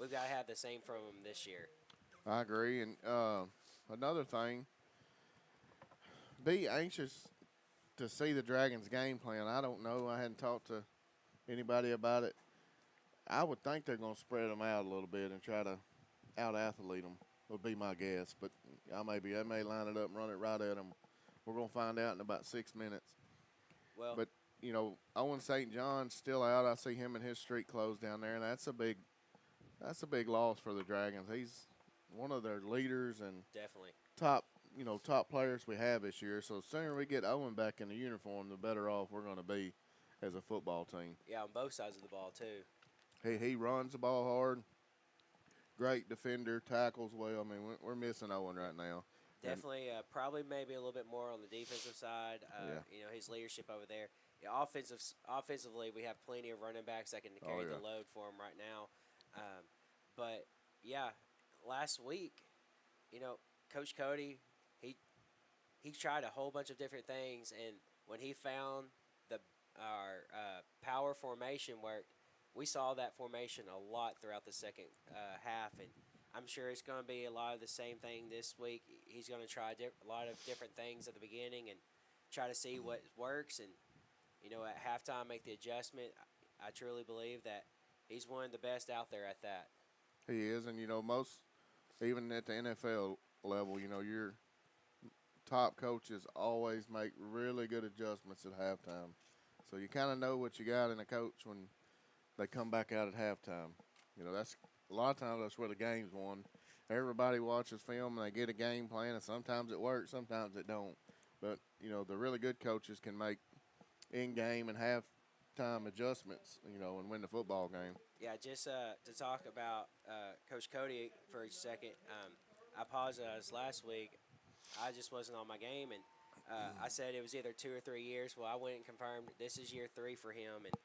we've got to have the same from them this year. I agree. And another thing, be anxious to see the Dragons' game plan. I don't know. I hadn't talked to anybody about it. I would think they're going to spread them out a little bit and try to out-athlete them, would be my guess. But they may line it up and run it right at them. We're going to find out in about 6 minutes. Well, But, Owen St. John's still out. I see him in his street clothes down there, and that's a big loss for the Dragons. He's one of their leaders and definitely. top players we have this year. So the sooner we get Owen back in the uniform, the better off we're going to be as a football team. Yeah, on both sides of the ball too. He runs the ball hard. Great defender, tackles well. I mean, we're missing Owen right now. Definitely, probably maybe a little bit more on the defensive side. His leadership over there. Yeah, offensively, we have plenty of running backs that can carry the load for him right now. But yeah, last week, Coach Cody, he tried a whole bunch of different things, and when he found our power formation work, we saw that formation a lot throughout the second half, and I'm sure it's going to be a lot of the same thing this week. He's going to try a lot of different things at the beginning and try to see what works, and at halftime make the adjustment. I truly believe that he's one of the best out there at that. He is, and most, even at the NFL level, your top coaches always make really good adjustments at halftime. So you kind of know what you got in a coach when they come back out at halftime. That's a lot of times that's where the game's won. Everybody watches film and they get a game plan, and sometimes it works, sometimes it don't. But the really good coaches can make in-game and halftime adjustments, and win the football game. Yeah, just to talk about Coach Cody for a second. I apologize last week. I just wasn't on my game, and I said it was either 2 or 3 years. Well, I went and confirmed this is year 3 for him, and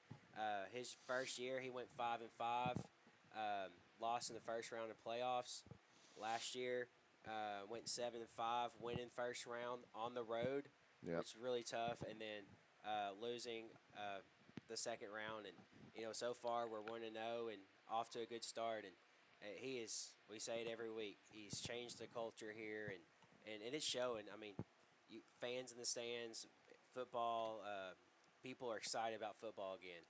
his first year he went 5-5, lost in the first round of playoffs. Last year went 7-5, winning first round on the road, which is really tough, and then losing the second round. And so far we're 1-0 and off to a good start. And he is. We say it every week. He's changed the culture here, and it's showing. I mean, fans in the stands, football. People are excited about football again.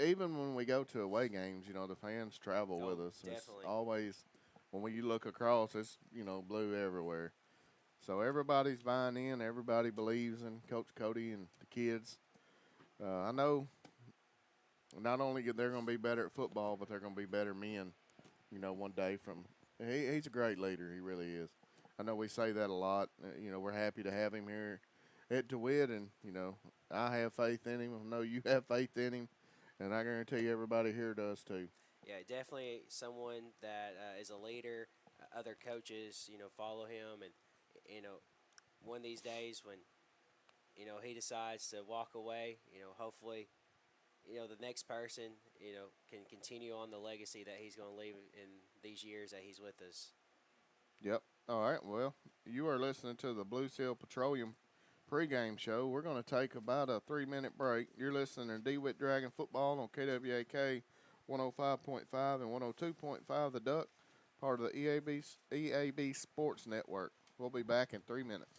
Even when we go to away games, the fans travel with us. Definitely. It's always, when you look across, it's, blue everywhere. So everybody's buying in. Everybody believes in Coach Cody and the kids. I know not only they're going to be better at football, but they're going to be better men, one day he's a great leader. He really is. I know we say that a lot. We're happy to have him here at DeWitt, and, I have faith in him. I know you have faith in him. And I guarantee you everybody here does too. Yeah, definitely someone that is a leader. Other coaches, follow him. And, one of these days when, he decides to walk away, hopefully, the next person, can continue on the legacy that he's going to leave in these years that he's with us. Yep. All right. Well, you are listening to the Blue Seal Petroleum pregame show. We're going to take about a 3-minute break. You're listening to DeWitt Dragon Football on KWAK 105.5 and 102.5 The Duck, part of the EAB Sports Network. We'll be back in 3 minutes.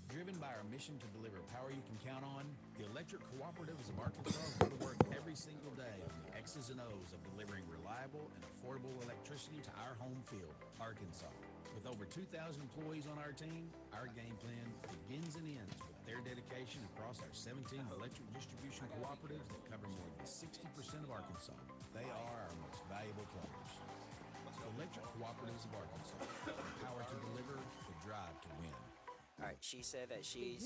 Driven by our mission to deliver power you can count on, the Electric Cooperatives of Arkansas go to work every single day on the X's and O's of delivering reliable and affordable electricity to our home field, Arkansas. With over 2,000 employees on our team, our game plan begins and ends with their dedication across our 17 electric distribution cooperatives that cover more than 60% of Arkansas. They are our most valuable players. Electric Cooperatives of Arkansas. The power to deliver, the drive to win. All right, she said that she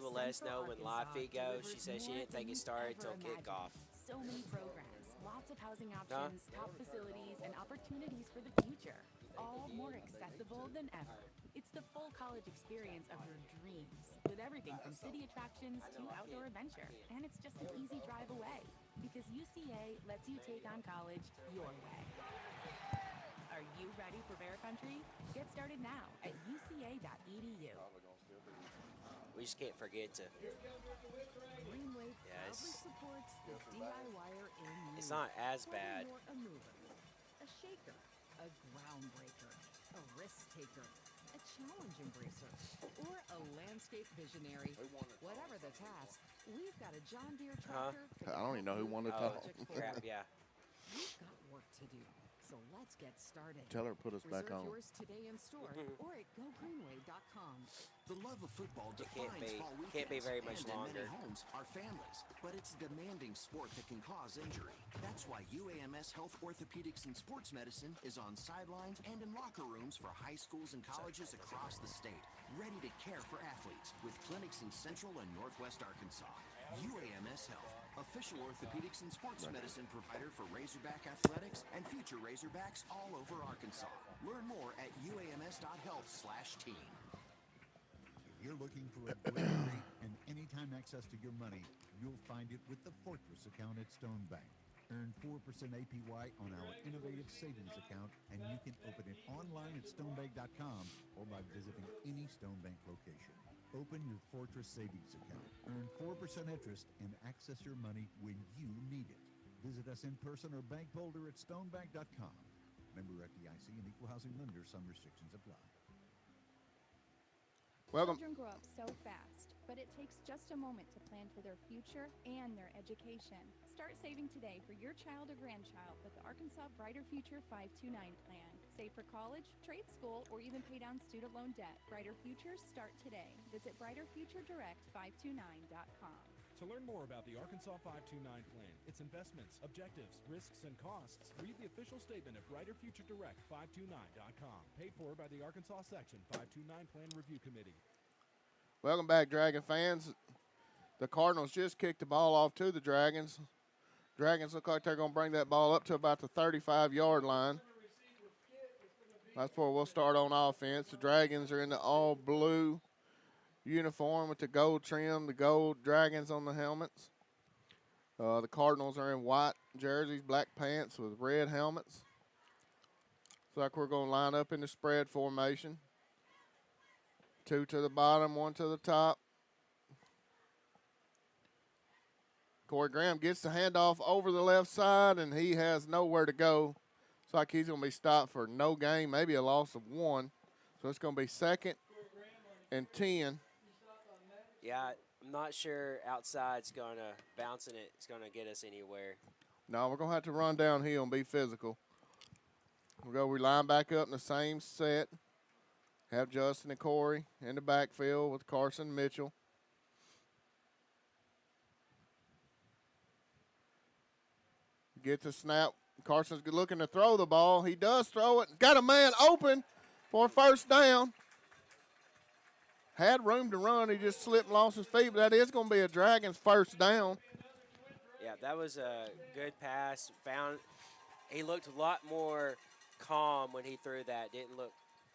will let us know when live feed goes. She said she didn't think it started until kickoff. So many programs, lots of housing options, top facilities, and opportunities for the future. All more accessible than ever. It's the full college experience of your dreams, with everything from city attractions to outdoor adventure. And it's just an easy drive away, because UCA lets you take on college your way. Are you ready for Bear Country? Get started now at uca.edu. we just can't forget to. Greenway Yeah, proudly supports the DIYer in you. It's not as Whether bad. you're a mover, a shaker, a groundbreaker, a risk taker, a challenge embracer, or a landscape visionary. Whatever the task, we've got a John Deere tractor. I don't even know who won the Oh, talk. crap, yeah. We've got work to do, so let's get started. Tell her to put us back Reserve on. yours today in store or at gogreenway.com. The love of football It defines fall weekends. can't be very much and in longer. many homes are families, but it's a demanding sport that can cause injury. That's why UAMS Health Orthopedics and Sports Medicine is on sidelines and in locker rooms for high schools and colleges across the state, ready to care for athletes with clinics in Central and Northwest Arkansas. UAMS Health, official orthopedics and sports medicine provider for Razorback Athletics and future Razorbacks all over Arkansas. Learn more at uams.health/team. If you're looking for a great rate and anytime access to your money, you'll find it with the Fortress account at Stone Bank. Earn 4% APY on our innovative savings account, and you can open it online at stonebank.com or by visiting any Stone Bank location. Open your Fortress savings account, earn 4% interest, and access your money when you need it. Visit us in person or bank folder at stonebank.com. Member FDIC and equal housing lender. Some restrictions apply. Welcome. Children grow up so fast, but it takes just a moment to plan for their future and their education. Start saving today for your child or grandchild with the Arkansas Brighter Future 529 plan. Save for college, trade school, or even pay down student loan debt. Brighter Futures start today. Visit brighterfuturedirect529.com. To learn more about the Arkansas 529 plan, its investments, objectives, risks, and costs, read the official statement at brighterfuturedirect529.com. Paid for by the Arkansas Section 529 Plan Review Committee. Welcome back, Dragon fans. The Cardinals just kicked the ball off to the Dragons. Dragons look like they're going to bring that ball up to about the 35-yard line. That's where we'll start on offense. The Dragons are in the all-blue uniform with the gold trim, the gold Dragons on the helmets. The Cardinals are in white jerseys, black pants with red helmets. Looks like we're going to line up in the spread formation. 2 to the bottom, 1 to the top. Corey Graham gets the handoff over the left side, and he has nowhere to go. Looks like he's going to be stopped for no gain, maybe a loss of 1. So it's going to be 2nd and 10. Yeah, I'm not sure outside's going to bouncing it. It's going to get us anywhere. No, we're going to have to run downhill and be physical. We line back up in the same set. Have Justin and Corey in the backfield with Carson and Mitchell. Get the snap. Carson's looking to throw the ball. He does throw it. Got a man open for a first down. Had room to run. He just slipped and lost his feet, but that is going to be a Dragons first down. Yeah, that was a good pass. He looked a lot more calm when he threw that. Didn't look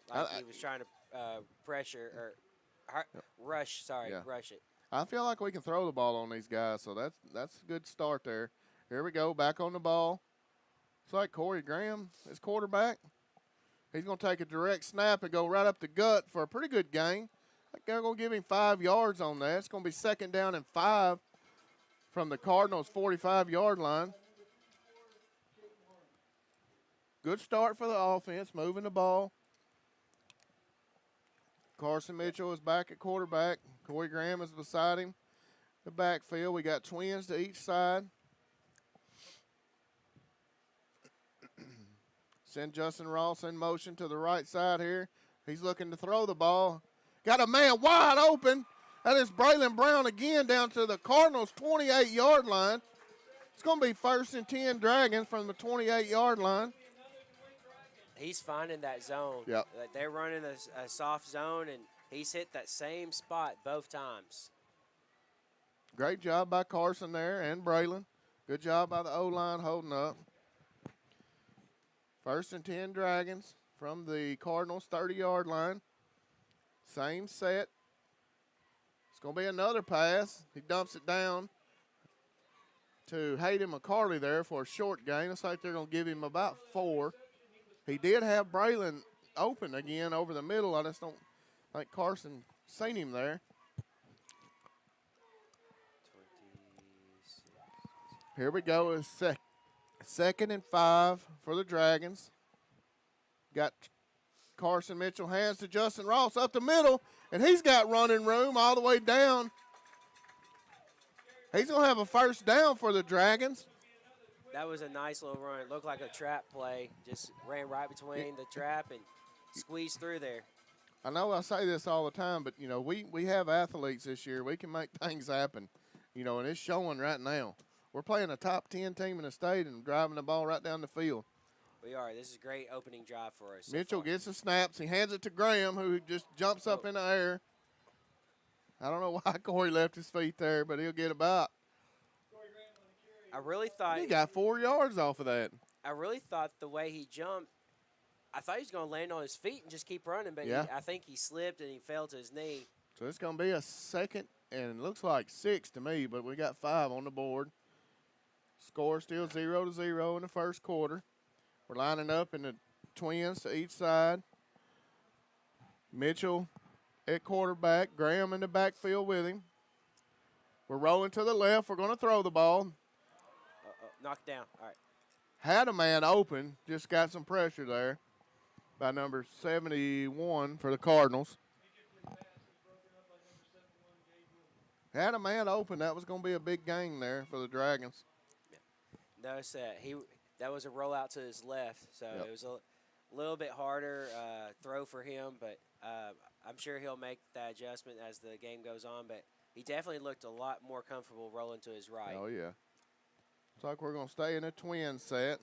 like he was trying to pressure or rush. Sorry, Yeah. rush it. I feel like we can throw the ball on these guys, so that's a good start there. Here we go, back on the ball. It's like Corey Graham is quarterback. He's going to take a direct snap and go right up the gut for a pretty good gain. They're going to give him 5 yards on that. It's going to be 2nd down and 5 from the Cardinals' 45-yard line. Good start for the offense, moving the ball. Carson Mitchell is back at quarterback. Corey Graham is beside him. The backfield, we got twins to each side. Send Justin Ross in motion to the right side here. He's looking to throw the ball. Got a man wide open. That is Braylon Brown again down to the Cardinals' 28-yard line. It's going to be 1st and 10 Dragons from the 28-yard line. He's finding that zone. Yep. Like they're running a soft zone, and he's hit that same spot both times. Great job by Carson there and Braylon. Good job by the O-line holding up. 1st and 10 Dragons from the Cardinals' 30-yard line. Same set. It's going to be another pass. He dumps it down to Hayden McCarley there for a short gain. Looks like they're going to give him about 4. He did have Braylon open again over the middle. I just don't think Carson seen him there. Here we go. It's second and 5 for the Dragons. Got Carson Mitchell, hands to Justin Ross up the middle, and he's got running room all the way down. He's going to have a first down for the Dragons. That was a nice little run. It looked like a trap play. Just ran right between the trap and squeezed through there. I know I say this all the time, but, we have athletes this year. We can make things happen, and it's showing right now. We're playing a top 10 team in the state and driving the ball right down the field. We are. This is a great opening drive for us. Mitchell gets the snaps. He hands it to Graham, who just jumps up in the air. I don't know why Corey left his feet there, but he'll get about. I really thought he got 4 yards off of that. I really thought the way he jumped, I thought he was going to land on his feet and just keep running, but yeah. I think he slipped and he fell to his knee. So it's going to be a second, and it looks like 6 to me, but we got 5 on the board. Score still 0-0 in the first quarter. We're lining up in the twins to each side. Mitchell at quarterback. Graham in the backfield with him. We're rolling to the left. We're going to throw the ball. Knocked down. All right. Had a man open. Just got some pressure there by number 71 for the Cardinals. Had a man open. That was going to be a big gain there for the Dragons. Notice that that was a rollout to his left, so it was a little bit harder throw for him, but I'm sure he'll make that adjustment as the game goes on, but he definitely looked a lot more comfortable rolling to his right. Oh, yeah. Looks like we're going to stay in a twin set.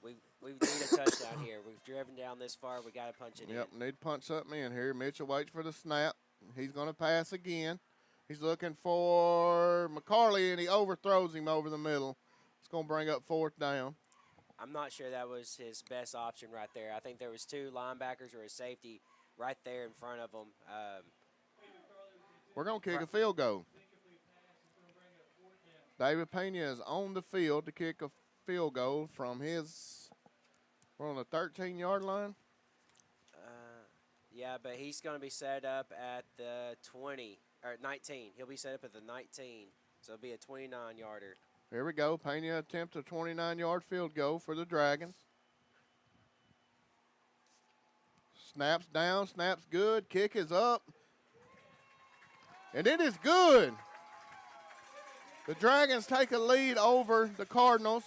We need a touchdown here. We've driven down this far. We got to punch it in. Yep, need to punch something in here. Mitchell waits for the snap. He's going to pass again. He's looking for McCarley, and he overthrows him over the middle. It's going to bring up 4th down. I'm not sure that was his best option right there. I think there was 2 linebackers or a safety right there in front of him. We're going to kick a field goal. David Pena is on the field to kick a field goal from we're on the 13-yard line. Yeah, but he's going to be set up at the 20. Or 19. He'll be set up at the 19, so it'll be a 29-yarder. Here we go. Pena attempts a 29-yard field goal for the Dragons. Snaps down, snaps good, kick is up. And it is good. The Dragons take a lead over the Cardinals,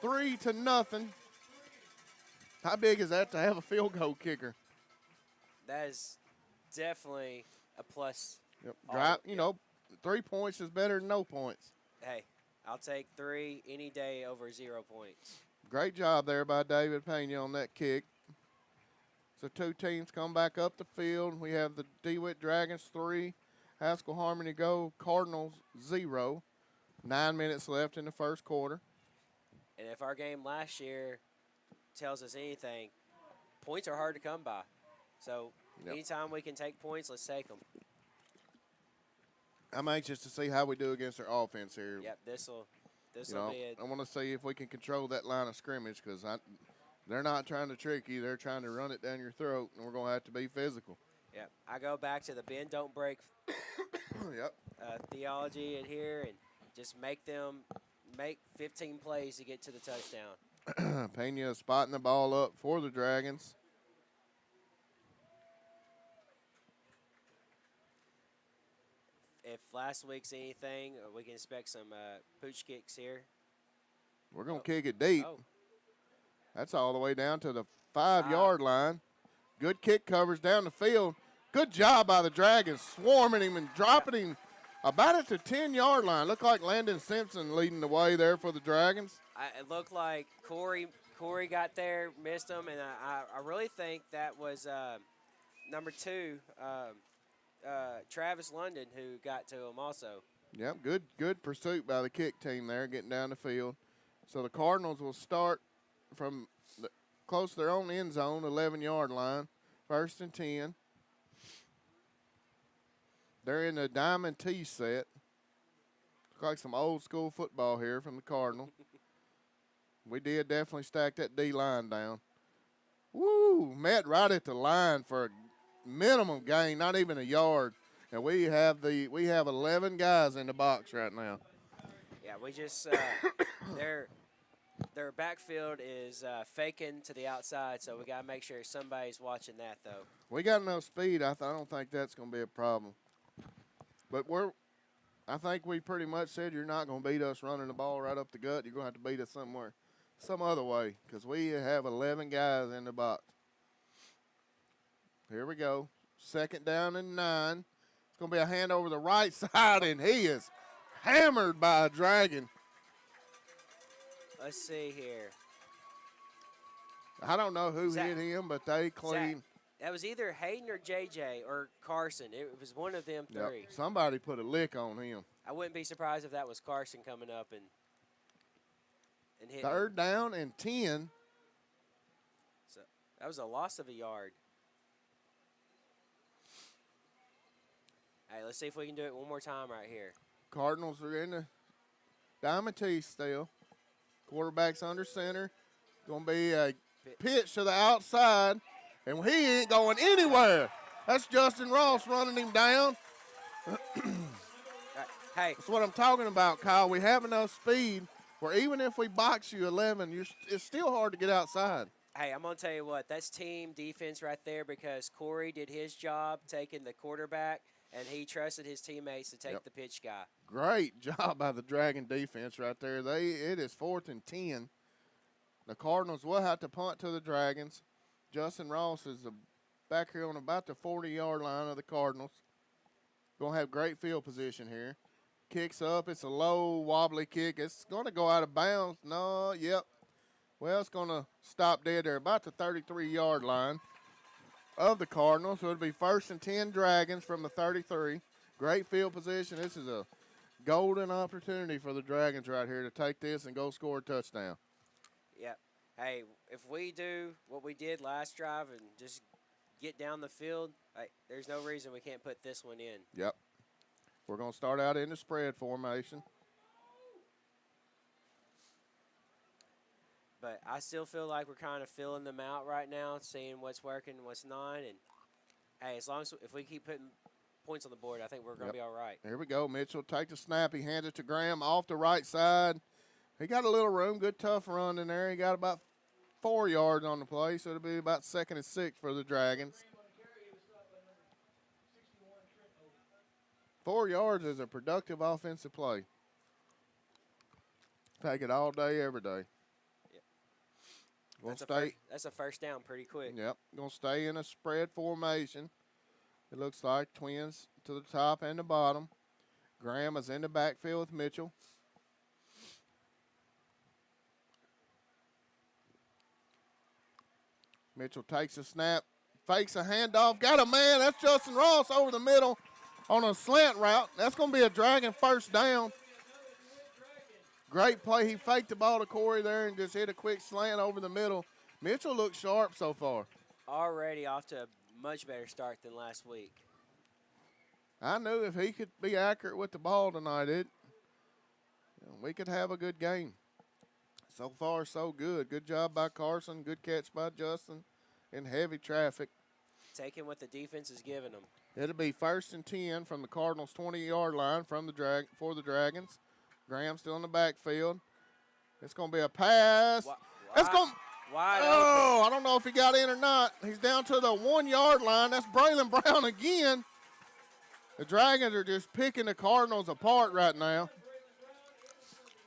3-0. How big is that to have a field goal kicker? That is definitely a plus. Yep. 3 points is better than no points. Hey, I'll take 3 any day over 0 points. Great job there by David Pena on that kick. So 2 teams come back up the field. We have the DeWitt Dragons 3, Haskell Harmony Go, Cardinals 0. 9 minutes left in the first quarter. And if our game last year tells us anything, points are hard to come by. So anytime we can take points, let's take them. I'm anxious to see how we do against their offense here. Yep, this will be it. I want to see if we can control that line of scrimmage because they're not trying to trick you. They're trying to run it down your throat, and we're going to have to be physical. Yep, I go back to the bend, don't break theology in here and just make 15 plays to get to the touchdown. Pena is spotting the ball up for the Dragons. If last week's anything, we can expect some pooch kicks here. We're going to kick it deep. Oh. That's all the way down to the 5-yard line. Good kick covers down the field. Good job by the Dragons, swarming him and dropping him about at the 10-yard line. Looked like Landon Simpson leading the way there for the Dragons. It looked like Corey got there, missed him, and I really think that was number 2, Travis London, who got to him also. Yep, good pursuit by the kick team there, getting down the field. So the Cardinals will start from close to their own end zone, 11-yard line, 1st and 10. They're in the diamond tee set. Looks like some old school football here from the Cardinals. We did definitely stack that D line down. Woo! Met right at the line for a minimum gain, not even a yard. And we have 11 guys in the box right now. Yeah, we just their backfield is faking to the outside, so we got to make sure somebody's watching that though. We got enough speed. I don't think that's going to be a problem. But I think we pretty much said you're not going to beat us running the ball right up the gut. You're going to have to beat us somewhere, some other way, because we have 11 guys in the box. Here we go. 2nd down and 9. It's going to be a hand over the right side, and he is hammered by a Dragon. Let's see here. I don't know who hit him, but they clean. Zach, that was either Hayden or JJ or Carson. It was one of them three. Yep. Somebody put a lick on him. I wouldn't be surprised if that was Carson coming up and hitting. 3rd down and 10. So that was a loss of a yard. Hey, let's see if we can do it one more time right here. Cardinals are in the diamond tee still. Quarterback's under center. Going to be a pitch to the outside, and he ain't going anywhere. That's Justin Ross running him down. Hey. That's what I'm talking about, Kyle. We have enough speed where even if we box you 11, it's still hard to get outside. Hey, I'm going to tell you what. That's team defense right there because Corey did his job taking the quarterback, and he trusted his teammates to take the pitch guy. Great job by the Dragon defense right there. It is 4th and 10. The Cardinals will have to punt to the Dragons. Justin Ross is back here on about the 40-yard line of the Cardinals. Going to have great field position here. Kicks up. It's a low, wobbly kick. It's going to go out of bounds. No, yep. Well, it's going to stop dead there about the 33-yard line of the Cardinals. So it'll be 1st and 10 Dragons from the 33. Great field position. This is a golden opportunity for the Dragons right here to take this and go score a touchdown. Yep. Hey, if we do what we did last drive and just get down the field, there's no reason we can't put this one in. Yep. We're going to start out in the spread formation. But I still feel like we're kind of filling them out right now, seeing what's working, what's not. And, hey, as long as if we keep putting points on the board, I think we're going to be all right. Here we go. Mitchell take the snap. He hands it to Graham off the right side. He got a little room. Good, tough run in there. He got about 4 yards on the play, so it'll be about 2nd and 6 for the Dragons. 4 yards is a productive offensive play. Take it all day, every day. Yep. That's a first down pretty quick. Yep. Going to stay in a spread formation. It looks like twins to the top and the bottom. Graham is in the backfield with Mitchell. Mitchell takes a snap, fakes a handoff, got a man. That's Justin Ross over the middle on a slant route. That's going to be a Dragon first down. Great play. He faked the ball to Corey there and just hit a quick slant over the middle. Mitchell looks sharp so far. Already off to a much better start than last week. I knew if he could be accurate with the ball tonight, we could have a good game. So far, so good. Good job by Carson. Good catch by Justin in heavy traffic. Taking what the defense is giving them. It'll be 1st and 10 from the Cardinals' 20-yard line for the Dragons. Graham still in the backfield. It's going to be a pass. It's going. Wide open. I don't know if he got in or not. He's down to the 1-yard line. That's Braylon Brown again. The Dragons are just picking the Cardinals apart right now.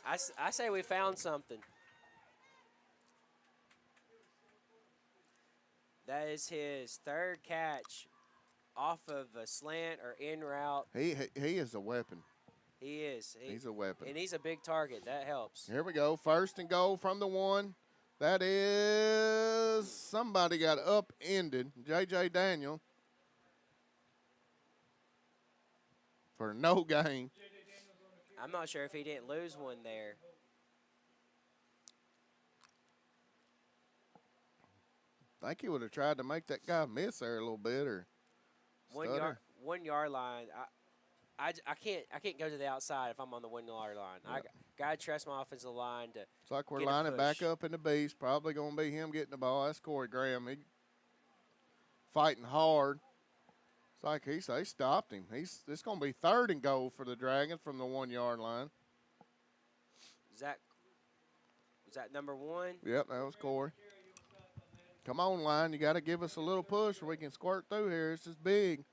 I say we found something. That is his 3rd catch off of a slant or in route. He is a weapon. He is. He's a weapon. And he's a big target. That helps. Here we go. 1st and goal from the 1. That is somebody got upended. J.J. Daniel for no gain. I'm not sure if he didn't lose one there. I think he would have tried to make that guy miss there a little bit or 1 yard line. I can't go to the outside if I'm on the 1 yard line. Yep. I gotta trust my offensive line to. It's like we're lining back up in the beast. Probably gonna be him getting the ball. That's Corey Graham. He fighting hard. It's like they stopped him. It's gonna be 3rd and goal for the Dragons from the 1 yard line. Was that number 1? Yep, that was Corey. Come on, line. You got to give us a little push or we can squirt through here. It's just big.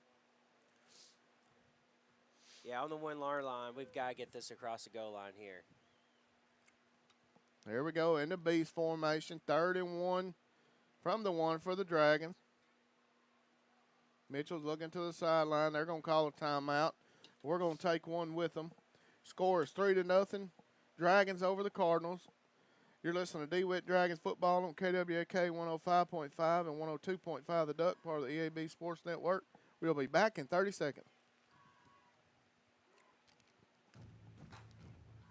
Yeah, on the 1-yard line, we've got to get this across the goal line here. There we go, in the beast formation. 3rd and 1 from the 1 for the Dragons. Mitchell's looking to the sideline. They're going to call a timeout. We're going to take one with them. Score is 3-0. Dragons over the Cardinals. You're listening to DeWitt Dragons football on KWAK 105.5 and 102.5 The Duck, part of the EAB Sports Network. We'll be back in 30 seconds.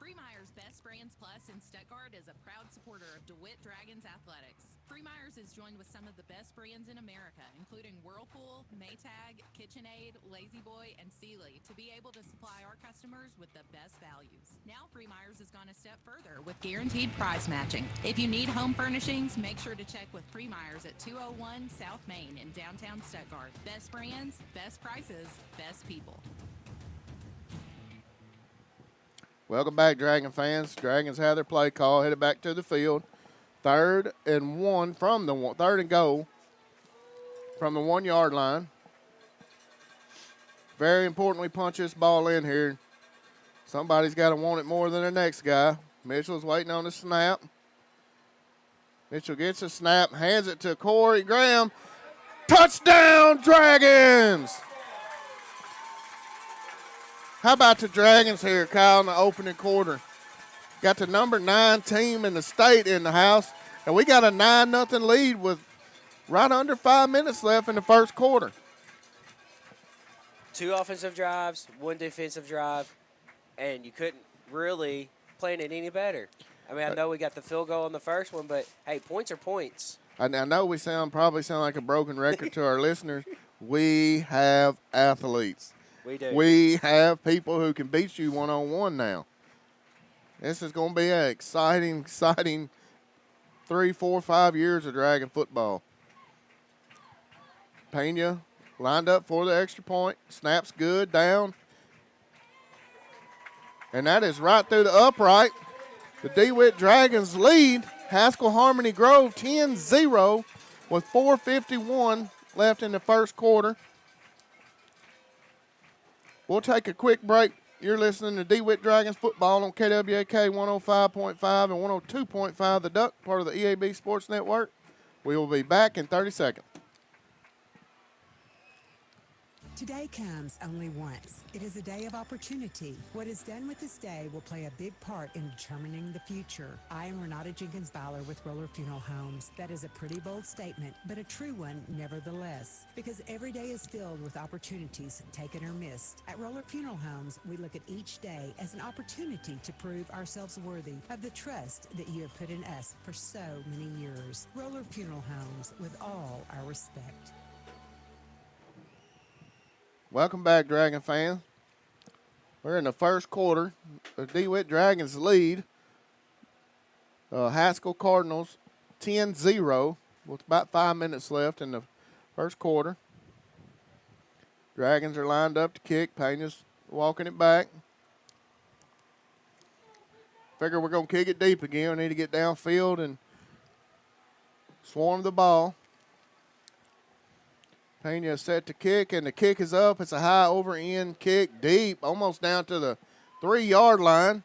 Freemeyer's Best Brands Plus in Stuttgart is a proud supporter of DeWitt Dragons athletics. Freemeyer's is joined with some of the best brands in America, including Whirlpool, Maytag, KitchenAid, La-Z-Boy, and Sealy, to be able to supply our customers with the best values. Now Freemeyer's has gone a step further with guaranteed price matching. If you need home furnishings, make sure to check with Freemeyer's at 201 South Main in downtown Stuttgart. Best brands, best prices, best people. Welcome back, Dragon fans. Dragons have their play call, headed back to the field. 3rd and 1 from the 3rd and goal from the 1-yard line. Very important we punch this ball in here. Somebody's got to want it more than the next guy. Mitchell's waiting on the snap. Mitchell gets a snap, hands it to Corey Graham. Touchdown, Dragons! How about the Dragons here, Kyle, in the opening quarter? Got the number 9 team in the state in the house, and we got a 9-0 lead with right under 5 minutes left in the first quarter. 2 offensive drives, 1 defensive drive, and you couldn't really plan it any better. I mean, I know we got the field goal on the first one, but, hey, points are points. I know we probably sound like a broken record to our listeners. We have athletes. We do. We have people who can beat you one-on-one now. This is going to be an exciting 3, 4, 5 years of Dragon football. Pena lined up for the extra point. Snaps good, down. And that is right through the upright. The DeWitt Dragons lead Haskell Harmony Grove 10-0 with 4:51 left in the first quarter. We'll take a quick break. You're listening to DeWitt Dragons football on KWAK 105.5 and 102.5 The Duck, part of the EAB Sports Network. We will be back in 30 seconds. Today comes only once. It is a day of opportunity. What is done with this day will play a big part in determining the future. I am Renata Jenkins-Bowler with Roller Funeral Homes. That is a pretty bold statement, but a true one nevertheless, because every day is filled with opportunities, taken or missed. At Roller Funeral Homes, we look at each day as an opportunity to prove ourselves worthy of the trust that you have put in us for so many years. Roller Funeral Homes, with all our respect. Welcome back, Dragon fans. We're in the first quarter. The DeWitt Dragons lead Haskell Cardinals 10-0 with about 5 minutes left in the first quarter. Dragons are lined up to kick. Pena's walking it back. Figure we're going to kick it deep again. We need to get downfield and swarm the ball. Pena set to kick, and the kick is up. It's a high over-end kick, deep, almost down to the 3-yard line.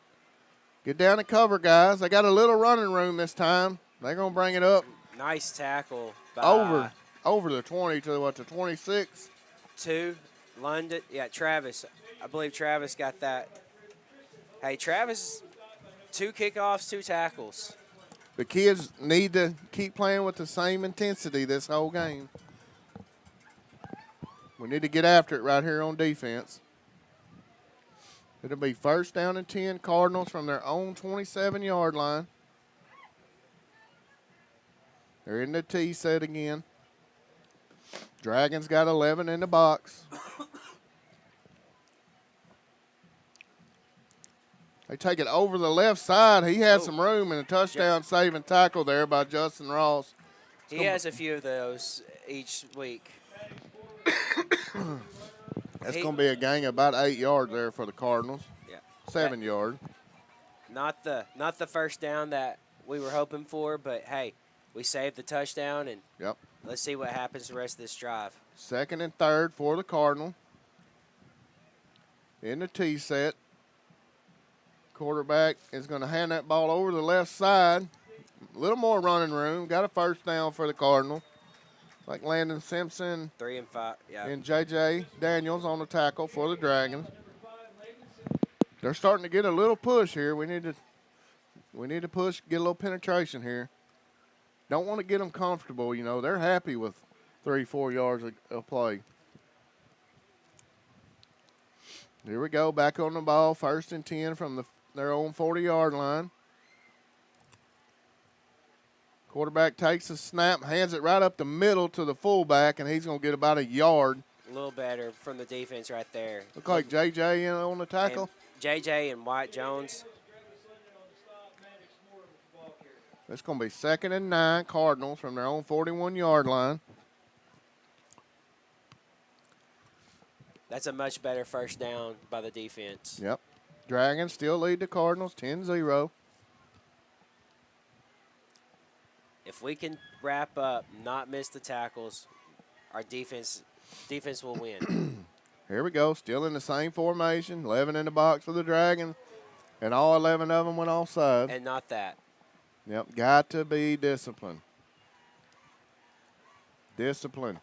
Get down and cover, guys. They got a little running room this time. They're going to bring it up. Nice tackle by over the 20 to the 26. 2, London. Yeah, Travis. I believe Travis got that. Hey, Travis, 2 kickoffs, 2 tackles. The kids need to keep playing with the same intensity this whole game. We need to get after it right here on defense. It'll be 1st down and 10, Cardinals from their own 27-yard line. They're in the T set again. Dragons got 11 in the box. They take it over the left side. He had some room and a touchdown-saving tackle there by Justin Ross. He has a few of those each week. That's going to be a gain of about 8 yards there for the Cardinals. Yeah. 7 yards. Not the first down that we were hoping for, but hey, we saved the touchdown, and Yep. let's see what happens the rest of this drive. 2nd and 3rd for the Cardinal. In the T set. Quarterback is going to hand that ball over the left side. A little more running room. Got a first down for the Cardinal. Like Landon Simpson 3 and 5. Yeah. and J.J. Daniels on the tackle for the Dragons. They're starting to get a little push here. We need to push, get a little penetration here. Don't want to get them comfortable. You know, they're happy with 3-4 yards of play. Here we go, back on the ball, 1st and 10 from their own 40-yard line. Quarterback takes a snap, hands it right up the middle to the fullback, and he's going to get about a yard. A little better from the defense right there. Look like J.J. in on the tackle. J.J. and White Jones. It's going to be 2nd and 9, Cardinals from their own 41-yard line. That's a much better first down by the defense. Yep. Dragons still lead the Cardinals 10-0. If we can wrap up, not miss the tackles, our defense will win. Here we go, still in the same formation, 11 in the box for the Dragons, and all 11 of them went offside. And not that. Yep, got to be disciplined. Discipline.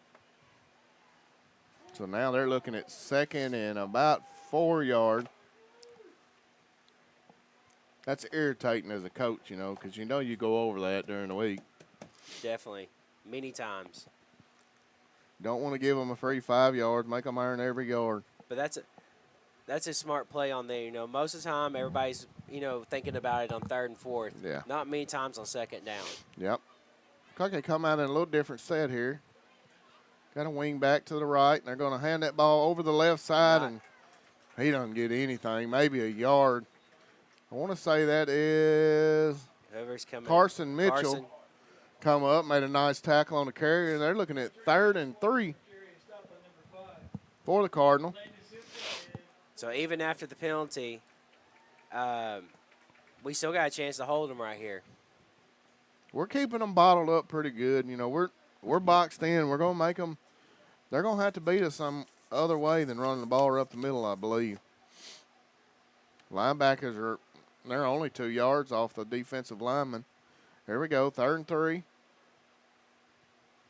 So now they're looking at 2nd and about 4 yards. That's irritating as a coach, you know, because you know you go over that during the week. Definitely. Many times. Don't want to give them a free 5 yards, make them earn every yard. But that's a smart play on there. You know, most of the time everybody's, you know, thinking about it on 3rd and 4th. Yeah. Not many times on 2nd down. Yep. Looks like they come out in a little different set here. Got a wing back to the right, and they're going to hand that ball over the left side, and he doesn't get anything, maybe a yard. I want to say that is Whoever's coming. Carson Mitchell. Carson. Come up, made a nice tackle on the carrier, and they're looking at 3rd and 3 for the Cardinal. So even after the penalty, we still got a chance to hold them right here. We're keeping them bottled up pretty good. You know, we're boxed in. We're going to make them – they're going to have to beat us some other way than running the ball up the middle, I believe. Linebackers they're only 2 yards off the defensive lineman. Here we go, 3rd and 3.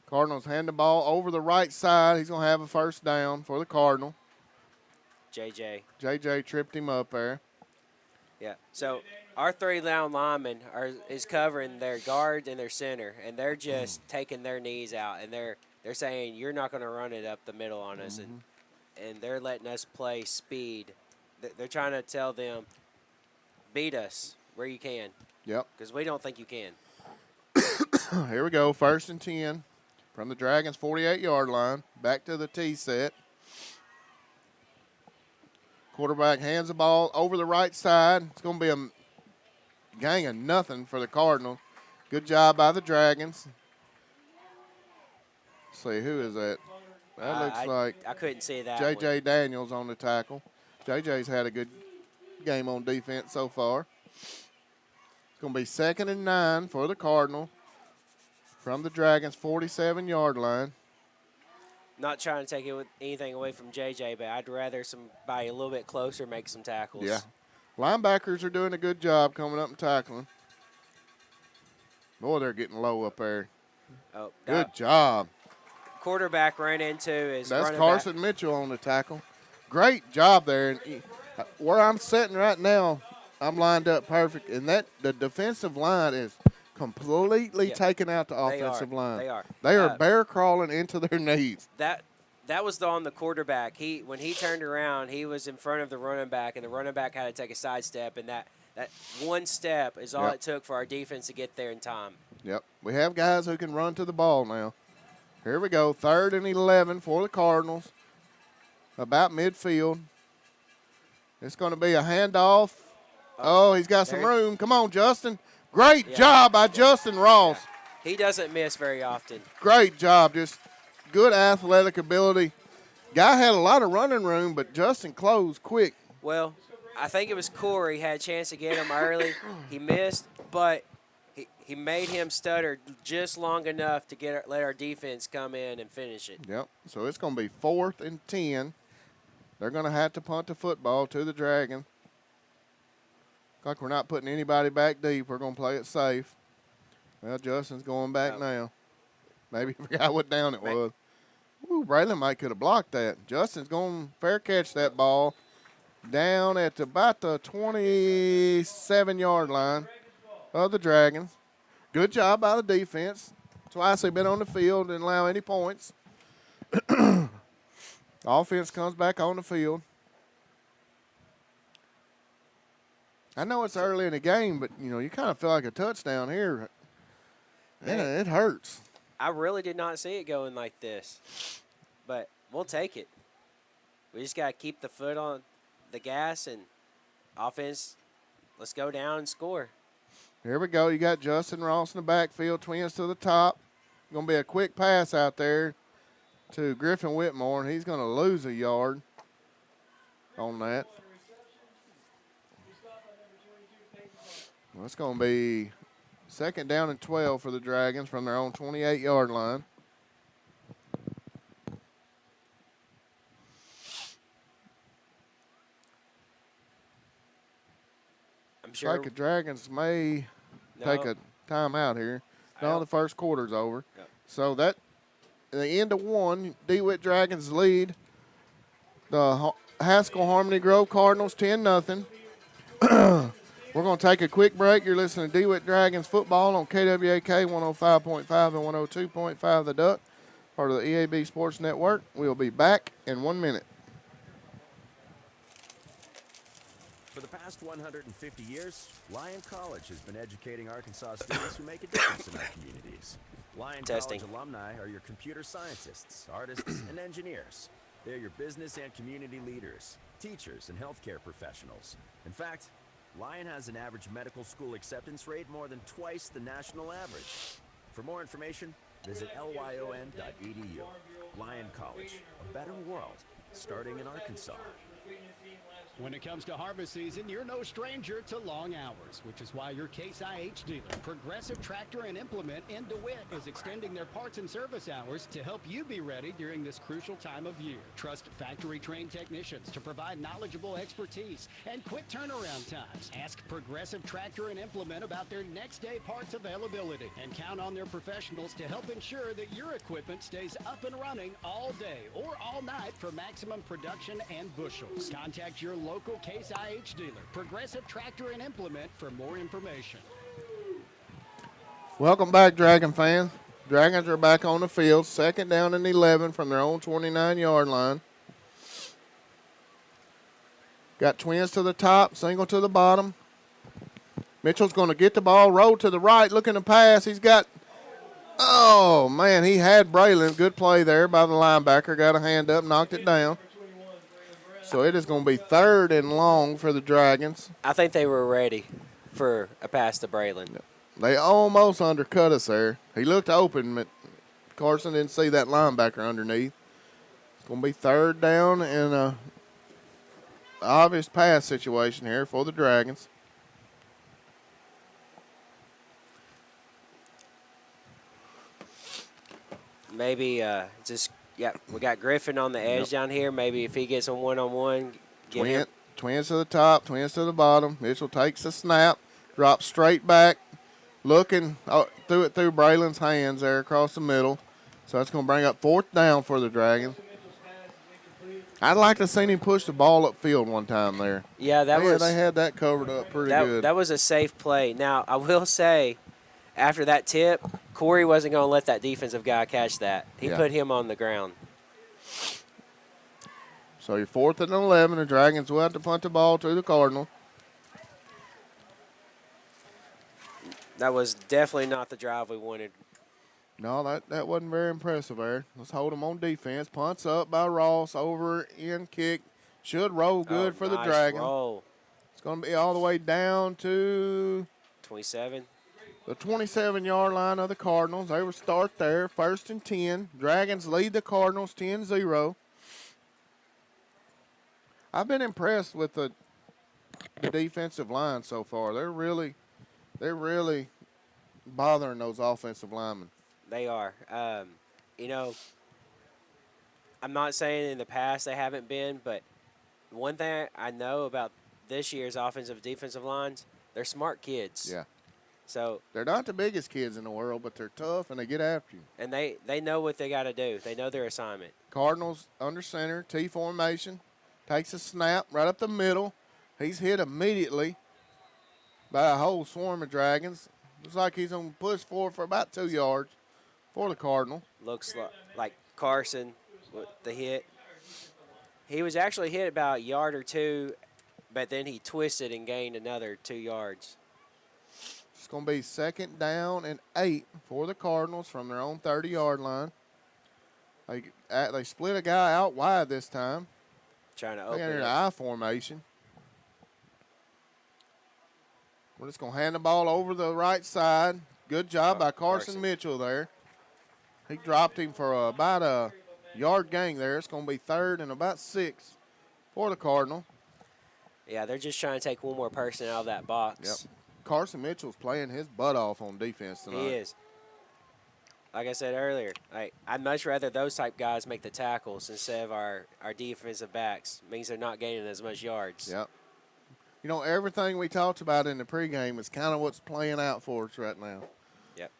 Cardinals hand the ball over the right side. He's going to have a first down for the Cardinal. JJ tripped him up there. Yeah. So our 3-down linemen is covering their guard and their center, and they're just taking their knees out, and they're saying you're not going to run it up the middle on us, and they're letting us play speed. They're trying to tell them, beat us where you can. Yep. Because we don't think you can. Here we go, 1st and 10 from the Dragons' 48-yard line. Back to the T set. Quarterback hands the ball over the right side. It's going to be a gang of nothing for the Cardinals. Good job by the Dragons. Let's see, who is that? That looks like I couldn't see that J.J. Daniels on the tackle. J.J.'s had a good game on defense so far. It's going to be 2nd and 9 for the Cardinal from the Dragons' 47-yard line. Not trying to take anything away from J.J., but I'd rather somebody a little bit closer make some tackles. Yeah. Linebackers are doing a good job coming up and tackling. Boy, they're getting low up there. Oh, good job. Quarterback ran into his That's Carson Mitchell on the tackle. Great job there. And where I'm sitting right now, I'm lined up perfect. And the defensive line is completely taking out the offensive line. They are bear crawling into their knees. That was on the quarterback. When he turned around, he was in front of the running back, and the running back had to take a sidestep, and that one step is all it took for our defense to get there in time. Yep. We have guys who can run to the ball now. Here we go. 3rd and 11 for the Cardinals. About midfield. It's going to be a handoff. Oh, he's got some room. Come on, Justin. Great job by Justin Ross. Yeah. He doesn't miss very often. Great job. Just good athletic ability. Guy had a lot of running room, but Justin closed quick. Well, I think it was Corey had a chance to get him early. He missed, but he made him stutter just long enough to let our defense come in and finish it. Yep. So it's going to be 4th and 10. They're going to have to punt the football to the Dragon. Like we're not putting anybody back deep. We're going to play it safe. Well, Justin's going back now. Maybe he forgot what down it was. Ooh, Braylon might could have blocked that. Justin's going to fair catch that ball down at about the 27-yard line of the Dragons. Good job by the defense. Twice they've been on the field, didn't allow any points. Offense comes back on the field. I know it's early in the game, but, you kind of feel like a touchdown here. Man, it hurts. I really did not see it going like this, but we'll take it. We just got to keep the foot on the gas and offense, let's go down and score. Here we go. You got Justin Ross in the backfield, twins to the top. Going to be a quick pass out there to Griffin Whitmore, and he's going to lose a yard on that. Well, it's going to be 2nd down and 12 for the Dragons from their own 28-yard line. I'm sure. Like the Dragons may take a timeout here. No, the first quarter's over. No. So that, at the end of one, DeWitt Dragons lead the Haskell Harmony Grove Cardinals 10-0. We're going to take a quick break. You're listening to DeWitt Dragons football on KWAK 105.5 and 102.5 The Duck, part of the EAB Sports Network. We'll be back in 1 minute. For the past 150 years, Lyon College has been educating Arkansas students who make a difference in our communities. Lyon College alumni are your computer scientists, artists, and engineers. They're your business and community leaders, teachers, and healthcare professionals. In fact, Lyon has an average medical school acceptance rate more than twice the national average. For more information, visit lyon.edu. Lyon College, a better world, starting in Arkansas. When it comes to harvest season, you're no stranger to long hours, which is why your Case IH dealer, Progressive Tractor and Implement in DeWitt, is extending their parts and service hours to help you be ready during this crucial time of year. Trust factory-trained technicians to provide knowledgeable expertise and quick turnaround times. Ask Progressive Tractor and Implement about their next-day parts availability and count on their professionals to help ensure that your equipment stays up and running all day or all night for maximum production and bushels. Contact your local Case IH dealer, Progressive Tractor and Implement, for more information. Welcome back, Dragon fans. Dragons are back on the field, 2nd down and 11 from their own 29-yard line. Got twins to the top, single to the bottom. Mitchell's going to get the ball, roll to the right, looking to pass. He's got, oh, man, he had Braylon. Good play there by the linebacker. Got a hand up, knocked it down. So it is going to be 3rd and long for the Dragons. I think they were ready for a pass to Braylon. They almost undercut us there. He looked open, but Carson didn't see that linebacker underneath. It's going to be 3rd down and a obvious pass situation here for the Dragons. Maybe just. Yeah, we got Griffin on the edge down here. Maybe if he gets a one-on-one, twins to the top, twins to the bottom. Mitchell takes the snap, drops straight back, looking, threw it through Braylon's hands there across the middle. So that's going to bring up 4th down for the Dragons. I'd like to see him push the ball upfield one time there. Yeah, they had that covered up pretty good. That was a safe play. Now, I will say, after that tip, Corey wasn't going to let that defensive guy catch that. He put him on the ground. So you're 4th and 11. The Dragons will have to punt the ball to the Cardinal. That was definitely not the drive we wanted. No, that wasn't very impressive there. Let's hold them on defense. Punts up by Ross, over in kick. Should roll good for the Dragons. Roll. It's going to be all the way down to 27. The 27-yard line of the Cardinals. They will start there, 1st and 10. Dragons lead the Cardinals 10-0. I've been impressed with the the defensive line so far. They're really bothering those offensive linemen. They are. You know, I'm not saying in the past they haven't been, but one thing I know about this year's offensive defensive lines, they're smart kids. Yeah. So they're not the biggest kids in the world, but they're tough and they get after you. And they know what they got to do. They know their assignment. Cardinals under center, T formation, takes a snap right up the middle. He's hit immediately by a whole swarm of Dragons. Looks like he's going to push forward for about 2 yards for the Cardinal. Looks like Carson with the hit. He was actually hit about a yard or two, but then he twisted and gained another 2 yards. It's going to be 2nd down and 8 for the Cardinals from their own 30-yard line. They split a guy out wide this time. Trying to open it. An I formation. We're just going to hand the ball over the right side. Good job by Carson Mitchell there. He dropped him for about a yard gain there. It's going to be 3rd and about 6 for the Cardinal. Yeah, they're just trying to take one more person out of that box. Yep. Carson Mitchell's playing his butt off on defense tonight. He is. Like I said earlier, I'd much rather those type guys make the tackles instead of our defensive backs. It means they're not gaining as much yards. Yep. You know, everything we talked about in the pregame is kind of what's playing out for us right now. Yep.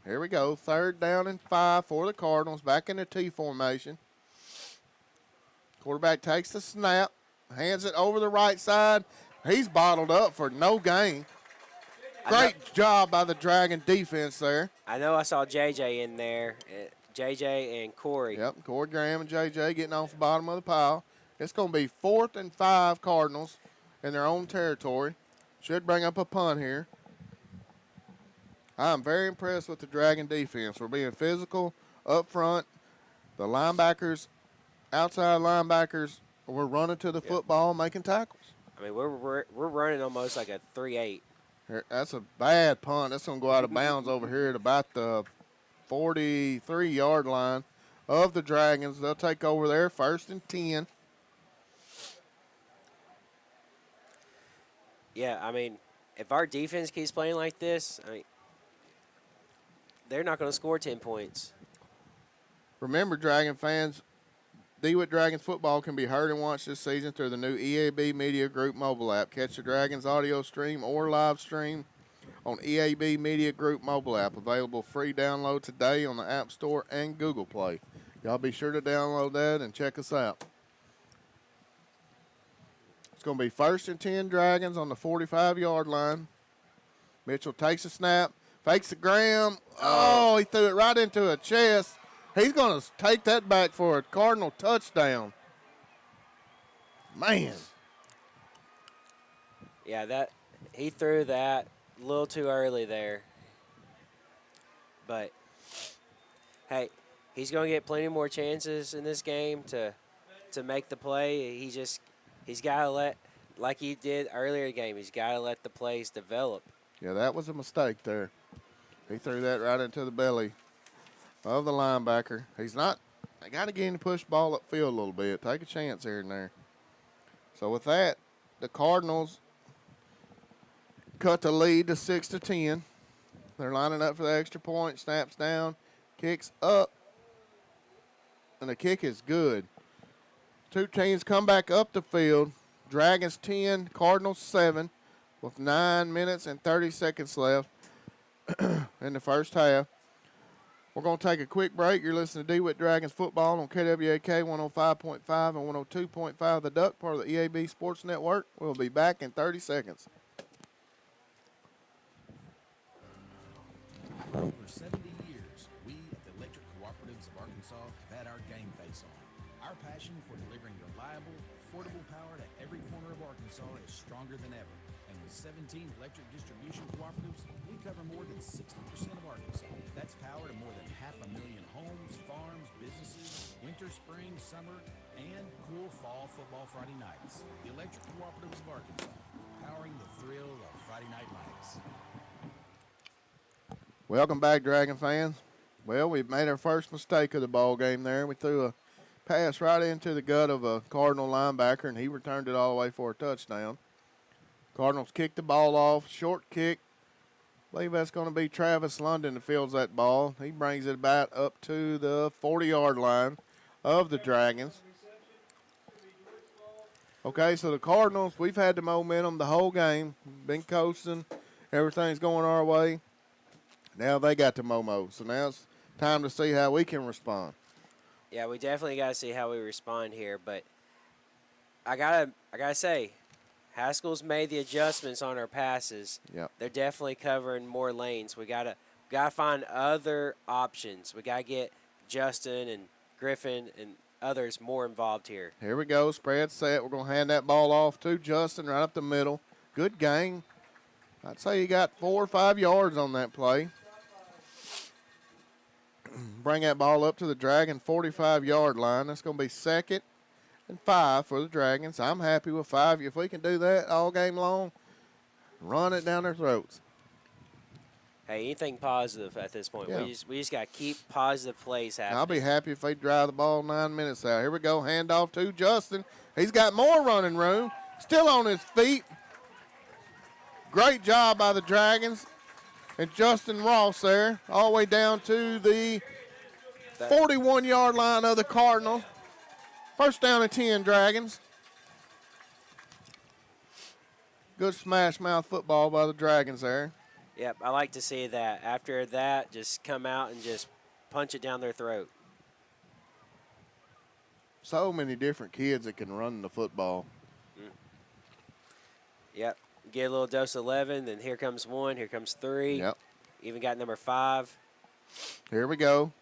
Here we go. 3rd down and 5 for the Cardinals. Back in the T formation. Quarterback takes the snap, hands it over the right side. He's bottled up for no gain. Great job by the Dragon defense there. I know I saw JJ in there. JJ and Corey. Yep, Corey Graham and JJ getting off the bottom of the pile. It's going to be 4th and 5 Cardinals in their own territory. Should bring up a punt here. I'm very impressed with the Dragon defense. We're being physical up front. The linebackers, outside linebackers, we're running to the football, making tackles. I mean, we're running almost like a 3-8. That's a bad punt. That's going to go out of bounds over here at about the 43-yard line of the Dragons. They'll take over there, 1st and 10. Yeah, I mean, if our defense keeps playing like this, they're not going to score 10 points. Remember, Dragon fans, DeWitt Dragons football can be heard and watched this season through the new EAB Media Group mobile app. Catch the Dragons audio stream or live stream on EAB Media Group mobile app. Available free download today on the App Store and Google Play. Y'all be sure to download that and check us out. It's going to be 1st and 10 Dragons on the 45-yard line. Mitchell takes a snap, fakes the Graham. Oh, he threw it right into a chest. He's going to take that back for a Cardinal touchdown. Man. Yeah, he threw that a little too early there. But, hey, he's going to get plenty more chances in this game to make the play. He's got to let, like he did earlier in the game, he's got to let the plays develop. Yeah, that was a mistake there. He threw that right into the belly of the linebacker. They got to get him to push ball upfield a little bit. Take a chance here and there. So with that, the Cardinals cut the lead to 6-10. They're lining up for the extra point. Snaps down, kicks up, and the kick is good. Two teams come back up the field. Dragons 10, Cardinals 7, with 9 minutes and 30 seconds left in the first half. We're going to take a quick break. You're listening to DeWitt Dragons football on KWAK 105.5 and 102.5 The Duck, part of the EAB Sports Network. We'll be back in 30 seconds. For over 70 years, we at the Electric Cooperatives of Arkansas have had our game face on. Our passion for delivering reliable, affordable power to every corner of Arkansas is stronger than ever. And with 17 electric distribution cooperatives, we cover more than 60% of Arkansas. That's power to more than 500,000 homes, farms, businesses, winter, spring, summer, and cool fall football Friday nights. The Electric Cooperatives of Arkansas, powering the thrill of Friday night lights. Welcome back, Dragon fans. Well, we've made our first mistake of the ball game there. We threw a pass right into the gut of a Cardinal linebacker, and he returned it all the way for a touchdown. Cardinals kick the ball off. Short kick. I believe that's going to be Travis London that fields that ball. He brings it about up to the 40-yard line of the Dragons. Okay, so the Cardinals, we've had the momentum the whole game. Been coasting. Everything's going our way. Now they got the Momo. So now it's time to see how we can respond. Yeah, we definitely got to see how we respond here. But I gotta say, Haskell's made the adjustments on our passes. Yep. They're definitely covering more lanes. We gotta find other options. We gotta get Justin and Griffin and others more involved here. Here we go. Spread set. We're going to hand that ball off to Justin right up the middle. Good gain. I'd say he got 4 or 5 yards on that play. Bring that ball up to the Dragon 45-yard line. That's going to be 2nd and 5 for the Dragons. I'm happy with 5. If we can do that all game long, run it down their throats. Hey, anything positive at this point. Yeah. We just got to keep positive plays happening. I'll be happy if they drive the ball 9 minutes out. Here we go. Handoff to Justin. He's got more running room. Still on his feet. Great job by the Dragons. And Justin Ross there, all the way down to the 41-yard line of the Cardinals. First down and 10, Dragons. Good smash mouth football by the Dragons there. Yep, I like to see that. After that, just come out and just punch it down their throat. So many different kids that can run the football. Yep, get a little dose of 11, then here comes 1, here comes 3. Yep. Even got number 5. Here we go.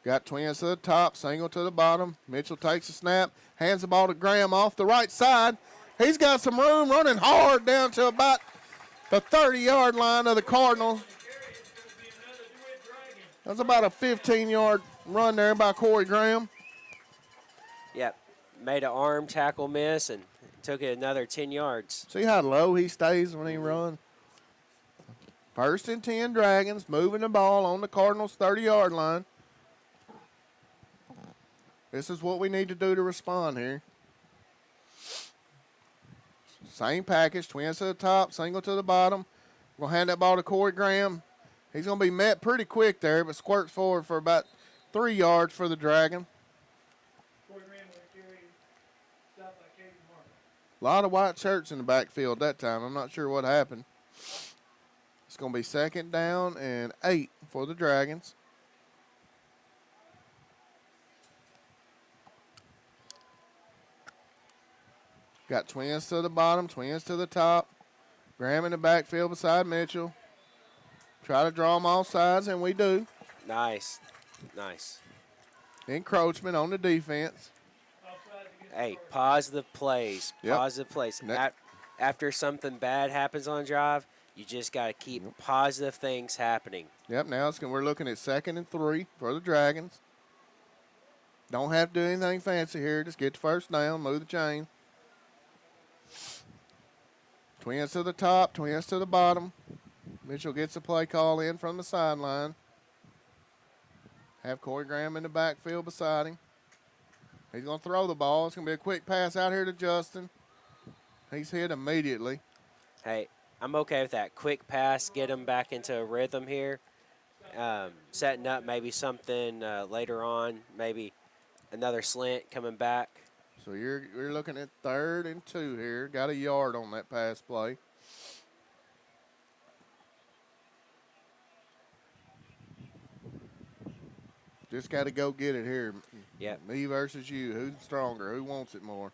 Got twins to the top, single to the bottom. Mitchell takes a snap, hands the ball to Graham off the right side. He's got some room, running hard down to about the 30-yard line of the Cardinals. That's about a 15-yard run there by Corey Graham. Yep, made an arm tackle miss and took it another 10 yards. See how low he stays when he runs? 1st and 10 Dragons, moving the ball on the Cardinals' 30-yard line. This is what we need to do to respond here. Same package, twins to the top, single to the bottom. We'll hand that ball to Corey Graham. He's going to be met pretty quick there, but squirts forward for about 3 yards for the Dragon. A lot of white shirts in the backfield that time. I'm not sure what happened. It's going to be 2nd down and 8 for the Dragons. Got twins to the bottom, twins to the top. Graham in the backfield beside Mitchell. Try to draw them all sides, and we do. Nice. Nice. Encroachment on the defense. Hey, positive plays. Yep. Positive plays. After something bad happens on a drive, you just got to keep positive things happening. Yep, now we're looking at 2nd and 3 for the Dragons. Don't have to do anything fancy here. Just get the first down, move the chain. Twins to the top, twins to the bottom. Mitchell gets a play call in from the sideline. Have Corey Graham in the backfield beside him. He's going to throw the ball. It's going to be a quick pass out here to Justin. He's hit immediately. Hey, I'm okay with that. Quick pass, get him back into a rhythm here. Setting up maybe something later on, maybe another slant coming back. So you're looking at 3rd and 2 here. Got a yard on that pass play. Just got to go get it here. Yep. Me versus you. Who's stronger? Who wants it more?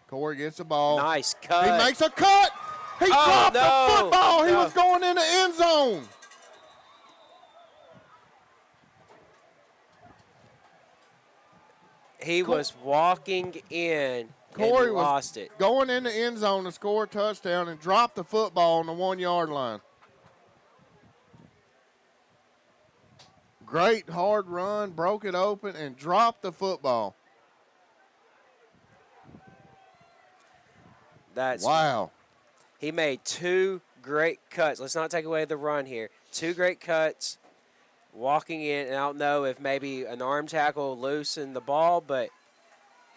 Corey gets the ball. Nice cut. He makes a cut. He dropped the football. He was going in the end zone. He was walking in Corey and lost it. Going in the end zone to score a touchdown and dropped the football on the 1-yard line. Great hard run, broke it open, and dropped the football. Wow. He made 2 great cuts. Let's not take away the run here. 2 great cuts. Walking in, and I don't know if maybe an arm tackle loosened the ball, but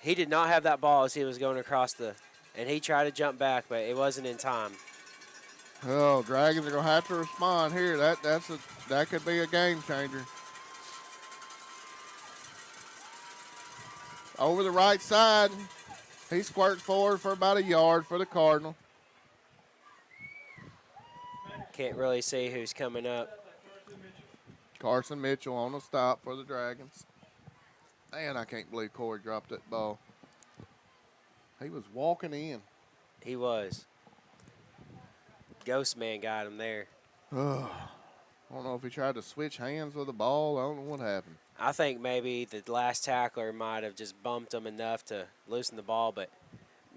he did not have that ball as he was going across the and he tried to jump back, but it wasn't in time. Oh, Dragons are going to have to respond here. That could be a game changer. Over the right side, he squirts forward for about a yard for the Cardinal. Can't really see who's coming up. Carson Mitchell on a stop for the Dragons. Man, I can't believe Corey dropped that ball. He was walking in. He was. Ghost Man got him there. I don't know if he tried to switch hands with the ball. I don't know what happened. I think maybe the last tackler might have just bumped him enough to loosen the ball, but,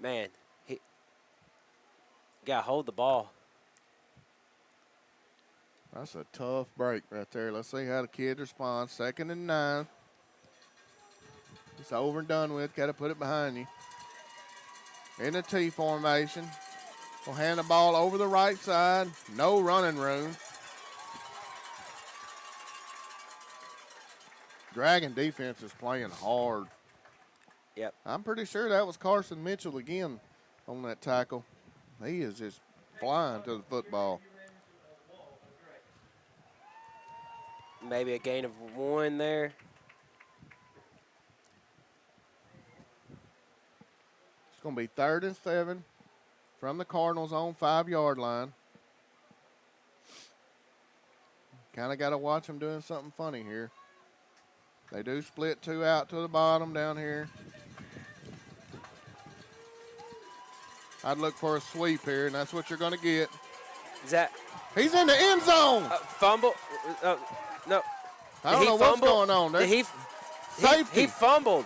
man, he got to hold the ball. That's a tough break right there. Let's see how the kids respond. 2nd and 9. It's over and done with. Got to put it behind you. In the T formation. We'll hand the ball over the right side. No running room. Dragon defense is playing hard. Yep. I'm pretty sure that was Carson Mitchell again on that tackle. He is just flying to the football. Maybe a gain of 1 there. It's going to be 3rd and 7 from the Cardinals' own 5-yard line. Kind of got to watch them doing something funny here. They do split 2 out to the bottom down here. I'd look for a sweep here, and that's what you're going to get. Is that? He's in the end zone. Fumble. No. I don't know what's going on there. Safety. He fumbled.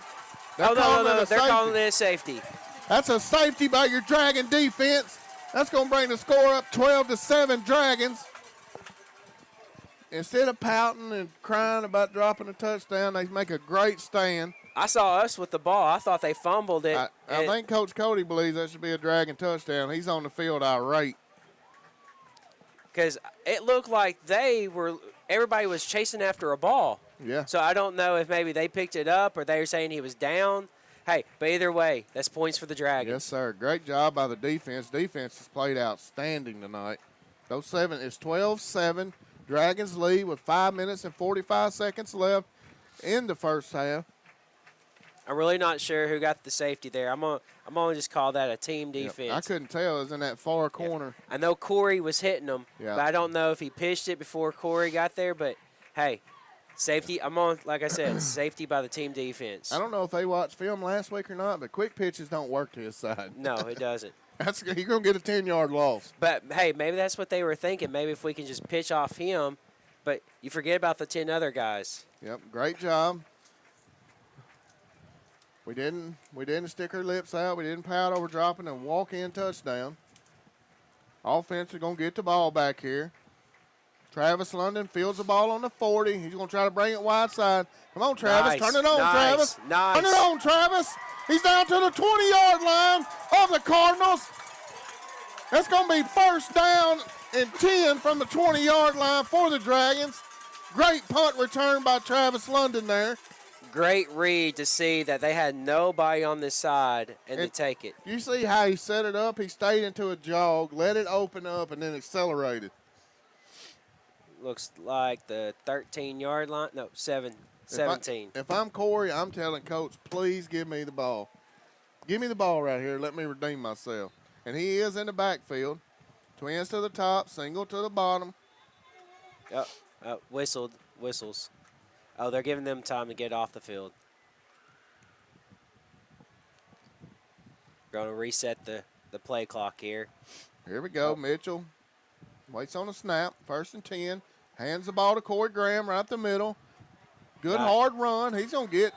No. They're calling it a safety. That's a safety by your Dragon defense. That's going to bring the score up 12-7 Dragons. Instead of pouting and crying about dropping a touchdown, they make a great stand. I saw us with the ball. I thought they fumbled it. I think Coach Cody believes that should be a Dragon touchdown. He's on the field irate. Because it looked like everybody was chasing after a ball. Yeah. So I don't know if maybe they picked it up or they were saying he was down. Hey, but either way, that's points for the Dragons. Yes, sir. Great job by the defense. Defense has played outstanding tonight. It's 12-7. Dragons lead with 5 minutes and 45 seconds left in the first half. I'm really not sure who got the safety there. I'm gonna just call that a team defense. Yep. I couldn't tell. It was in that far corner. I know Corey was hitting him, but I don't know if he pitched it before Corey got there. But, hey, safety, like I said, safety by the team defense. I don't know if they watched film last week or not, but quick pitches don't work to his side. No, it doesn't. You're going to get a 10-yard loss. But, hey, maybe that's what they were thinking. Maybe if we can just pitch off him, but you forget about the 10 other guys. Yep, great job. We didn't stick our lips out. We didn't pout over dropping a walk-in touchdown. Offense is going to get the ball back here. Travis London fields the ball on the 40. He's going to try to bring it wide side. Come on, Travis. Nice. Turn it on, Travis. Nice. Turn it on, Travis. He's down to the 20-yard line of the Cardinals. That's going to be first down and 10 from the 20-yard line for the Dragons. Great punt return by Travis London there. Great read to see that they had nobody on this side and to take it. You see how he set it up? He stayed into a jog, let it open up, and then accelerated. Looks like the 13-yard line. No, 17. If I'm Corey, I'm telling Coach, please give me the ball. Give me the ball right here. Let me redeem myself. And he is in the backfield. Twins to the top, single to the bottom. Whistles. Oh, they're giving them time to get off the field. Going to reset the play clock here. Here we go. Mitchell waits on a snap. 1st and 10. Hands the ball to Corey Graham right up the middle. Good hard run. He's going to get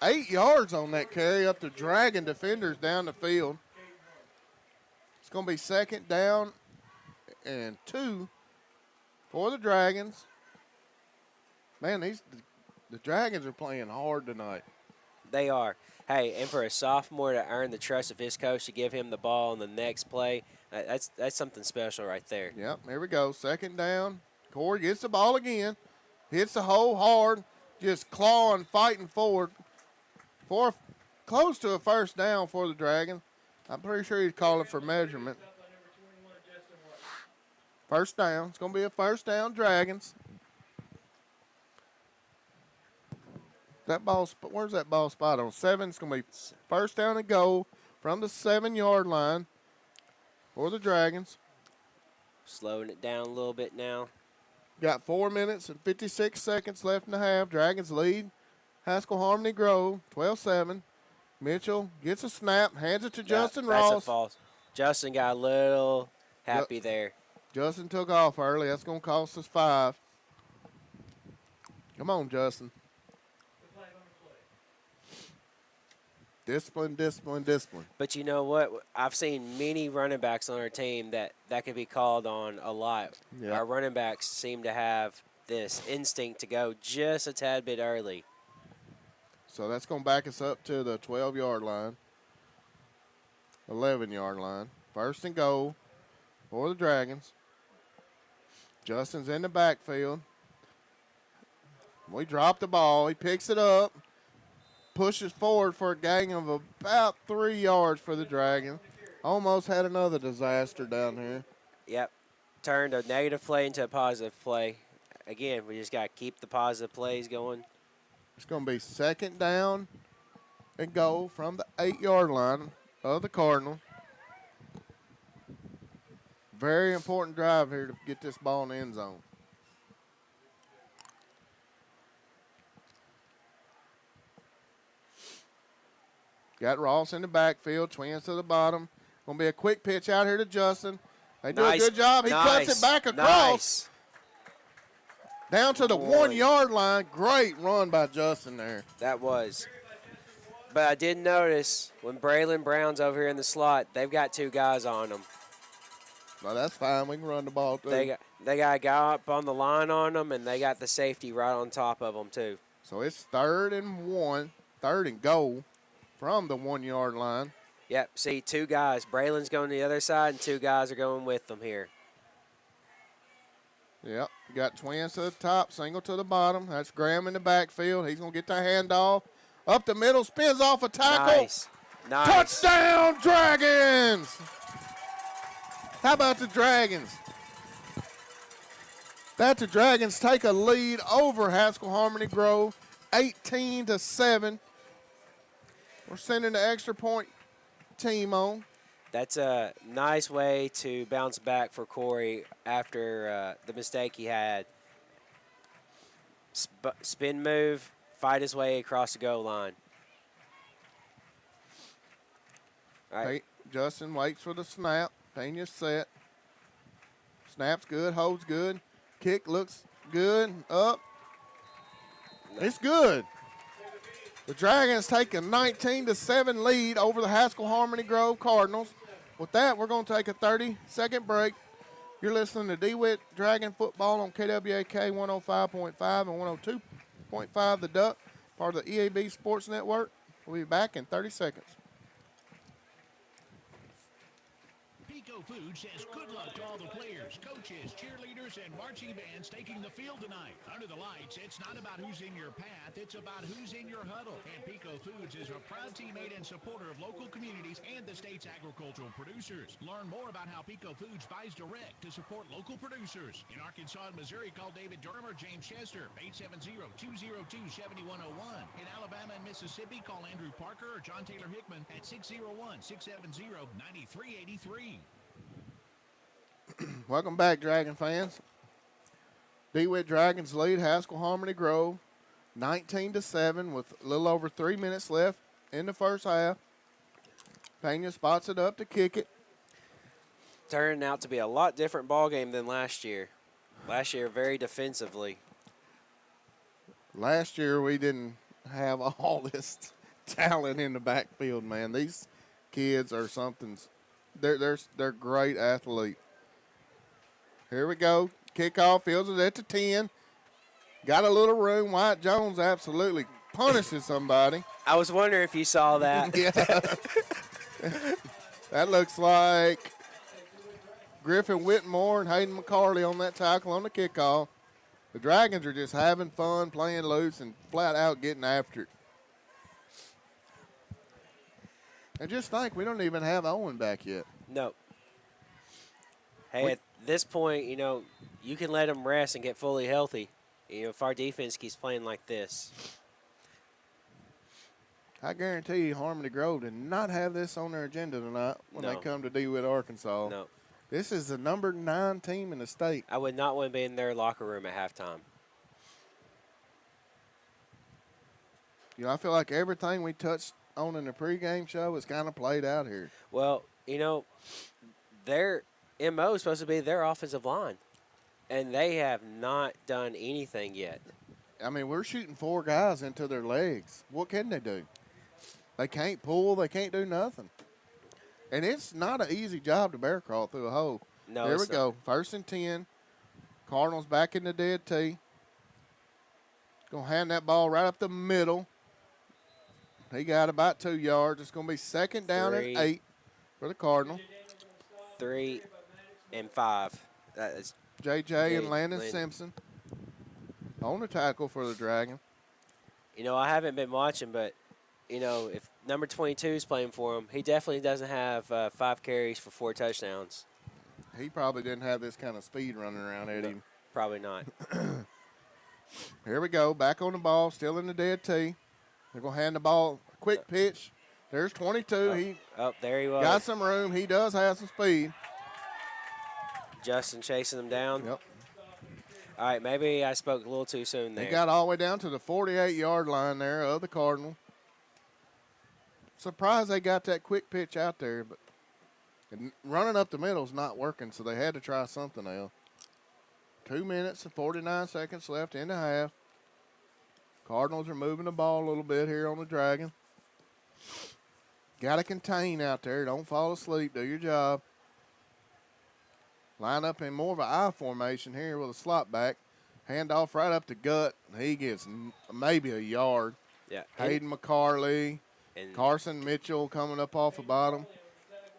8 yards on that carry up the Dragon defenders down the field. It's going to be 2nd down and 2 for the Dragons. Man, the Dragons are playing hard tonight. They are. Hey, and for a sophomore to earn the trust of his coach to give him the ball in the next play, that's something special right there. Yep, here we go. 2nd down. Corey gets the ball again. Hits the hole hard, just clawing, fighting forward for close to a first down for the Dragons. I'm pretty sure he's calling for measurement. First down. It's going to be a first down, Dragons. That ball, where's that ball spot on 7? It's going to be first down and goal from the 7-yard line for the Dragons. Slowing it down a little bit now. Got 4 minutes and 56 seconds left in the half. Dragons lead Haskell Harmony Grove 12-7. Mitchell gets a snap, hands it to Justin Ross. That's a false. Justin got a little happy there. Justin took off early. That's going to cost us 5. Come on, Justin. Discipline, discipline, discipline. But you know what? I've seen many running backs on our team that could be called on a lot. Yep. Our running backs seem to have this instinct to go just a tad bit early. So that's going to back us up to the 12-yard line, 11-yard line. First and goal for the Dragons. Justin's in the backfield. We drop the ball. He picks it up. Pushes forward for a gain of about 3 yards for the Dragons. Almost had another disaster down here. Yep. Turned a negative play into a positive play. Again, we just got to keep the positive plays going. It's going to be second down and goal from the 8-yard line of the Cardinals. Very important drive here to get this ball in the end zone. Got Ross in the backfield, twins to the bottom. Going to be a quick pitch out here to Justin. They do a good job. He cuts it back across. Down to the 1-yard line. Great run by Justin there. That was. But I did notice when Braylon Brown's over here in the slot, they've got 2 guys on them. Well, that's fine. We can run the ball, too. They got a guy up on the line on them, and they got the safety right on top of them, too. So it's 3rd and 1, 3rd and goal from the 1-yard line. Yep, see, 2 guys. Braylon's going to the other side, and 2 guys are going with them here. Yep, got twins to the top, single to the bottom. That's Graham in the backfield. He's going to get the handoff. Up the middle, spins off a tackle. Nice. Touchdown, Dragons! How about the Dragons? The Dragons take a lead over Haskell Harmony Grove, 18-7. We're sending the extra point team on. That's a nice way to bounce back for Corey after the mistake he had. Spin move, fight his way across the goal line. All right. Justin waits for the snap. Pena's set. Snap's good, holds good. Kick looks good, up. It's good. The Dragons take a 19-7 lead over the Haskell Harmony Grove Cardinals. With that, we're going to take a 30-second break. You're listening to DeWitt Dragon Football on KWAK 105.5 and 102.5 The Duck, part of the EAB Sports Network. We'll be back in 30 seconds. Pico Food says good luck to all the players, coaches, cheerleaders, and marching bands taking the field tonight. Under the lights, it's not about who's in your path, it's about who's in your huddle. And Pico Foods is a proud teammate and supporter of local communities and the state's agricultural producers. Learn more about how Pico Foods buys direct to support local producers. In Arkansas and Missouri, call David Durham or James Chester, 870-202-7101. In Alabama and Mississippi, call Andrew Parker or John Taylor Hickman at 601-670-9383. Welcome back, Dragon fans. DeWitt Dragons lead Haskell Harmony Grove 19-7 with a little over 3 minutes left in the first half. Pena spots it up to kick it. Turning out to be a lot different ball game than last year. Last year, very defensively. Last year, we didn't have all this talent in the backfield, man. These kids are something. They're great athletes. Here we go. Kickoff, fields it at the 10. Got a little room. Wyatt Jones absolutely punishes somebody. I was wondering if you saw that. Yeah. That looks like Griffin Whitmore and Hayden McCarley on that tackle on the kickoff. The Dragons are just having fun, playing loose, and flat out getting after it. And just think, we don't even have Owen back yet. No. Hey, at this point, you can let them rest and get fully healthy. If our defense keeps playing like this. I guarantee you Harmony Grove did not have this on their agenda tonight when they come to DeWitt, Arkansas. No. This is the number 9 team in the state. I would not want to be in their locker room at halftime. I feel like everything we touched on in the pregame show is kind of played out here. Well, their MO is supposed to be their offensive line, and they have not done anything yet. I mean, we're shooting 4 guys into their legs. What can they do? They can't pull. They can't do nothing. And it's not an easy job to bear crawl through a hole. No, there we go. 1st and 10. Cardinals back in the dead tee. Going to hand that ball right up the middle. He got about 2 yards. It's going to be 2nd down and 8 for the Cardinals. 3 and 5. That is JJ and Landon Simpson on the tackle for the Dragon. I haven't been watching, but, if number 22 is playing for him, he definitely doesn't have 5 carries for 4 touchdowns. He probably didn't have this kind of speed running around at him. Probably not. Here we go. Back on the ball, still in the dead tee. They're going to hand the ball, quick pitch. There's 22. There he was. Got some room. He does have some speed. Justin chasing him down. Yep. All right, maybe I spoke a little too soon there. He got all the way down to the 48-yard line there of the Cardinal. Surprised they got that quick pitch out there, but running up the middle is not working, so they had to try something else. 2 minutes and 49 seconds left in the half. Cardinals are moving the ball a little bit here on the Dragon. Got to contain out there. Don't fall asleep. Do your job. Line up in more of an I formation here with a slot back. Hand off right up the gut. He gets maybe a yard. Yeah. Hayden McCarley. And Carson Mitchell coming up off the bottom.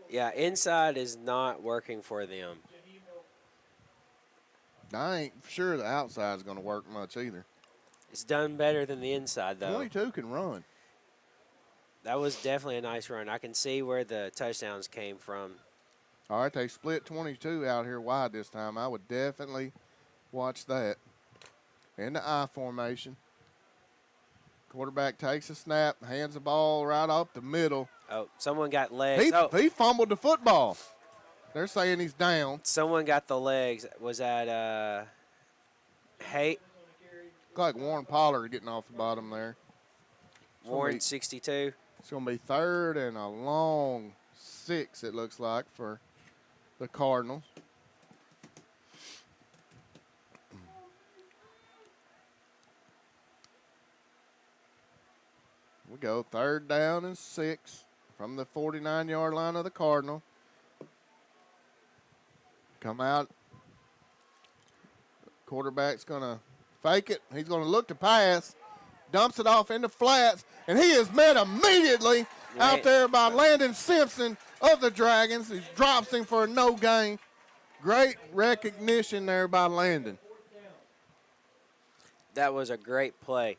Yeah, inside is not working for them. I ain't sure the outside is going to work much either. It's done better than the inside, though. 22 can run. That was definitely a nice run. I can see where the touchdowns came from. All right, they split 22 out here wide this time. I would definitely watch that. In the I formation. Quarterback takes a snap, hands the ball right off the middle. Oh, someone got legs. He fumbled the football. They're saying he's down. Someone got the legs. Was that Hey? Look like Warren Pollard getting off the bottom there. Warren, 62. It's going to be 3rd and a long 6, it looks like, for the Cardinals. We go 3rd down and 6 from the 49-yard line of the Cardinal. Come out. Quarterback's going to fake it. He's going to look to pass. Dumps it off in the flats. And he is met immediately out there by Landon Simpson of the Dragons. He drops him for a no gain. Great recognition there by Landon. That was a great play.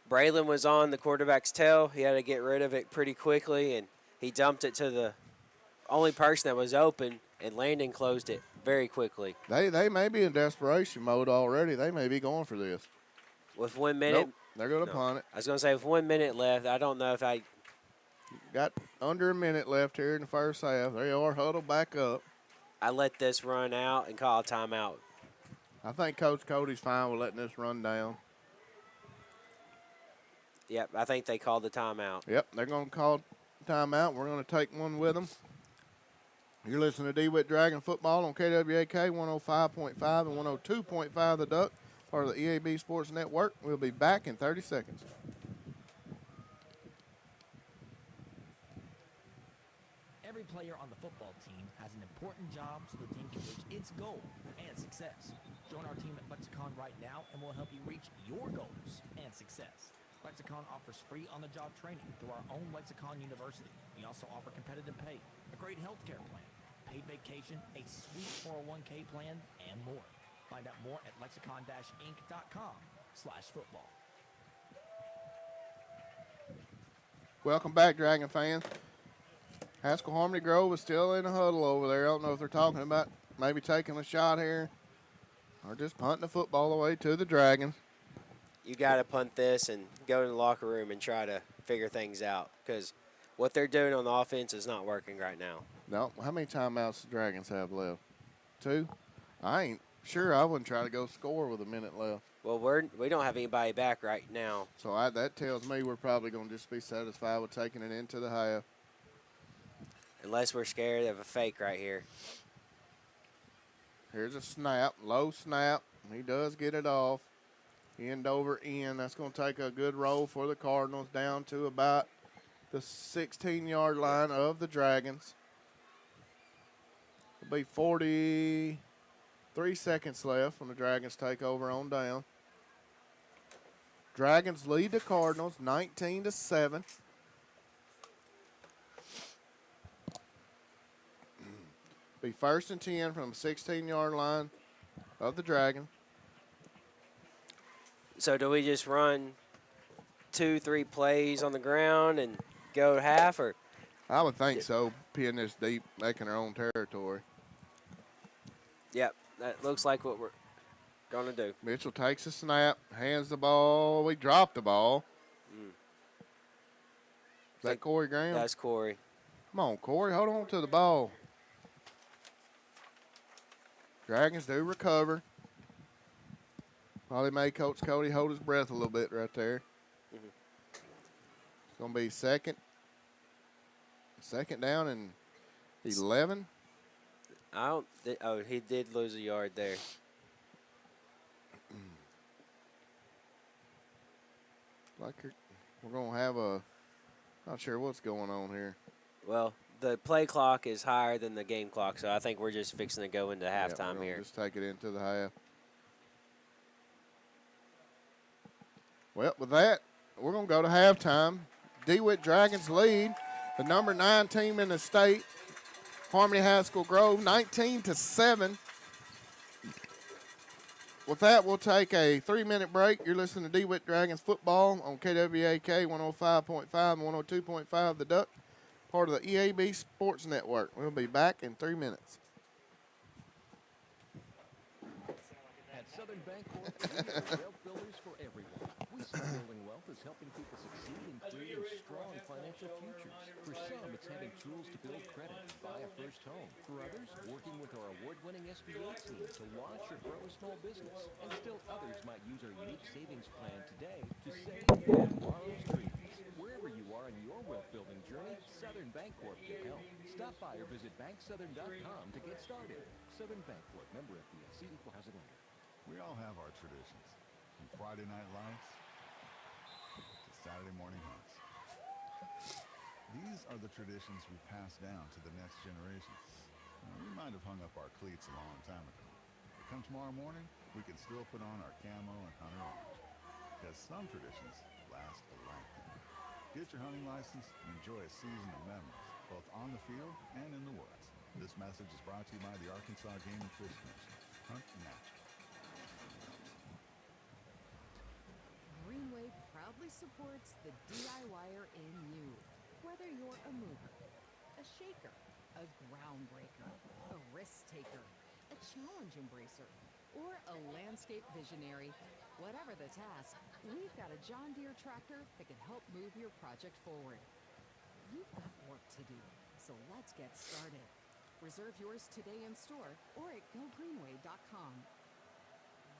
Braylon was on the quarterback's tail. He had to get rid of it pretty quickly, and he dumped it to the only person that was open, and Landon closed it very quickly. They may be in desperation mode already. They may be going for this. With 1 minute. Nope, they're going to punt it. I was going to say, with 1 minute left, I don't know if I. Got under a minute left here in the first half. They are huddled back up. I let this run out and call a timeout. I think Coach Cody's fine with letting this run down. Yep, I think they called the timeout. Yep, they're going to call timeout. We're going to take one with them. You're listening to DeWitt Dragon Football on KWAK 105.5 and 102.5 The Duck, part of the EAB Sports Network. We'll be back in 30 seconds. Every player on the football team has an important job so the team can reach its goal and success. Join our team at Lexicon right now and we'll help you reach your goals and success. Lexicon offers free on-the-job training through our own Lexicon University. We also offer competitive pay, a great health care plan, paid vacation, a sweet 401k plan, and more. Find out more at lexicon-inc.com/football. Welcome back, Dragon fans. Haskell Harmony Grove is still in a huddle over there. I don't know if they're talking about maybe taking a shot here or just punting the football away to the Dragons. You got to punt this and go in the locker room and try to figure things out because what they're doing on the offense is not working right now. No, how many timeouts the Dragons have left? 2? I ain't sure. I wouldn't try to go score with a minute left. Well, we don't have anybody back right now. So that tells me we're probably going to just be satisfied with taking it into the half. Unless we're scared of a fake right here. Here's a snap, low snap. He does get it off. End over end. That's going to take a good roll for the Cardinals down to about the 16-yard line of the Dragons. It'll be 43 seconds left when the Dragons take over on down. Dragons lead the Cardinals 19-7. Be 1st and 10 from the 16-yard line of the Dragon. So do we just run 2-3 plays on the ground and go to half, or? I would think so, peeing this deep, making their own territory. Yep, that looks like what we're going to do. Mitchell takes a snap, hands the ball. We dropped the ball. Is that Corey Graham? That's Corey. Come on, Corey, hold on to the ball. Dragons do recover. Probably made Coach Cody hold his breath a little bit right there. It's going to be second down and 11. He did lose a yard there. Like we're going to have not sure what's going on here. Well, the play clock is higher than the game clock, so I think we're just fixing to go into halftime here. Just take it into the half. Well, with that, we're going to go to halftime. DeWitt Dragons lead the number 9 team in the state, Harmony Haskell Grove, 19-7. With that, we'll take a 3-minute break. You're listening to DeWitt Dragons football on KWAK 105.5 and 102.5 The Duck, part of the EAB Sports Network. We'll be back in 3 minutes. At Southern Bancorp, we are wealth builders for everyone. We see building wealth as helping people succeed in creating strong financial futures. For some, it's having tools to build credit and buy a first home. For others, working with our award-winning SBA team to launch or grow a small business. And still others might use our unique savings plan today to save for tomorrow's dreams. Wherever you are in your wealth-building journey, Southern Bancorp can help. Stop by or visit banksouthern.com to get started. Southern Bancorp, member FDIC, equal housing lender. We all have our traditions, from Friday night lights to Saturday morning hunts. These are the traditions we pass down to the next generation. Now, we might have hung up our cleats a long time ago, but come tomorrow morning, we can still put on our camo and hunter orange, because some traditions last a lifetime. Get your hunting license and enjoy a season of memories, both on the field and in the woods. This message is brought to you by the Arkansas Game and Fish Commission. Hunt natural. Greenway proudly supports the DIYer in you. Whether you're a mover, a shaker, a groundbreaker, a risk taker, a challenge embracer, or a landscape visionary, whatever the task, we've got a John Deere tractor that can help move your project forward. You've got work to do, so let's get started. Reserve yours today in store or at gogreenway.com.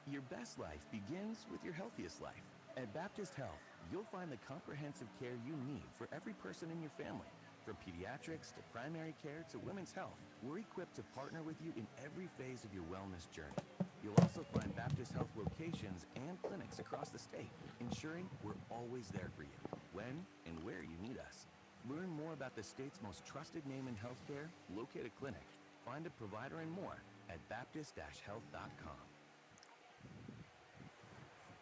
Your best life begins with your healthiest life. At Baptist Health, you'll find the comprehensive care you need for every person in your family. From pediatrics to primary care to women's health, we're equipped to partner with you in every phase of your wellness journey. You'll also find Baptist Health locations and clinics across the state, ensuring we're always there for you, when and where you need us. Learn more about the state's most trusted name in healthcare, locate a clinic, find a provider, and more at baptist-health.com.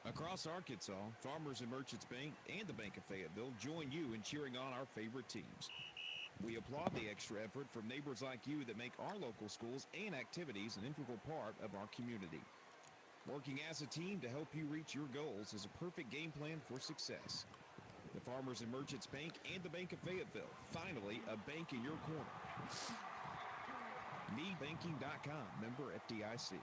Across Arkansas, Farmers and Merchants Bank and the Bank of Fayetteville join you in cheering on our favorite teams. We applaud the extra effort from neighbors like you that make our local schools and activities an integral part of our community. Working as a team to help you reach your goals is a perfect game plan for success. The Farmers and Merchants Bank and the Bank of Fayetteville. Finally, a bank in your corner. MeBanking.com, member FDIC.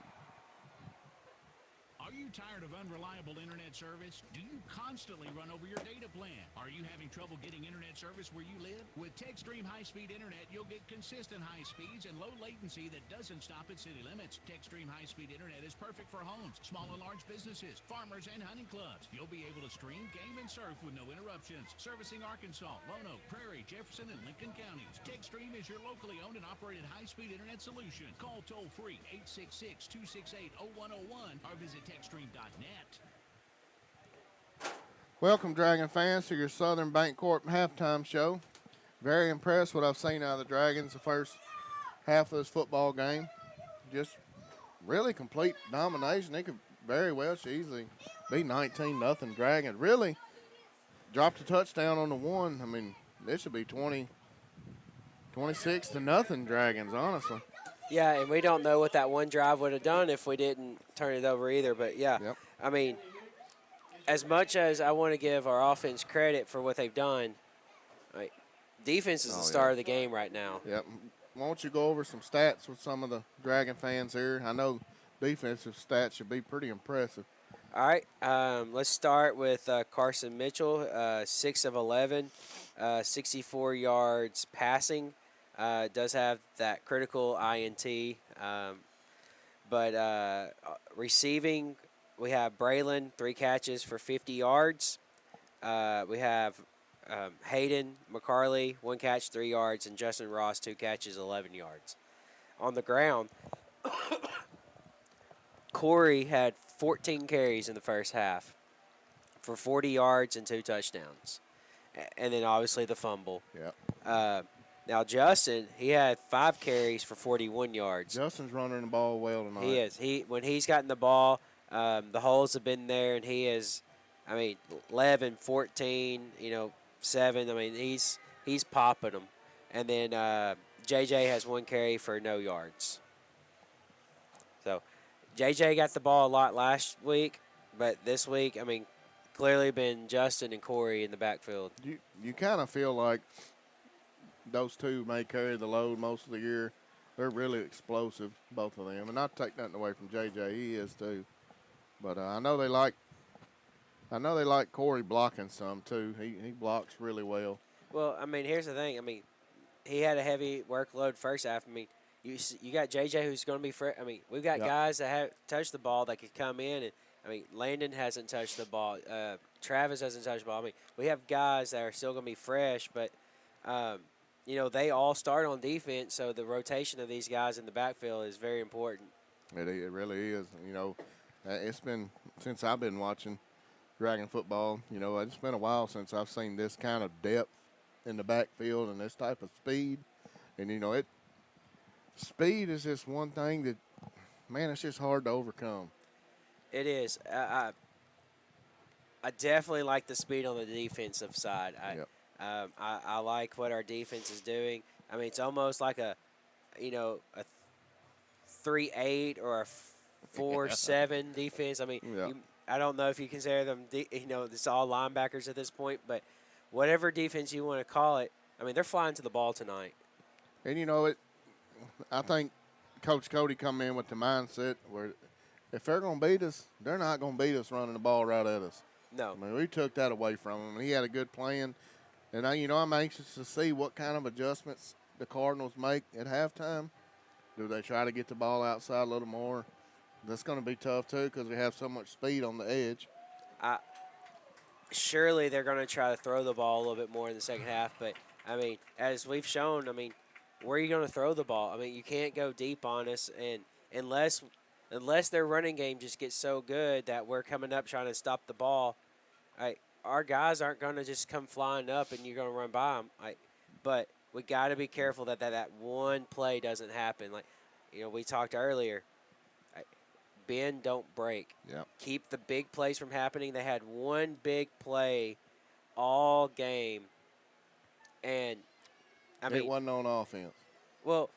Are you tired of unreliable internet service? Do you constantly run over your data plan? Are you having trouble getting internet service where you live? With TextStream high-speed internet, you'll get consistent high speeds and low latency that doesn't stop at city limits. TextStream high-speed internet is perfect for homes, small and large businesses, farmers, and hunting clubs. You'll be able to stream, game, and surf with no interruptions. Servicing Arkansas, Lonoke, Prairie, Jefferson, and Lincoln counties. TextStream is your locally owned and operated high-speed internet solution. Call toll-free 866-268-0101 or visit TextStream.net. Welcome, Dragon fans, to your Southern Bancorp halftime show. Very impressed what I've seen out of the Dragons the first half of this football game. Just really complete domination. They could very well easily be 19-0 Dragon. Really dropped a touchdown on the one. I mean, this should be 26-0 Dragons, honestly. Yeah, and we don't know what that one drive would have done if we didn't turn it over either. But, yeah, I mean, as much as I want to give our offense credit for what they've done, defense is the star of the game right now. Yep. Why don't you go over some stats with some of the Dragon fans here? I know defensive stats should be pretty impressive. All right, let's start with Carson Mitchell, 6 of 11, 64 yards passing. Does have that critical INT. But receiving, we have Braylon, 3 catches for 50 yards. We have Hayden McCarley, 1 catch, 3 yards, and Justin Ross, 2 catches, 11 yards. On the ground, Corey had 14 carries in the first half for 40 yards and 2 touchdowns. And then obviously the fumble. Yep. Now, Justin, he had 5 carries for 41 yards. Justin's running the ball well tonight. He is. When he's gotten the ball, the holes have been there, and he is, 11, 14, 7. I mean, he's popping them. And then JJ has 1 carry for no yards. So, JJ got the ball a lot last week, but this week, clearly been Justin and Corey in the backfield. You kind of feel like those two may carry the load most of the year. They're really explosive, both of them. And not to take nothing away from JJ, he is too. But I know they like Corey blocking some too. He blocks really well. Well, here's the thing. He had a heavy workload first half. You got JJ who's going to be fresh. We've got guys that have touched the ball that could come in, and Landon hasn't touched the ball. Travis hasn't touched the ball. We have guys that are still going to be fresh, but they all start on defense, so the rotation of these guys in the backfield is very important. It really is. It's been since I've been watching Dragon football. It's been a while since I've seen this kind of depth in the backfield and this type of speed. And speed is just one thing that, man, it's just hard to overcome. It is. I definitely like the speed on the defensive side. I like what our defense is doing. It's almost like a 3-8 or a 4-7 defense. I don't know if you consider them, it's all linebackers at this point, but whatever defense you want to call it, they're flying to the ball tonight. And I think Coach Cody come in with the mindset where if they're going to beat us, they're not going to beat us running the ball right at us. No. We took that away from him. He had a good plan. And, I'm anxious to see what kind of adjustments the Cardinals make at halftime. Do they try to get the ball outside a little more? That's going to be tough, too, because we have so much speed on the edge. Surely they're going to try to throw the ball a little bit more in the second half. But, as we've shown, where are you going to throw the ball? You can't go deep on us. And unless their running game just gets so good that we're coming up trying to stop the ball, our guys aren't going to just come flying up and you're going to run by them. But we got to be careful that one play doesn't happen. We talked earlier, bend, don't break. Yep. Keep the big plays from happening. They had one big play all game, and it wasn't on offense. Well,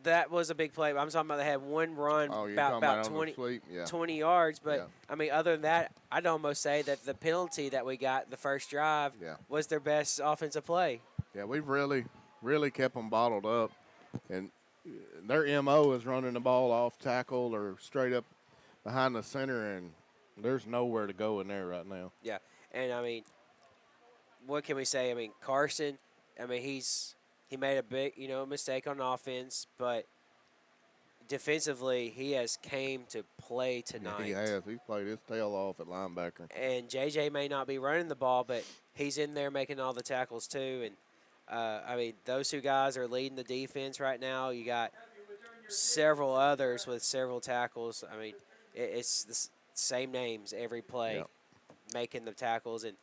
that was a big play. I'm talking about they had one run Oh, you're about talking about 20, sweep? Yeah. 20 yards. But, Yeah. I mean, other than that, I'd almost say that the penalty that we got the first drive was their best offensive play. Yeah, we've really kept them bottled up. And their MO is running the ball off tackle or straight up behind the center, and there's nowhere to go in there right now. Yeah, and, I mean, what can we say? I mean, Carson, I mean, he made a big, mistake on offense, but defensively, he has came to play tonight. Yeah, he has. He's played his tail off at linebacker. And JJ may not be running the ball, but he's in there making all the tackles too. And, I mean, those two guys are leading the defense right now. You got several others with several tackles. I mean, it's the same names every play making the tackles. And,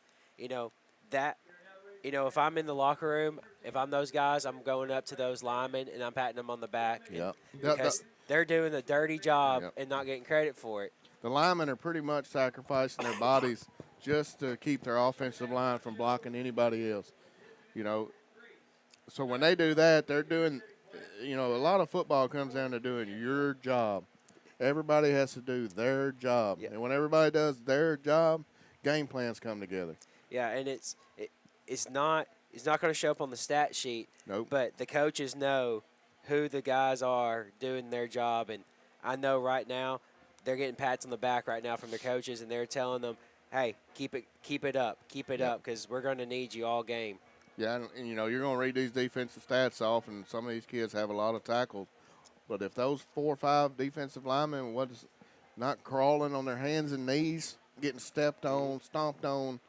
if I'm in the locker room, if I'm those guys, I'm going up to those linemen and I'm patting them on the back. Because they're doing the dirty job and not getting credit for it. The linemen are pretty much sacrificing their bodies just to keep their offensive line from blocking anybody else. So when they do that, they're doing, a lot of football comes down to doing your job. Everybody has to do their job. And when everybody does their job, game plans come together. Yeah, and it's not going to show up on the stat sheet. Nope. But the coaches know who the guys are doing their job, and I know right now they're getting pats on the back right now from their coaches, and they're telling them, "Hey, keep it up, because we're going to need you all game." Yeah, and you're going to read these defensive stats off, and some of these kids have a lot of tackles. But if those 4 or 5 defensive linemen was not crawling on their hands and knees, getting stepped on, stomped on,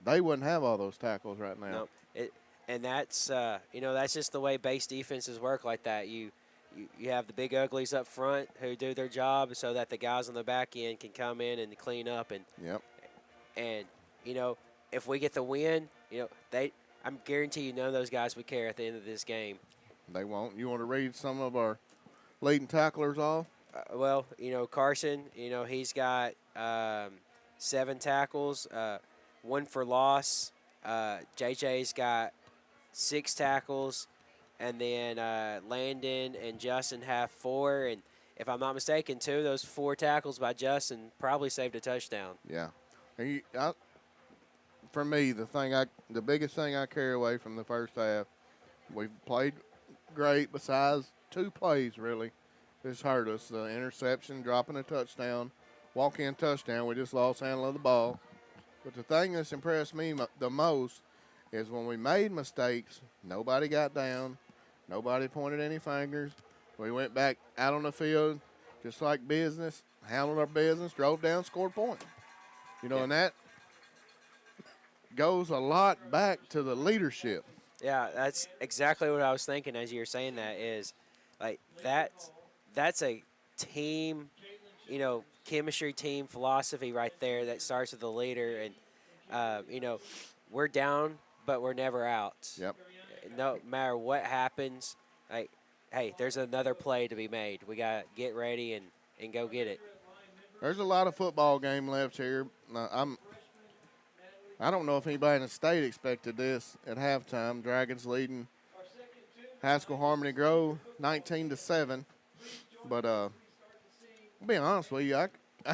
they wouldn't have all those tackles right now. No, and that's that's just the way base defenses work like that. You have the big uglies up front who do their job so that the guys on the back end can come in and clean up. And if we get the win, I'm guarantee none of those guys would care at the end of this game. They won't. You want to read some of our leading tacklers off? Well, Carson, he's got 7 tackles, 1 for loss. JJ's got 6 tackles, and then Landon and Justin have 4. And if I'm not mistaken, 2 of those 4 tackles by Justin probably saved a touchdown. Yeah. And for me, the biggest thing I carry away from the first half, we've played great besides 2 plays, really. This hurt us. The interception, dropping a touchdown, walk-in touchdown. We just lost handle of the ball. But the thing that's impressed me the most is when we made mistakes, nobody got down, nobody pointed any fingers. We went back out on the field just like business, handled our business, drove down, scored points. And that goes a lot back to the leadership. Yeah, that's exactly what I was thinking as you were saying that is, like, that's a team, chemistry, team philosophy right there that starts with the leader. And, we're down, but we're never out. Yep. No matter what happens, like, hey, there's another play to be made. We got to get ready and go get it. There's a lot of football game left here. I don't know if anybody in the state expected this at halftime. Dragons leading Haskell Harmony Grove 19-7. But I'll be honest with you, I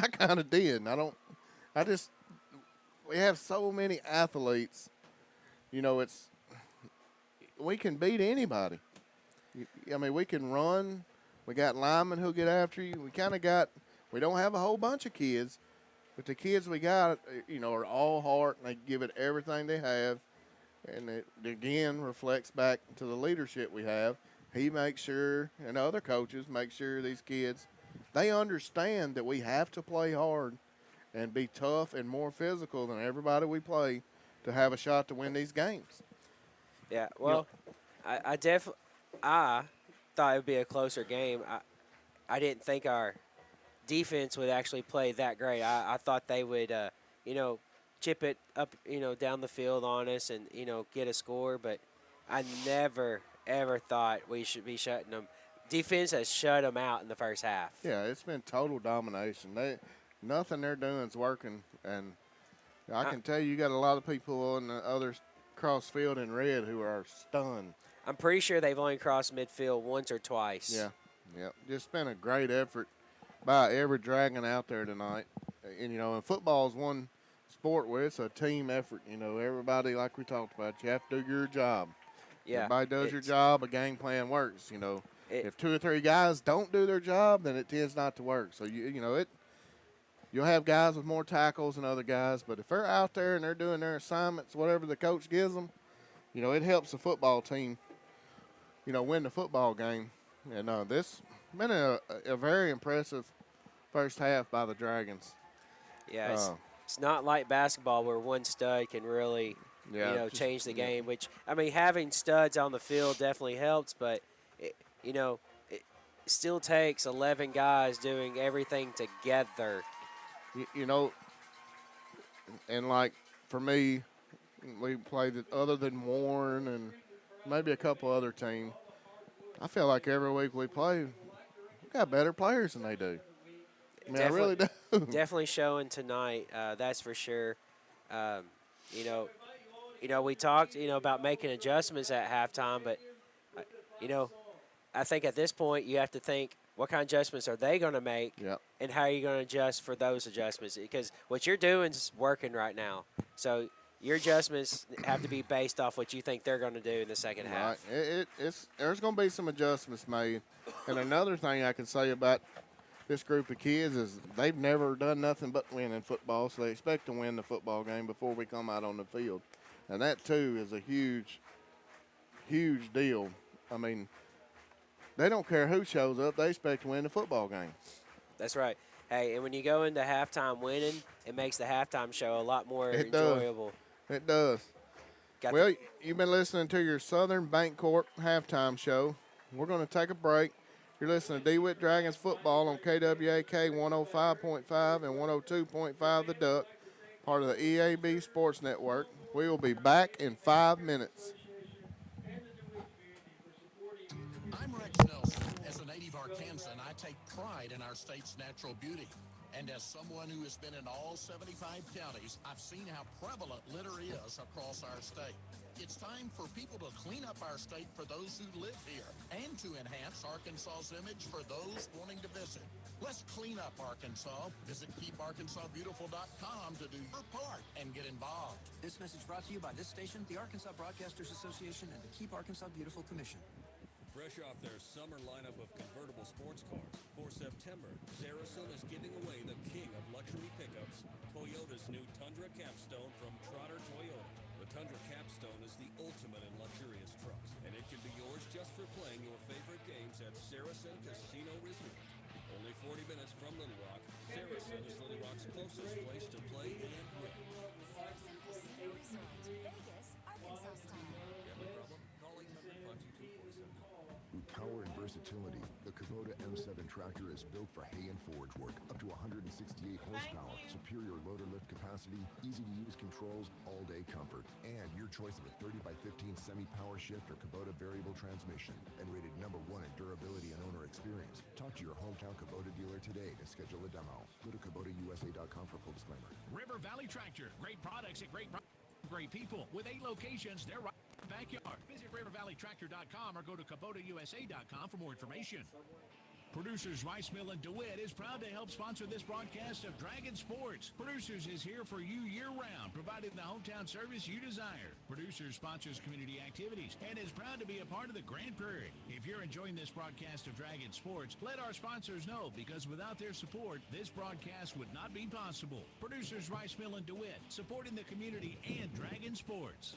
kind of did. We have so many athletes. We can beat anybody. I mean, we can run. We got linemen who'll get after you. We don't have a whole bunch of kids, but the kids we got, are all heart, and they give it everything they have. And it, again, reflects back to the leadership we have. He makes sure, and other coaches make sure these kids, they understand that we have to play hard and be tough and more physical than everybody we play to have a shot to win these games. Yeah, well, I thought it would be a closer game. I didn't think our defense would actually play that great. I thought they would, chip it up, down the field on us and, get a score. But I never, ever thought we should be shutting them. Defense has shut them out in the first half. Yeah, it's been total domination. Nothing they're doing is working. And I can tell you got a lot of people on the other cross field in red who are stunned. I'm pretty sure they've only crossed midfield once or twice. Yeah. Just been a great effort by every Dragon out there tonight. And, and football is one sport where it's a team effort. Everybody, like we talked about, you have to do your job. Yeah. Everybody does your job, a game plan works. If 2 or 3 guys don't do their job, then it tends not to work. So, you'll have guys with more tackles than other guys. But if they're out there and they're doing their assignments, whatever the coach gives them, it helps the football team, win the football game. And this been a very impressive first half by the Dragons. Yeah, it's not like basketball where one stud can really, change the game. Which, I mean, having studs on the field definitely helps, but, it still takes 11 guys doing everything together. And like for me, we played other than Warren and maybe a couple other teams. I feel like every week we play, we got better players than they do. I mean, I really do. Definitely showing tonight, that's for sure. We talked, about making adjustments at halftime, but, I think at this point you have to think, what kind of adjustments are they going to make, and how are you going to adjust for those adjustments? Because what you're doing is working right now. So your adjustments have to be based off what you think they're going to do in the second half. There's going to be some adjustments made. And another thing I can say about this group of kids is they've never done nothing but win in football, so they expect to win the football game before we come out on the field. And that, too, is a huge, huge deal. I mean, they don't care who shows up. They expect to win the football game. That's right. Hey, and when you go into halftime winning, it makes the halftime show a lot more enjoyable. It does. Well, you've been listening to your Southern Bancorp halftime show. We're going to take a break. You're listening to DeWitt Dragons football on KWAK 105.5 and 102.5 The Duck, part of the EAB Sports Network. We will be back in 5 minutes. I'm Rex Nelson. As a native Arkansan, I take pride in our state's natural beauty. And as someone who has been in all 75 counties, I've seen how prevalent litter is across our state. It's time for people to clean up our state for those who live here and to enhance Arkansas's image for those wanting to visit. Let's clean up Arkansas. Visit keeparkansasbeautiful.com to do your part and get involved. This message brought to you by this station, the Arkansas Broadcasters Association, and the Keep Arkansas Beautiful Commission. Fresh off their summer lineup of convertible sports cars, for September, Saracen is giving away the king of luxury pickups, Toyota's new Tundra Capstone from Trotter Toyota. The Tundra Capstone is the ultimate in luxurious trucks, and it can be yours just for playing your favorite games at Saracen Casino Resort. Only 40 minutes from Little Rock, Saracen is Little Rock's closest place to play and win. Vegas, Arkansas style. Gambling problem? Call 800-522-4700. With power and versatility, the Kubota M7 tractor is built for hay and forage work. Up to 168 horsepower, superior loader lift capacity, easy-to-use controls, all-day comfort, and your choice of a 30x15 semi-power shift or Kubota variable transmission, and rated #1 in durability and owner experience. Talk to your hometown Kubota dealer today to schedule a demo. Go to KubotaUSA.com for full disclaimer. River Valley Tractor, great products at great people. With 8 locations, they're right in the backyard. Visit rivervalleytractor.com or go to KubotaUSA.com for more information. Producers Rice Mill and DeWitt is proud to help sponsor this broadcast of Dragon Sports. Producers is here for you year-round, providing the hometown service you desire. Producers sponsors community activities and is proud to be a part of the Grand Prairie. If you're enjoying this broadcast of Dragon Sports, let our sponsors know, because without their support, this broadcast would not be possible. Producers Rice Mill and DeWitt, supporting the community and Dragon Sports.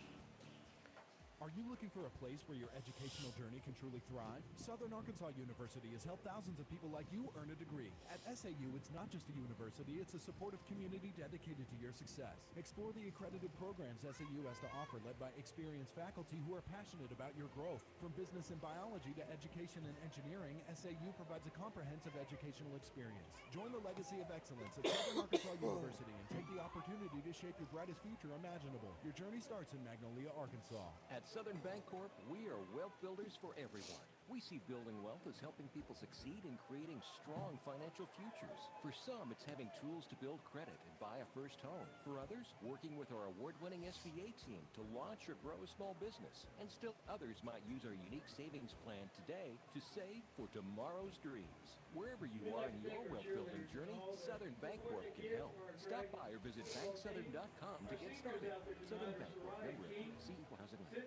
Are you looking for a place where your educational journey can truly thrive? Southern Arkansas University has helped thousands of people like you earn a degree. At SAU, it's not just a university, it's a supportive community dedicated to your success. Explore the accredited programs SAU has to offer, led by experienced faculty who are passionate about your growth. From business and biology to education and engineering, SAU provides a comprehensive educational experience. Join the legacy of excellence at Southern Arkansas University and take the opportunity to shape your brightest future imaginable. Your journey starts in Magnolia, Arkansas. At Southern Bancorp, we are wealth builders for everyone. We see building wealth as helping people succeed in creating strong financial futures. For some, it's having tools to build credit and buy a first home. For others, working with our award-winning SBA team to launch or grow a small business. And still others might use our unique savings plan today to save for tomorrow's dreams. Wherever you are in your wealth-building journey, Southern Bancorp can help. Stop by or visit banksouthern.com to get started. Southern Bancorp, member FDIC, equal housing lender.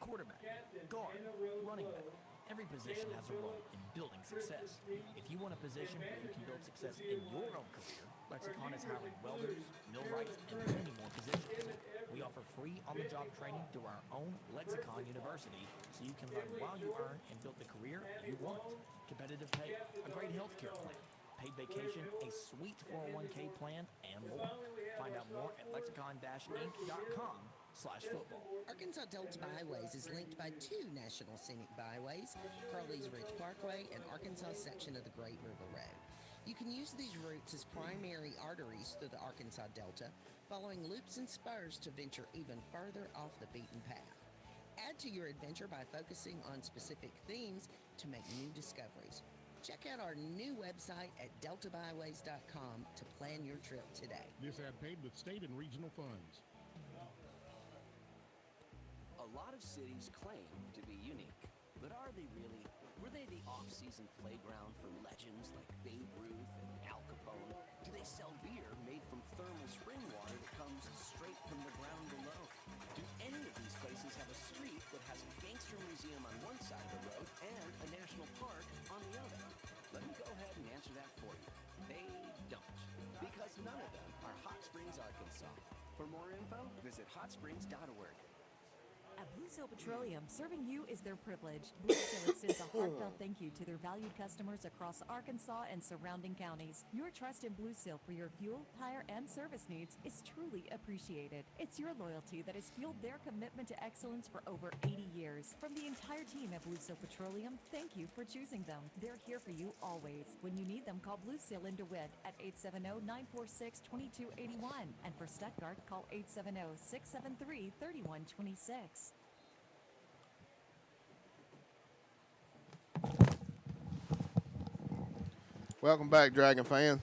Quarterback, guard, running back. Every position has a role in building success. If you want a position where you can build success in your own career, Lexicon is hiring welders, millwrights, and many more positions. We offer free on-the-job training through our own Lexicon University so you can learn while you earn and build the career you want. Competitive pay, a great health care plan, paid vacation, a sweet 401k plan, and more. Find out more at lexicon-inc.com/football. Arkansas Delta Byways is linked by two national scenic byways, Crowley's Ridge Parkway and Arkansas section of the Great River Road. You can use these routes as primary arteries through the Arkansas Delta, following loops and spurs to venture even further off the beaten path. Add to your adventure by focusing on specific themes to make new discoveries. Check out our new website at deltabyways.com to plan your trip today. This ad paid with state and regional funds. A lot of cities claim to be unique, but are they really? Were they the off-season playground for legends like Babe Ruth and Al Capone? Do they sell beer made from thermal spring water that comes straight from the ground below? Do any of these places have a street that has a gangster museum on one side of the road and a national park on the other? Let me go ahead and answer that for you. They don't, because none of them are Hot Springs, Arkansas. For more info, visit hotsprings.org. At Blue Seal Petroleum, serving you is their privilege. Blue Seal extends a heartfelt thank you to their valued customers across Arkansas and surrounding counties. Your trust in Blue Seal for your fuel, tire, and service needs is truly appreciated. It's your loyalty that has fueled their commitment to excellence for over 80 years. From the entire team at Blue Seal Petroleum, thank you for choosing them. They're here for you always. When you need them, call Blue Seal in DeWitt at 870-946-2281. And for Stuttgart, call 870-673-3126. Welcome back, Dragon fans.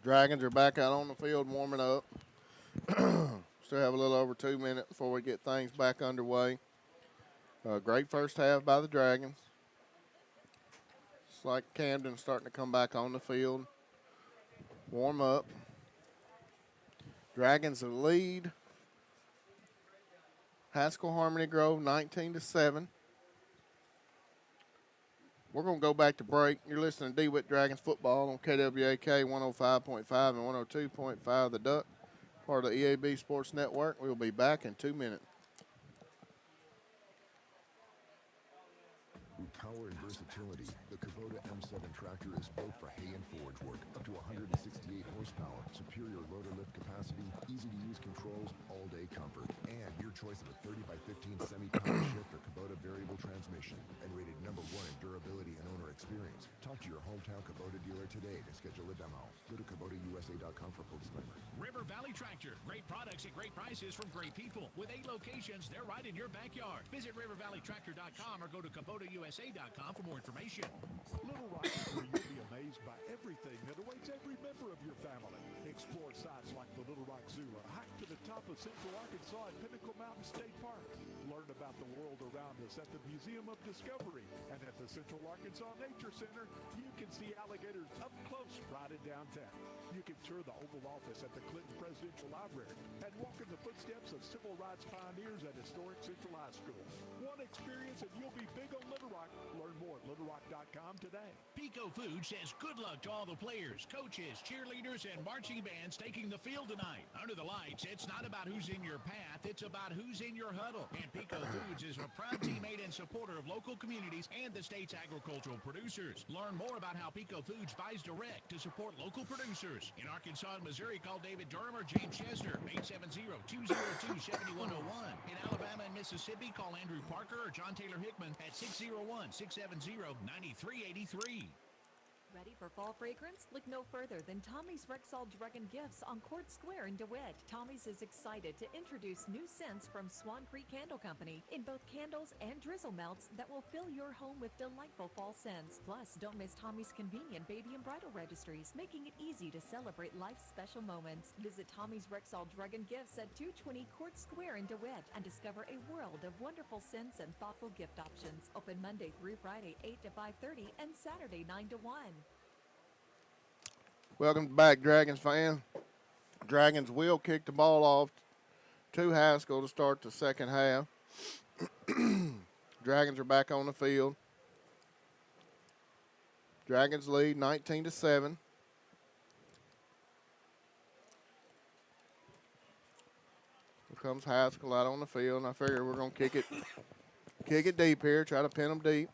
Dragons are back out on the field warming up. Still have a little over 2 minutes before we get things back underway. Great first half by the Dragons. It's like Camden starting to come back on the field. Warm up. Dragons lead Haskell Harmony Grove 19-7. We're going to go back to break. You're listening to DeWitt Dragons football on KWAK 105.5 and 102.5 The Duck, part of the EAB Sports Network. We'll be back in 2 minutes. With power and versatility, the Kubota M7 tractor is built for hay and forage work, up to 168 horsepower, superior loader lift capacity, easy-to-use controls, all-day comfort, and your choice of a 30x15 semi-power shift or Kubota variable transmission, and rated #1 in durability and owner experience. Talk to your hometown Kubota dealer today to schedule a demo. Go to KubotaUSA.com for full disclaimer. River Valley Tractor. Great products at great prices from great people. With 8 locations, they're right in your backyard. Visit rivervalleytractor.com or go to KubotaUSA.com for more information. Little Rock is where you'll be amazed by everything that awaits every member of your family. Explore sites like the Little Rock Zoo or hike to the top of Central Arkansas at Pinnacle Mountain State Park. Learn about the world around us at the Museum of Discovery. And at the Central Arkansas Nature Center, you can see alligators up close right in downtown. You can tour the Oval Office at the Clinton Presidential Library and walk in the footsteps of civil rights pioneers at historic Central High School. One experience and you'll be big on Little Rock. Learn more at littlerock.com today. Pico Food says good luck to all the players, coaches, cheerleaders, and marching bands taking the field tonight. Under the lights, it's not about who's in your path, it's about who's in your huddle. And Pico Foods is a proud teammate and supporter of local communities and the state's agricultural producers. Learn more about how Pico Foods buys direct to support local producers. In Arkansas and Missouri, call David Durham or James Chester, 870-202-7101. In Alabama and Mississippi, call Andrew Parker or John Taylor Hickman at 601-670-9383. Ready for fall fragrance? Look no further than Tommy's Rexall Drug and Gifts on Court Square in DeWitt. Tommy's is excited to introduce new scents from Swan Creek Candle Company in both candles and drizzle melts that will fill your home with delightful fall scents. Plus, don't miss Tommy's convenient baby and bridal registries, making it easy to celebrate life's special moments. Visit Tommy's Rexall Drug and Gifts at 220 Court Square in DeWitt and discover a world of wonderful scents and thoughtful gift options. Open Monday through Friday, 8 to 5:30 and Saturday, 9 to 1. Welcome back, Dragons fan. Dragons will kick the ball off to Haskell to start the second half. Dragons are back on the field. Dragons lead 19-7. Here comes Haskell out on the field, and I figure we're going to kick it deep here, try to pin them deep.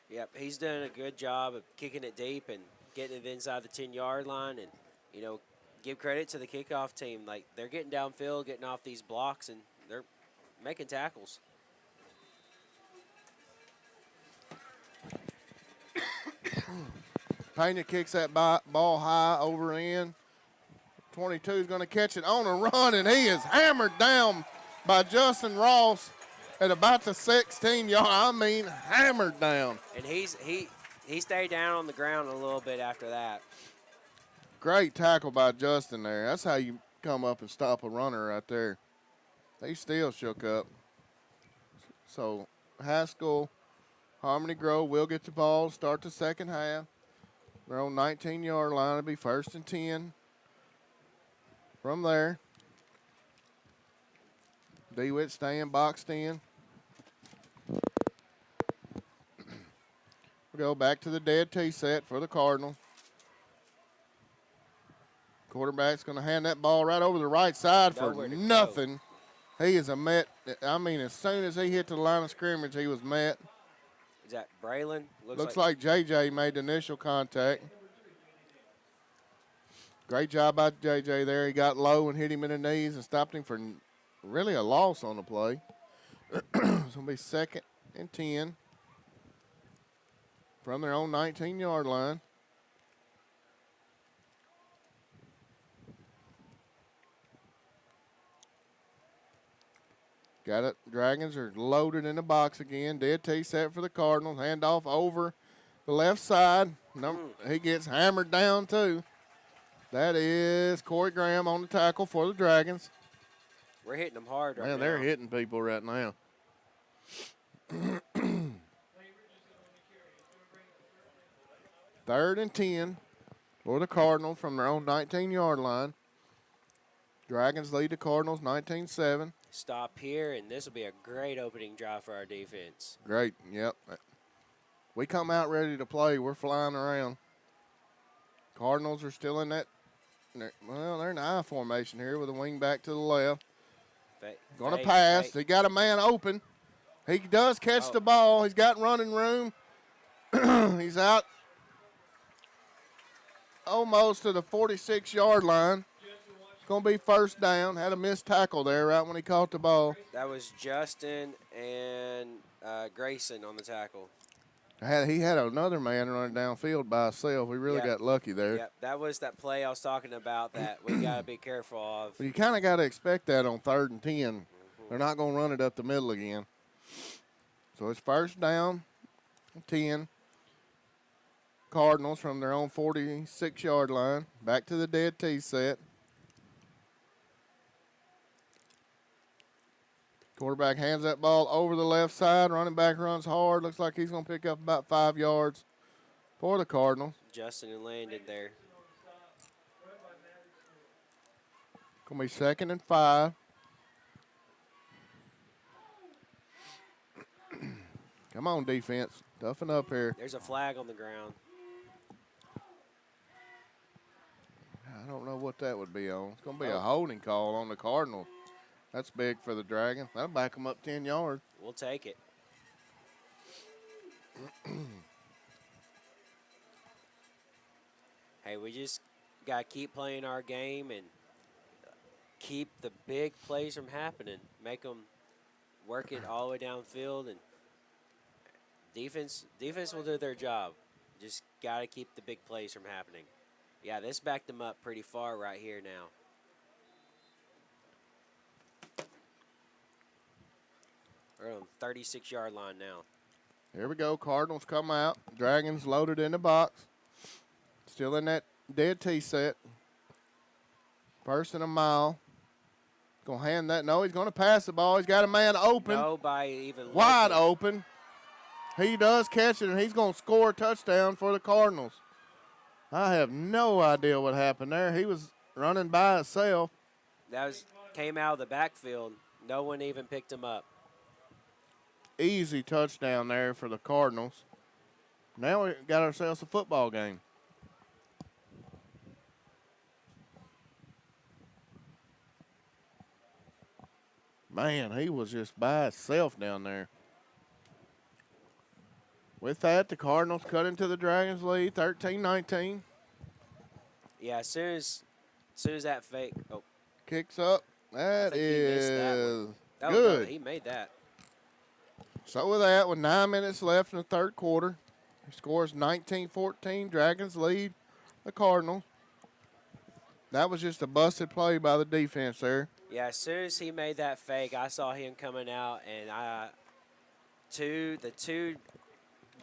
Yep, he's done a good job of kicking it deep and getting it inside the 10-yard line. And, give credit to the kickoff team. Like, they're getting downfield, getting off these blocks, and they're making tackles. Pena kicks that ball high over in. 22 is going to catch it on a run, and he is hammered down by Justin Ross at about the 16-yard. I mean, hammered down. And he stayed down on the ground a little bit after that. Great tackle by Justin there. That's how you come up and stop a runner right there. They still shook up. So Haskell, Harmony Grove will get the ball, start the second half. They're on 19-yard line. It'll be 1st and 10. From there, DeWitt staying boxed in. We'll go back to the dead T set for the Cardinals. Quarterback's going to hand that ball right over the right side for nothing. He is a met. I mean, as soon as he hit the line of scrimmage, he was met. Is that Braylon? Looks like JJ made the initial contact. Great job by JJ there. He got low and hit him in the knees and stopped him for really a loss on the play. It's going to be 2nd and 10 from their own 19-yard line. Got it. Dragons are loaded in the box again. Dead T set for the Cardinals. Handoff over the left side. He gets hammered down too. That is Corey Graham on the tackle for the Dragons. We're hitting them hard right now. Man, they're hitting people right now. 3rd and 10 for the Cardinals from their own 19-yard line. Dragons lead the Cardinals 19-7. Stop here, and this will be a great opening drive for our defense. Great, yep. We come out ready to play. We're flying around. Cardinals are still in that. They're in I formation here with a wing back to the left. Going to pass. They got a man open. He does catch the ball. He's got running room. He's out almost to the 46-yard line. It's going to be 1st down. Had a missed tackle there right when he caught the ball. That was Justin and Grayson on the tackle. He had another man running downfield by himself. We really got lucky there. Yep, that was that play I was talking about that we got to be careful of. But you kind of got to expect that on 3rd and 10. They're not going to run it up the middle again. So it's 1st down, 10. Cardinals from their own 46-yard line. Back to the dead T set. Quarterback hands that ball over the left side. Running back runs hard. Looks like he's going to pick up about 5 yards for the Cardinals. Justin and landed there. Going to be 2nd and 5. Come on, defense. Toughen up here. There's a flag on the ground. I don't know what that would be on. It's going to be a holding call on the Cardinals. That's big for the Dragons. That'll back them up 10 yards. We'll take it. Hey, we just got to keep playing our game and keep the big plays from happening. Make them work it all the way downfield. And Defense will do their job. Just got to keep the big plays from happening. Yeah, this backed them up pretty far right here now. We're on the 36-yard line now. Here we go. Cardinals come out. Dragons loaded in the box. Still in that dead T set. First and a mile. Going to hand that. No, he's going to pass the ball. He's got a man open. Nobody even wide looking. Open. He does catch it, and he's going to score a touchdown for the Cardinals. I have no idea what happened there. He was running by himself. Came out of the backfield. No one even picked him up. Easy touchdown there for the Cardinals. Now we got ourselves a football game. Man, he was just by himself down there. With that, the Cardinals cut into the Dragons' lead, 13-19. Yeah, as soon as that fake kicks up, that is good. No, he made that. So with that, with 9 minutes left in the third quarter, he scores 19-14. Dragons lead the Cardinals. That was just a busted play by the defense there. Yeah, as soon as he made that fake, I saw him coming out, and the two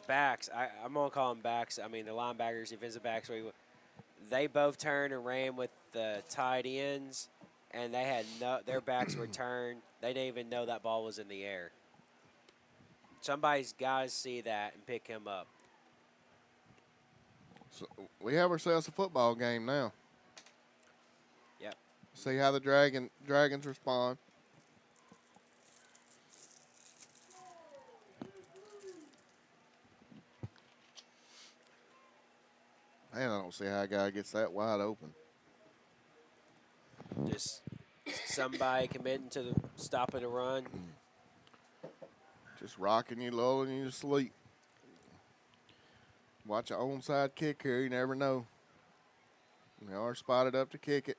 backs, I'm going to call them backs. I mean, the linebackers, defensive backs, they both turned and ran with the tight ends, and they had their backs were turned. They didn't even know that ball was in the air. Somebody's got to see that and pick him up. So we have ourselves a football game now. Yep. See how the Dragons respond. Man, I don't see how a guy gets that wide open. Just somebody committing to the stopping the run. Just rocking you, lulling you to sleep. Watch an onside kick here. You never know. They are spotted up to kick it.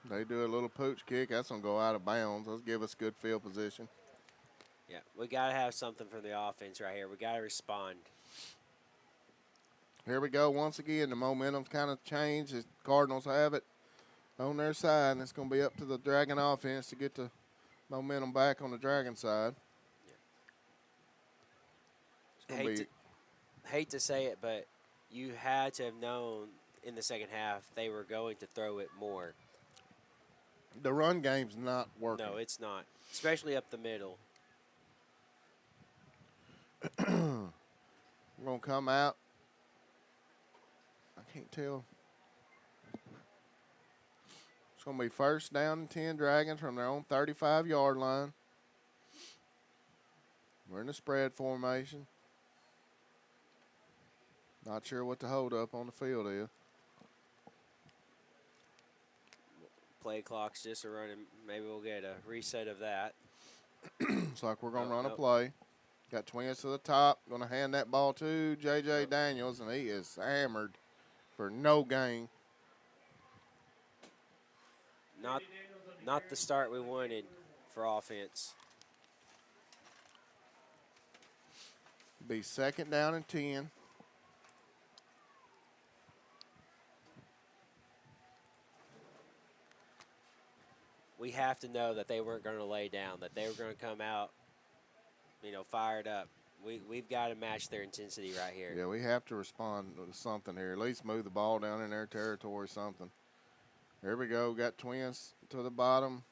They do a little pooch kick. That's going to go out of bounds. Let's give us good field position. Yeah, we got to have something from the offense right here. We got to respond. Here we go once again. The momentum's kind of changed. The Cardinals have it on their side, and it's going to be up to the Dragon offense to get the momentum back on the Dragon side. Hate to say it, but you had to have known in the second half they were going to throw it more. The run game's not working. No, it's not, especially up the middle. We're going to come out. I can't tell. It's going to be first down and 10 Dragons from their own 35-yard line. We're in the spread formation. Not sure what the hold-up on the field is. Play clock's just running. Maybe we'll get a reset of that. Looks like we're going to run a play. Got Twins to the top. Going to hand that ball to J.J. Daniels, and he is hammered for no gain. Not the start we wanted for offense. Be second down and 10. We have to know that they weren't going to lay down, that they were going to come out, fired up. We've got to match their intensity right here. Yeah, we have to respond to something here. At least move the ball down in their territory, something. Here we go. Got Twins to the bottom.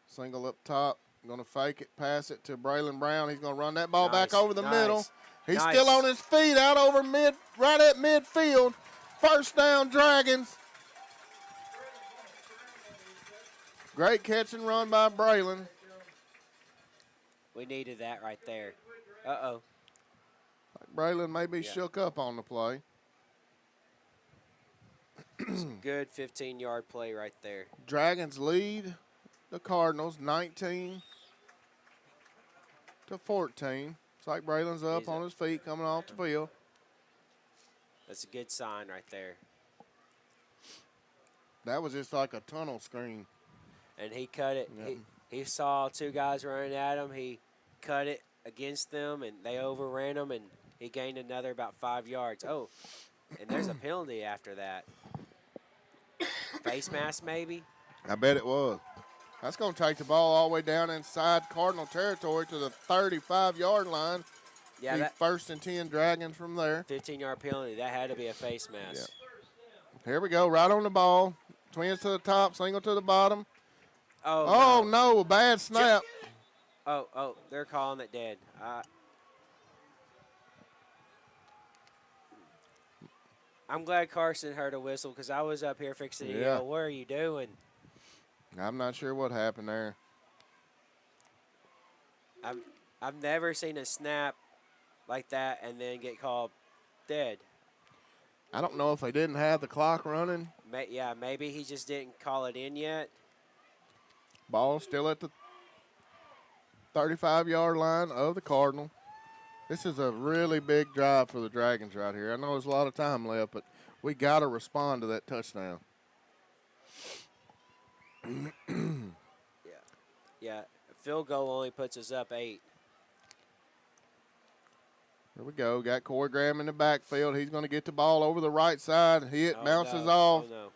Single up top. Going to fake it, pass it to Braylon Brown. He's going to run that ball back over the middle. He's still on his feet, out over right at midfield. First down, Dragons. Great catch and run by Braylon. We needed that right there. Uh-oh. Braylon may be shook up on the play. Good 15-yard play right there. Dragons lead the Cardinals 19-14. It's like Braylon's up on his feet coming off the field. That's a good sign right there. That was just like a tunnel screen. And he cut it. Yep. He saw two guys running at him. He cut it against them, and they overran them, and he gained another about 5 yards. Oh, and there's a penalty after that. Face mask, maybe? I bet it was. That's going to take the ball all the way down inside Cardinal territory to the 35-yard line. Yeah, Be that 1st and 10 Dragons from there. 15-yard penalty. That had to be a face mask. Yeah. Here we go, right on the ball. Twins to the top, single to the bottom. Oh, no, a bad snap. Oh, they're calling it dead. I'm glad Carson heard a whistle because I was up here fixing to yell, what are you doing? I'm not sure what happened there. I've never seen a snap like that and then get called dead. I don't know if they didn't have the clock running. Yeah, maybe he just didn't call it in yet. Ball still at the 35-yard line of the Cardinal. This is a really big drive for the Dragons right here. I know there's a lot of time left, but we got to respond to that touchdown. Yeah. A field goal only puts us up 8. Here we go. Got Corey Graham in the backfield. He's going to get the ball over the right side. Bounces off. Oh, no.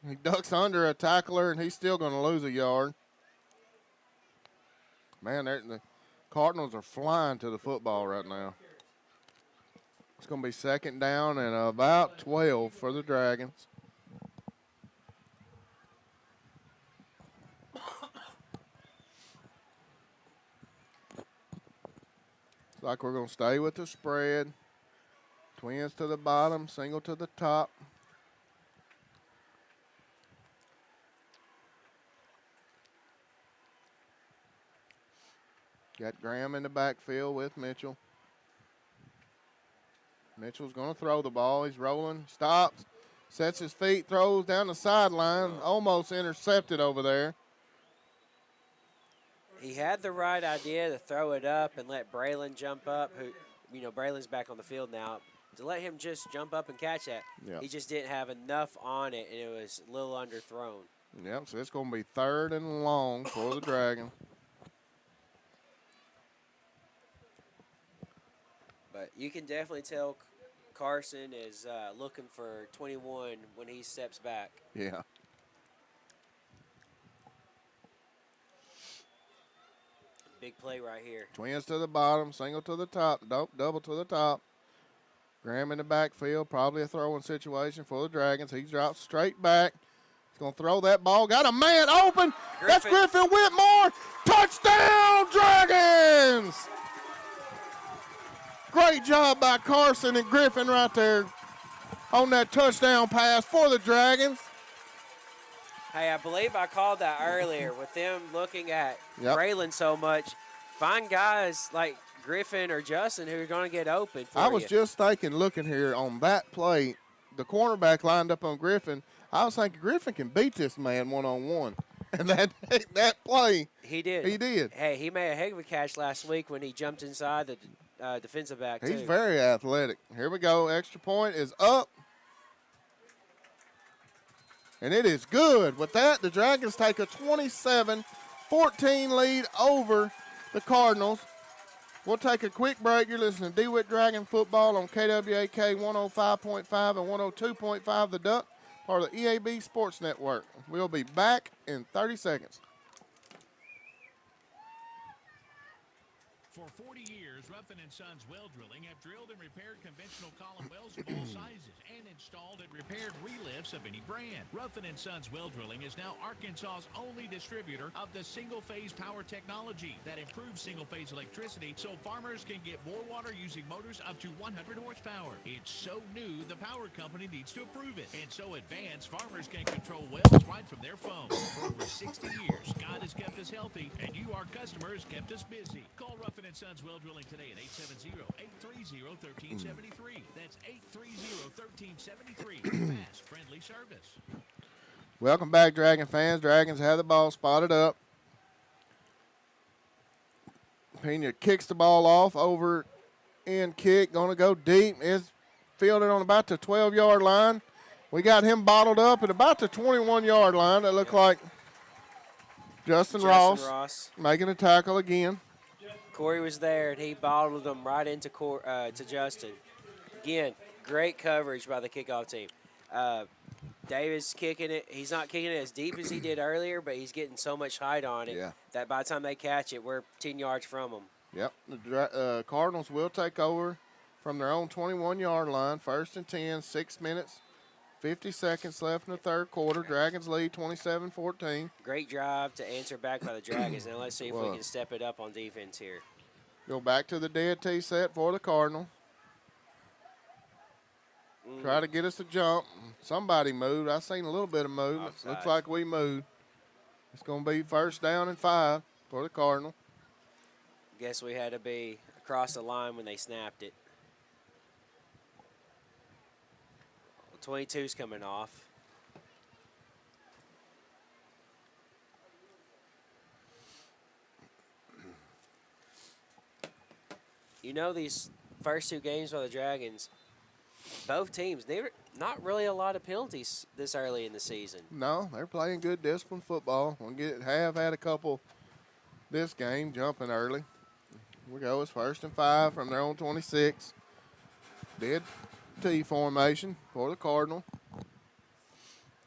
He ducks under a tackler, and he's still going to lose a yard. Man, the Cardinals are flying to the football right now. It's going to be 2nd down and about 12 for the Dragons. Looks like we're going to stay with the spread. Twins to the bottom, single to the top. Got Graham in the backfield with Mitchell. Mitchell's going to throw the ball. He's rolling, stops, sets his feet, throws down the sideline, almost intercepted over there. He had the right idea to throw it up and let Braylon jump up, Braylon's back on the field now, to let him just jump up and catch that. Yep. He just didn't have enough on it, and it was a little underthrown. Yep, so it's going to be 3rd and long for the Dragon. But you can definitely tell Carson is looking for 21 when he steps back. Yeah. Big play right here. Twins to the bottom, single to the top, double to the top. Graham in the backfield, probably a throwing situation for the Dragons. He drops straight back. He's going to throw that ball. Got a man open. That's Griffin Whitmore. Touchdown, Dragons! Great job by Carson and Griffin right there on that touchdown pass for the Dragons. Hey, I believe I called that earlier with them looking at Braylon so much. Find guys like Griffin or Justin who are going to get open for I was just thinking, looking here on that play, the cornerback lined up on Griffin. I was thinking Griffin can beat this man one-on-one. And that play, he did. He did. Hey, he made a heck of a catch last week when he jumped inside the defensive back, too. He's very athletic. Here we go. Extra point is up. And it is good. With that, the Dragons take a 27-14 lead over the Cardinals. We'll take a quick break. You're listening to DeWitt Dragon Football on KWAK 105.5 and 102.5 The Duck, part of the EAB Sports Network. We'll be back in 30 seconds. For 40 years, Ruffin & Sons Well Drilling have drilled and repaired conventional column wells of all sizes and installed and repaired relifts of any brand. Ruffin & Sons Well Drilling is now Arkansas's only distributor of the single-phase power technology that improves single-phase electricity so farmers can get more water using motors up to 100 horsepower. It's so new, the power company needs to approve it. And so advanced, farmers can control wells right from their phone. For over 60 years, God has kept us healthy, and you, our customers, kept us busy. Call Ruffin & Sons Well Drilling today at 870-830-1373. That's 830-1373. Fast, friendly service. Welcome back, Dragon fans. Dragons have the ball spotted up. Pena kicks the ball off, over in kick, going to go deep. Is fielded on about the 12-yard line. We got him bottled up at about the 21-yard line. That looked like Justin Ross making a tackle again. Corey was there, and he bottled them right into to Justin. Again, great coverage by the kickoff team. Davis kicking it. He's not kicking it as deep as he did earlier, but he's getting so much height on it that by the time they catch it, we're 10 yards from them. Yep. The Cardinals will take over from their own 21-yard line. 1st and 10, 6 minutes, 50 seconds left in the third quarter. Dragons lead 27-14. Great drive to answer back by the Dragons. Now let's see if we can step it up on defense here. Go back to the dead T set for the Cardinal. Try to get us a jump. Somebody moved. I seen a little bit of movement. Looks like we moved. It's going to be 1st down and 5 for the Cardinal. Guess we had to be across the line when they snapped it. 22's coming off. You know, these first 2 games by the Dragons, both teams, they were not really a lot of penalties this early in the season. No, they're playing good disciplined football. Have had a couple this game, jumping early. We go. It's 1st and 5 from their own 26. Dead T formation for the Cardinal.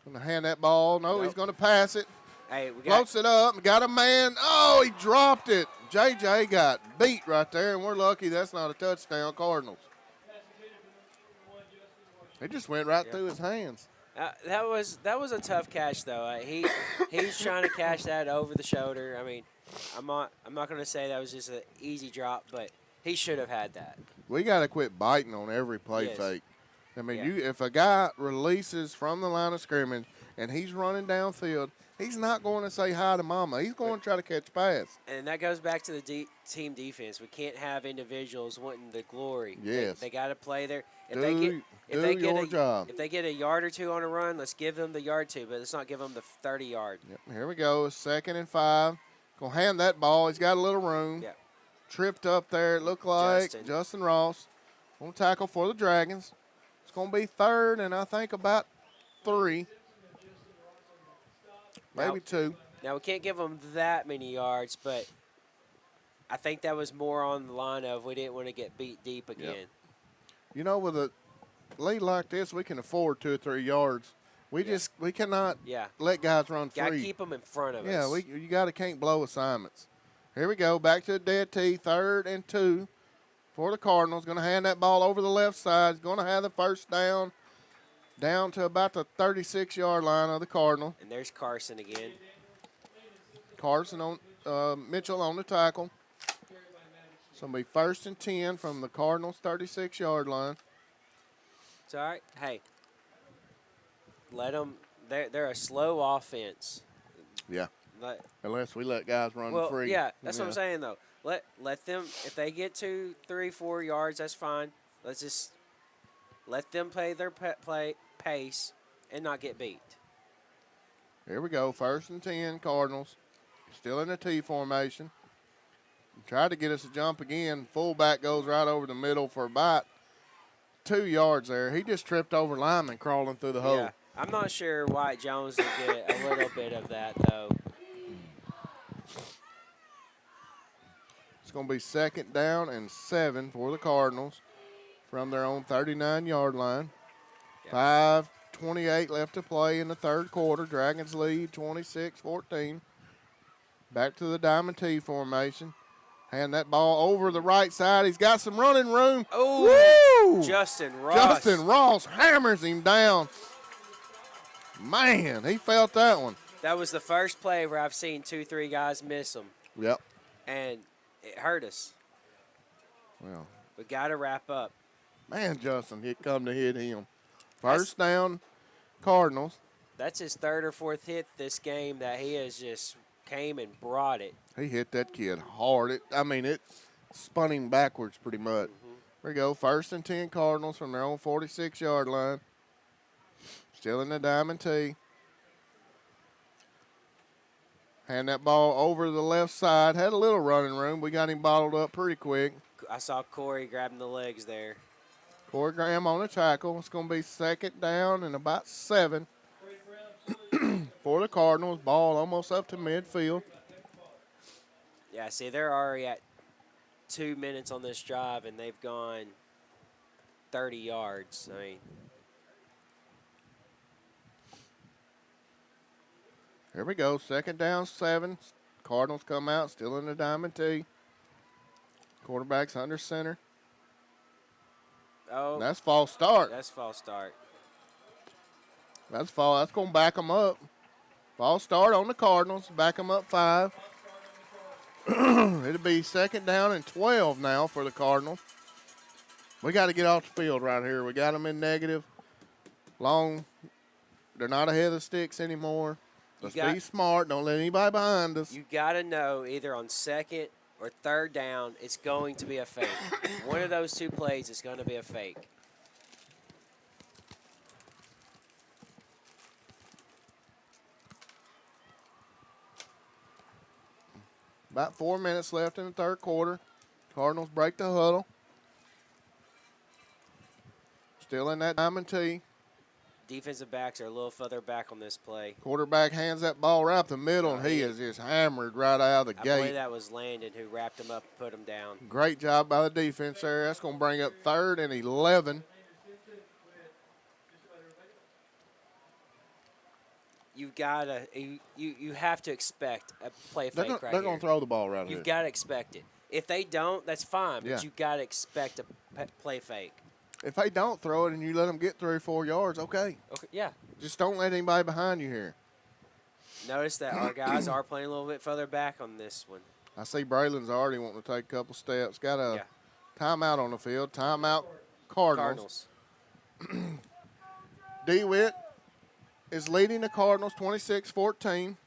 Going to hand that ball. No, he's going to pass it. Hey, we floats it up. Got a man. Oh, he dropped it. JJ got beat right there, and we're lucky that's not a touchdown, Cardinals. It just went right through his hands. That was a tough catch though. He's trying to catch that over the shoulder. I mean, I'm not going to say that was just an easy drop, but he should have had that. We got to quit biting on every play fake. I mean, if a guy releases from the line of scrimmage and he's running downfield, he's not going to say hi to mama. He's going to try to catch pass. And that goes back to the team defense. We can't have individuals wanting the glory. Yes. They got to play their – do your job. If they get a yard or 2 on a run, let's give them the yard 2, but let's not give them the 30-yard. Yep. Here we go. 2nd and 5. Going to hand that ball. He's got a little room. Yep. Tripped up there. It looked like Justin Ross. Going to tackle for the Dragons. It's going to be 3rd and I think about 3. Maybe 2. Now, we can't give them that many yards, but I think that was more on the line of we didn't want to get beat deep again. Yep. You know, with a lead like this, we can afford 2 or 3 yards. We cannot let guys run free. Got to keep them in front of us. Yeah, you can't blow assignments. Here we go, back to the dead T, 3rd and 2 for the Cardinals. Going to hand that ball over the left side. Going to have the 1st down to about the 36-yard line of the Cardinal. And there's Carson again. Carson on Mitchell on the tackle. It's going to be 1st and 10 from the Cardinals' 36-yard line. It's all right. Hey, let them. They're a slow offense. Yeah. Unless we let guys run free. Yeah, that's what I'm saying though. Let them. If they get 2, 3, 4 yards, that's fine. Let's just let them play their pace and not get beat. Here we go. 1st and 10, Cardinals. Still in the T formation. Tried to get us a jump again. Fullback goes right over the middle for about 2 yards there. He just tripped over lineman crawling through the hole. Yeah, I'm not sure White Jones will get a little bit of that, though. It's going to be 2nd down and 7 for the Cardinals from their own 39-yard line. 5:28 left to play in the third quarter. Dragons lead 26-14. Back to the Diamond T formation. Hand that ball over the right side. He's got some running room. Oh, Justin Ross. Justin Ross hammers him down. Man, he felt that one. That was the first play where I've seen 2, 3 guys miss them. Yep. And it hurt us. Well, we got to wrap up. Man, Justin, come to hit him. 1st down, Cardinals. That's his 3rd or 4th hit this game that he has just came and brought it. He hit that kid hard. It spun him backwards pretty much. Here we go. 1st and 10 Cardinals from their own 46-yard line. Still in the Diamond T. Hand that ball over the left side. Had a little running room. We got him bottled up pretty quick. I saw Corey grabbing the legs there. Corey Graham on the tackle. It's going to be 2nd down and about 7 for the Cardinals. Ball almost up to midfield. Yeah, see, they're already at 2 minutes on this drive, and they've gone 30 yards. I mean, here we go. 2nd down, 7. Cardinals come out, still in the diamond tee. Quarterback's under center. oh, And that's false start. That's false start. That's going to back them up. False start on the Cardinals. Back them up 5. It'll be 2nd down and 12 now for the Cardinals. We got to get off the field right here. We got them in negative. Long. They're not ahead of the sticks anymore. Let's be smart. Don't let anybody behind us. You got to know either on 2nd or 3rd down, it's going to be a fake. One of those 2 plays is going to be a fake. About 4 minutes left in the 3rd quarter. Cardinals break the huddle. Still in that diamond tee. Defensive backs are a little further back on this play. Quarterback hands that ball right up the middle, and he is just hammered right out of the gate. I believe that was Landon who wrapped him up and put him down. Great job by the defense there. That's going to bring up 3rd and 11. You've got to you have to expect a play fake right here. They're going to throw the ball right here. You've got to expect it. If they don't, that's fine, but Yeah. you've got to expect a play fake. If they don't throw it and you let them get 3 or 4 yards, okay. Okay, yeah. Just don't let anybody behind you here. Notice that our guys are playing a little bit further back on this one. I see Braylon's already wanting to take a couple steps. Got a timeout on the field. Timeout Cardinals. DeWitt is leading the Cardinals 26-14.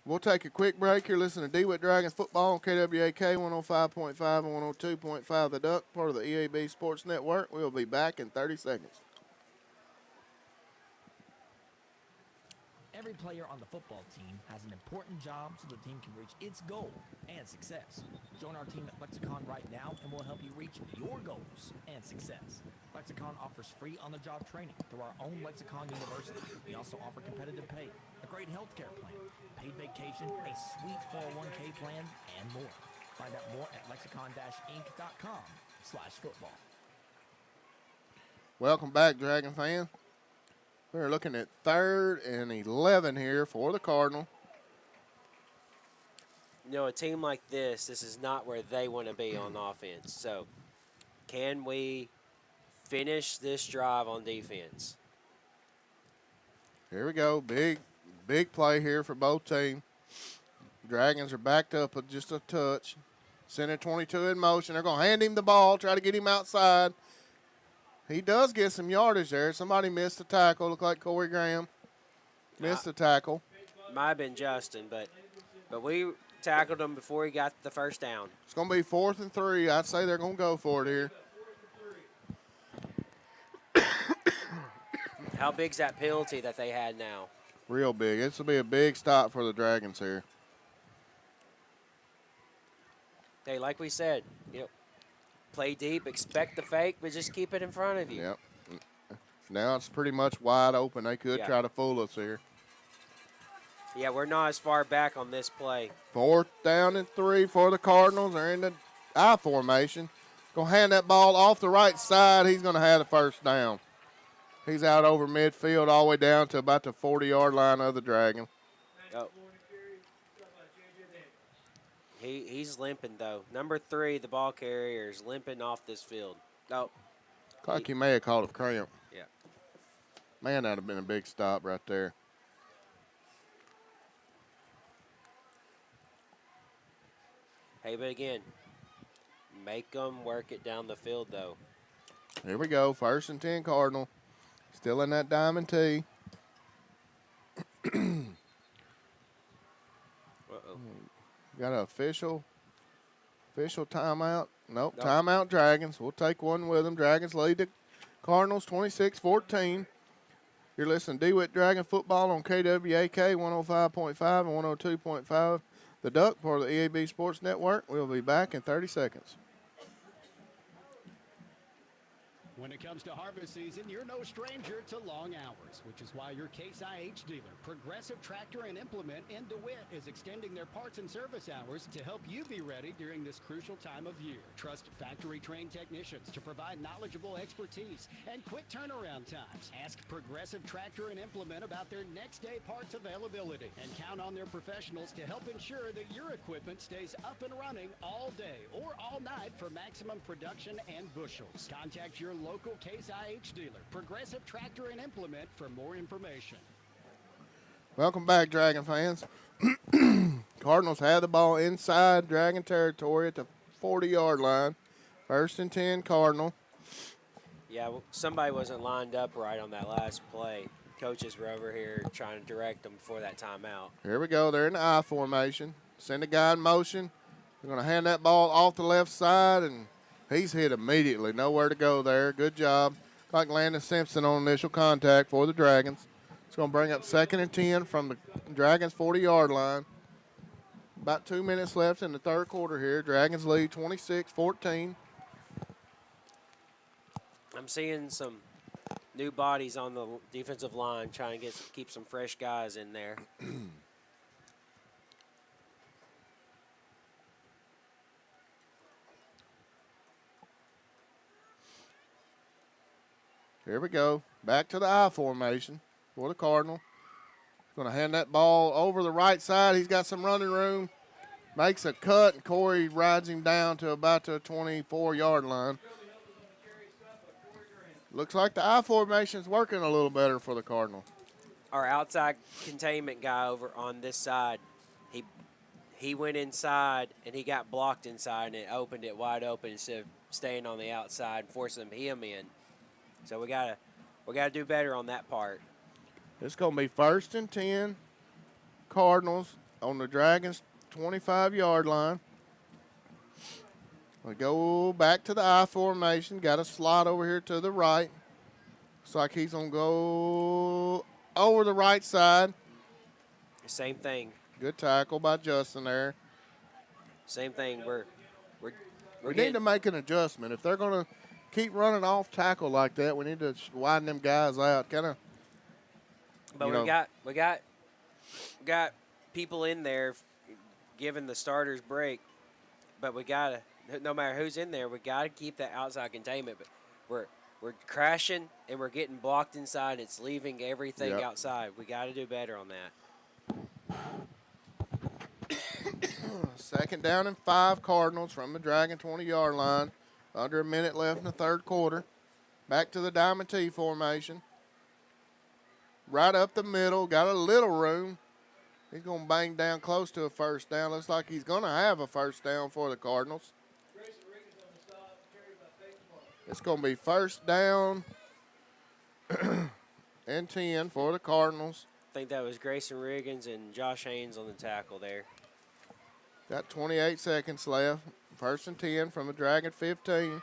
We'll take a quick break here. Listen to DeWitt Dragons football on KWAK 105.5 and 102.5 The Duck, part of the EAB Sports Network. We'll be back in 30 seconds. Every player on the football team has an important job so the team can reach its goal and success. Join our team at Lexicon right now and we'll help you reach your goals and success. Lexicon offers free on-the-job training through our own Lexicon University. We also offer competitive pay, a great health care plan, paid vacation, a sweet 401k plan, and more. Find out more at lexicon-inc.com/football. Welcome back, Dragon fan. We're looking at 3rd and 11 here for the Cardinal. You know, a team like this is not where they want to be on offense. So, can we finish this drive on defense? Here we go. Big play here for both teams. Dragons are backed up with just a touch. Center 22 in motion. They're going to hand him the ball, try to get him outside. He does get some yardage there. Somebody missed the tackle. Looked like Corey Graham missed the tackle. Might have been Justin, but we tackled him before he got the 1st down. It's going to be 4th and 3. I'd say they're going to go for it here. How big's that penalty that they had now? Real big. This will be a big stop for the Dragons here. Hey, like we said, play deep, expect the fake, but just keep it in front of you. Yep. Now it's pretty much wide open. They could try to fool us here. Yeah, we're not as far back on this play. 4th down and 3 for the Cardinals. They're in the I formation. Going to hand that ball off the right side. He's going to have the 1st down. He's out over midfield all the way down to about the 40-yard line of the Dragon. Oh. He's limping, though. Number 3, the ball carrier, is limping off this field. Oh. Like he may have called a cramp. Yeah. Man, that would have been a big stop right there. Hey, but again, make them work it down the field, though. Here we go. 1st and 10 Cardinal. Still in that diamond tee. Uh-oh. Got an official timeout. Nope, timeout Dragons. We'll take one with them. Dragons lead the Cardinals 26-14. You're listening to DeWitt Dragon football on KWAK 105.5 and 102.5. The Duck, part of the EAB Sports Network. We'll be back in 30 seconds. When it comes to harvest season, you're no stranger to long hours, which is why your Case IH dealer, Progressive Tractor and Implement in DeWitt, is extending their parts and service hours to help you be ready during this crucial time of year. Trust factory-trained technicians to provide knowledgeable expertise and quick turnaround times. Ask Progressive Tractor and Implement about their next-day parts availability and count on their professionals to help ensure that your equipment stays up and running all day or all night for maximum production and bushels. Contact your local Case IH dealer, Progressive Tractor and Implement, for more information. Welcome back, Dragon fans. Cardinals had the ball inside Dragon territory at the 40-yard line. 1st and 10, Cardinal. Yeah, well, somebody wasn't lined up right on that last play. Coaches were over here trying to direct them before that timeout. Here we go. They're in the I formation. Send a guy in motion. They're going to hand that ball off the left side, and he's hit immediately. Nowhere to go there. Good job. Like Landon Simpson on initial contact for the Dragons. It's going to bring up 2nd and 10 from the Dragons' 40-yard line. About 2 minutes left in the third quarter here. Dragons lead 26-14. I'm seeing some new bodies on the defensive line trying to keep some fresh guys in there. Here we go. Back to the I formation for the Cardinal. Going to hand that ball over the right side. He's got some running room. Makes a cut, and Corey rides him down to about the 24-yard line. Looks like the I formation is working a little better for the Cardinal. Our outside containment guy over on this side, he went inside, and he got blocked inside, and it opened it wide open instead of staying on the outside and forcing him in. So we gotta do better on that part. It's going to be 1st and 10, Cardinals on the Dragons' 25-yard line. We go back to the I formation. Got a slot over here to the right. Looks like he's going to go over the right side. Same thing. Good tackle by Justin there. Same thing. We need to make an adjustment. If they're going to keep running off tackle like that, we need to widen them guys out. But we got people in there giving the starters break. But we gotta, no matter who's in there, we gotta keep that outside containment. But we're crashing and we're getting blocked inside. It's leaving everything outside. We gotta do better on that. 2nd down and 5, Cardinals from the Dragon 20-yard line. Under a minute left in the third quarter. Back to the Diamond T formation. Right up the middle. Got a little room. He's going to bang down close to a first down. Looks like he's going to have a first down for the Cardinals. It's going to be 1st down and 10 for the Cardinals. I think that was Grayson Riggins and Josh Haynes on the tackle there. Got 28 seconds left. 1st and 10 from the Dragon 15.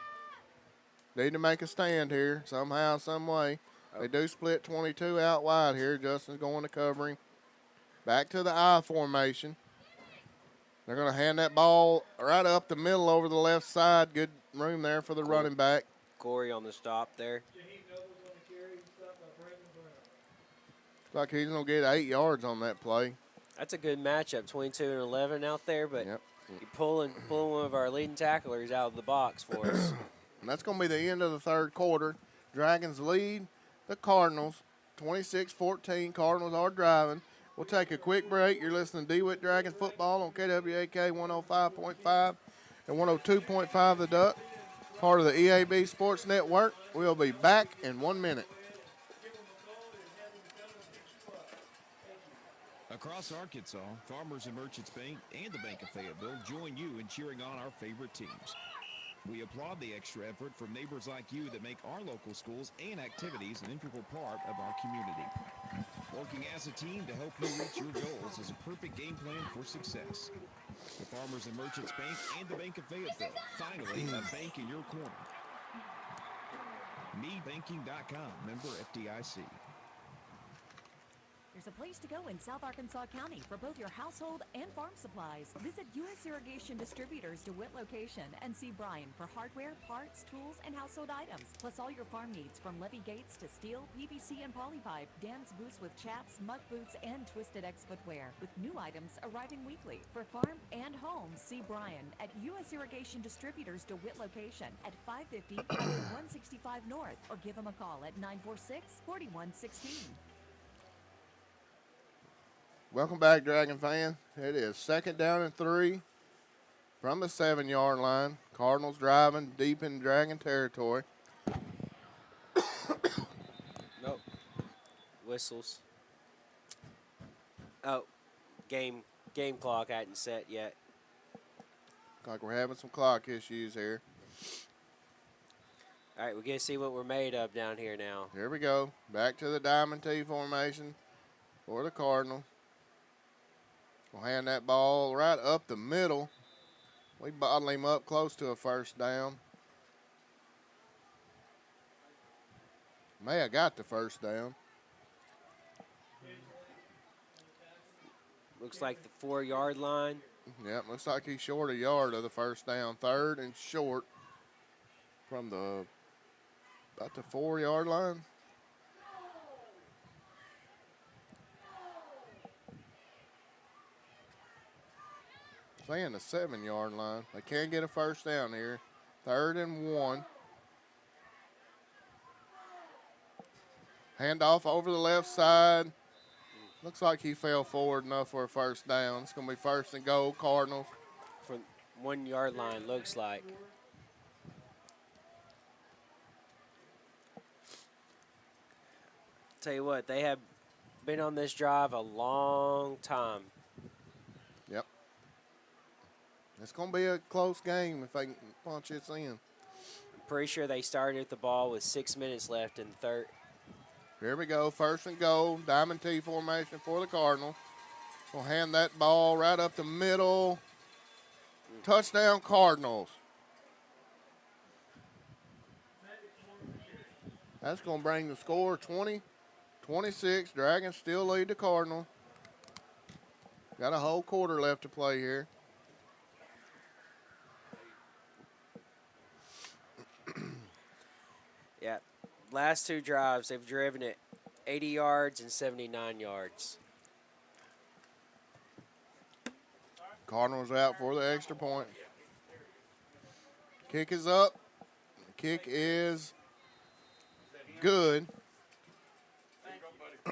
Need to make a stand here somehow, some way. They do split 22 out wide here. Justin's going to cover him. Back to the I formation. They're going to hand that ball right up the middle over the left side. Good room there for the running back. Corey on the stop there. Looks like he's going to get 8 yards on that play. That's a good matchup, 22 and 11 out there, but you're pulling one of our leading tacklers out of the box for us. And that's going to be the end of the third quarter. Dragons lead the Cardinals 26-14. Cardinals are driving. We'll take a quick break. You're listening to DeWitt Dragons football on KWAK 105.5 and 102.5 The Duck, part of the EAB Sports Network. We'll be back in 1 minute. Across Arkansas, Farmers and Merchants Bank and the Bank of Fayetteville join you in cheering on our favorite teams. We applaud the extra effort from neighbors like you that make our local schools and activities an integral part of our community. Working as a team to help you reach your goals is a perfect game plan for success. The Farmers and Merchants Bank and the Bank of Fayetteville, finally a bank in your corner. MeBanking.com, member FDIC. There's a place to go in South Arkansas County for both your household and farm supplies. Visit U.S. Irrigation Distributors DeWitt location and see Brian for hardware, parts, tools, and household items. Plus all your farm needs from levee gates to steel, PVC, and polypipe, dams, boots with chaps, muck boots, and Twisted X footwear. With new items arriving weekly. For farm and home, see Brian at U.S. Irrigation Distributors DeWitt location at 550 Highway 165 North or give him a call at 946-4116. Welcome back, Dragon fan. It is 2nd down and 3 from the 7-yard line. Cardinals driving deep in Dragon territory. Nope. Whistles. Oh, game clock hadn't set yet. Looks like we're having some clock issues here. All right, we're going to see what we're made of down here now. Here we go. Back to the diamond T formation for the Cardinals. We'll hand that ball right up the middle. We bottle him up close to a first down. May have got the first down. Looks like the 4-yard line. Yep, looks like he's short a yard of the first down. 3rd and short from about the 4-yard line. Saying the 7-yard line. They can get a first down here. 3rd and 1. Handoff over the left side. Looks like he fell forward enough for a first down. It's going to be 1st and goal, Cardinals. From 1-yard line, looks like. Tell you what, they have been on this drive a long time. Yep. It's going to be a close game if they can punch this in. I'm pretty sure they started the ball with 6 minutes left in the third. Here we go, 1st and goal, diamond T formation for the Cardinals. We'll hand that ball right up the middle. Touchdown, Cardinals. That's going to bring the score 20-26. Dragons still lead the Cardinals. Got a whole quarter left to play here. Yeah, last 2 drives, they've driven it 80 yards and 79 yards. Cardinals out for the extra point. Kick is up. The kick is good.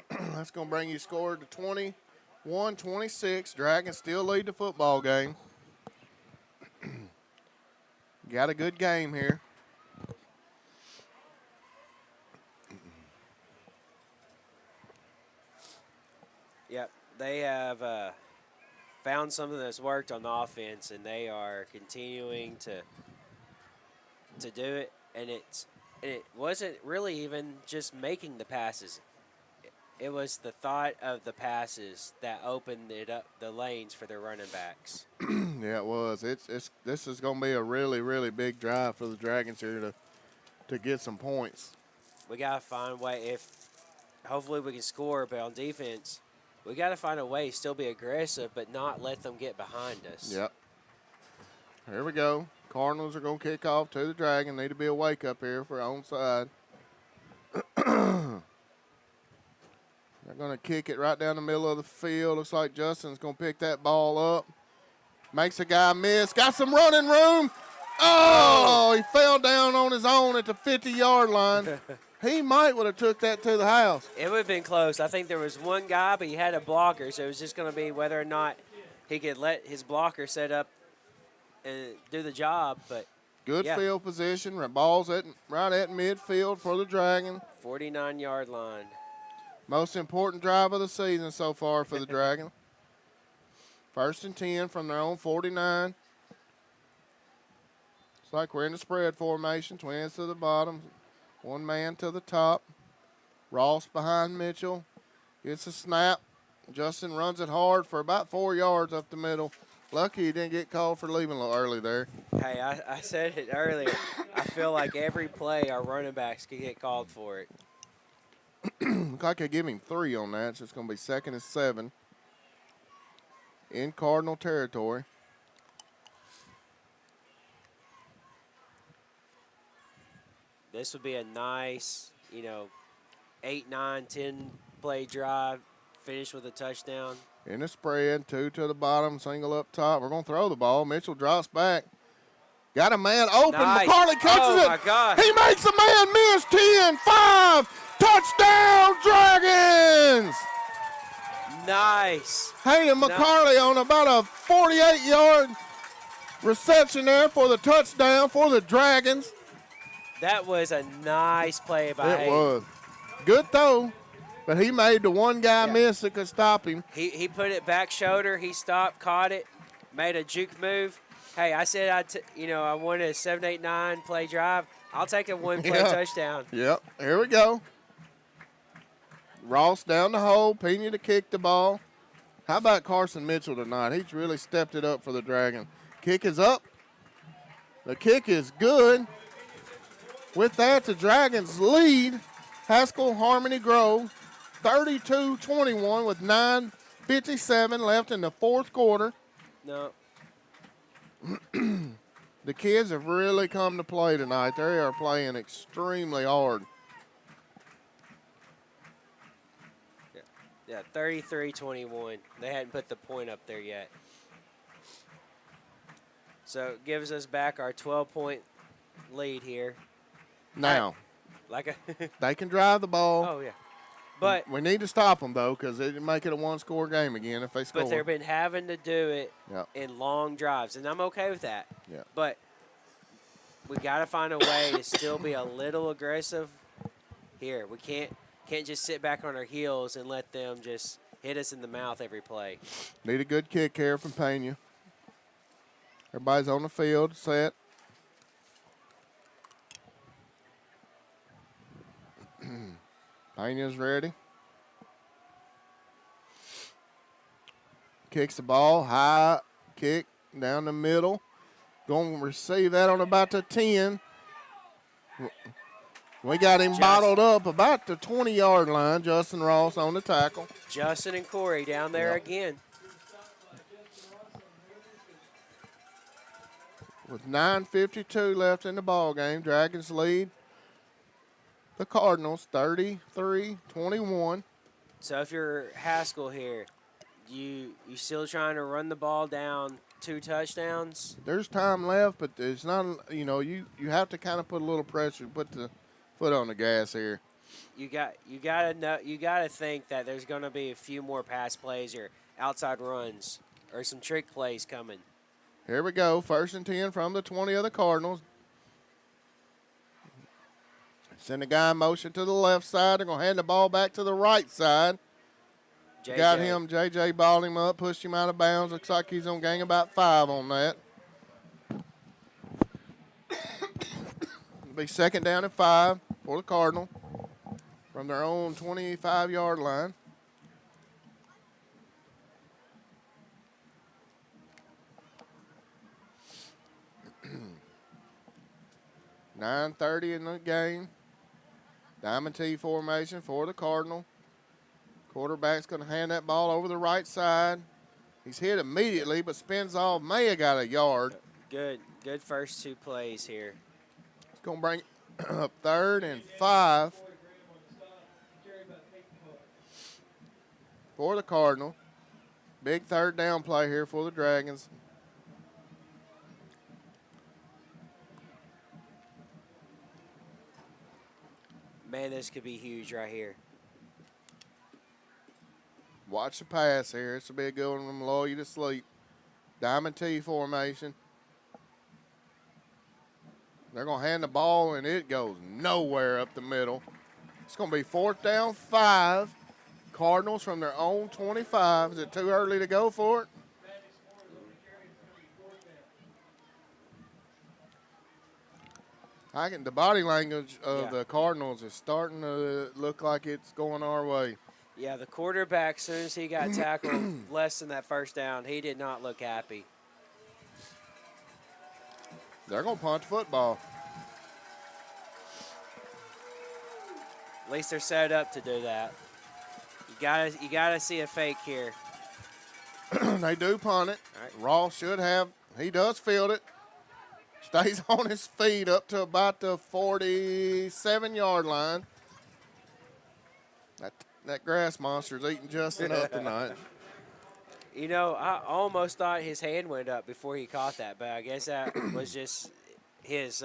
That's going to bring you score to 21-26. Dragons still lead the football game. Got a good game here. Yep, they have found something that's worked on the offense, and they are continuing to do it. And it wasn't really even just making the passes. It was the thought of the passes that opened it up the lanes for their running backs. Yeah, it was. This is going to be a really, really big drive for the Dragons here to get some points. We got to find a way. Hopefully we can score, but on defense, we got to find a way, still be aggressive, but not let them get behind us. Yep. Here we go. Cardinals are going to kick off to the Dragon. Need to be a wake-up here for onside. They're going to kick it right down the middle of the field. Looks like Justin's going to pick that ball up. Makes a guy miss. Got some running room. Oh, he fell down on his own at the 50-yard line. He might would have took that to the house. It would have been close. I think there was one guy, but he had a blocker, so it was just going to be whether or not he could let his blocker set up and do the job. But good field position. Ball's right at midfield for the Dragon. 49-yard line. Most important drive of the season so far for the Dragon. 1st and 10 from their own 49. It's like we're in the spread formation. Twins to the bottom. One man to the top. Ross behind Mitchell. Gets a snap. Justin runs it hard for about 4 yards up the middle. Lucky he didn't get called for leaving a little early there. Hey, I said it earlier. I feel like every play our running backs could get called for it. Look like they give him 3 on that, so it's going to be 2nd and 7 in Cardinal territory. This would be a nice, 8, 9, 10 play drive, finish with a touchdown. In the spread, 2 to the bottom, single up top. We're going to throw the ball. Mitchell drops back. Got a man open. Nice. McCarley catches it. My God. He makes a man miss. 10, 5. Touchdown, Dragons. Nice. Hayden McCarley on about a 48-yard reception there for the touchdown for the Dragons. That was a nice play by Hayden. It was. Good throw, but he made the one guy miss that could stop him. He put it back shoulder. He stopped, caught it, made a juke move. Hey, I said I wanted a 7, 8, 9 play drive. I'll take a one-play touchdown. Yep, here we go. Ross down the hole, Pena to kick the ball. How about Carson Mitchell tonight? He's really stepped it up for the Dragon. Kick is up. The kick is good. With that, the Dragons lead Haskell Harmony Grove 32-21 with 9:57 left in the fourth quarter. No. The kids have really come to play tonight. They are playing extremely hard. Yeah, 33-21. They hadn't put the point up there yet. So it gives us back our 12-point lead here. Now, Like they can drive the ball. Oh, yeah. But we need to stop them, though, because it'll make it a one-score game again if they score. But they've been having to do it Yep. in long drives, and I'm okay with that. Yeah. But we got to find a way to still be a little aggressive here. We can't just sit back on our heels and let them just hit us in the mouth every play. Need a good kick here from Pena. Everybody's on the field, set. Pena's ready. Kicks the ball, high kick down the middle. Going to receive that on about the 10. We got him bottled up about the 20-yard line. Justin Ross on the tackle. Justin and Corey down there again. With 9:52 left in the ball game, Dragons lead the Cardinals 33-21. So if you're Haskell here, you still trying to run the ball down 2 touchdowns? There's time left, but it's not. You have to kind of put a little pressure, put the foot on the gas here. You got to think that there's going to be a few more pass plays or outside runs or some trick plays coming. Here we go, 1st and 10 from the 20 of the Cardinals. Send a guy in motion to the left side. They're going to hand the ball back to the right side. JJ. Got him. JJ balled him up, pushed him out of bounds. Looks like he's going to gain about 5 on that. It'll be 2nd down and 5 for the Cardinal from their own 25-yard line. .9:30 in the game. Diamond T formation for the Cardinal. Quarterback's going to hand that ball over the right side. He's hit immediately, but spins off. May have got a yard. Good first 2 plays here. It's going to bring up 3rd and 5 for the Cardinal. Big 3rd down play here for the Dragons. Man, this could be huge right here. Watch the pass here. This will be a good one from lull you to sleep. Diamond T formation. They're going to hand the ball, and it goes nowhere up the middle. It's going to be 4th down 5. Cardinals from their own 25. Is it too early to go for it? The body language of the Cardinals is starting to look like it's going our way. Yeah, the quarterback, as soon as he got tackled less than that 1st down, he did not look happy. They're going to punt the football. At least they're set up to do that. You gotta see a fake here. They do punt it. Right. Ross should have. He does field it. Stays on his feet up to about the 47-yard line. That grass monster's eating Justin up tonight. You know, I almost thought his hand went up before he caught that, but I guess that was just his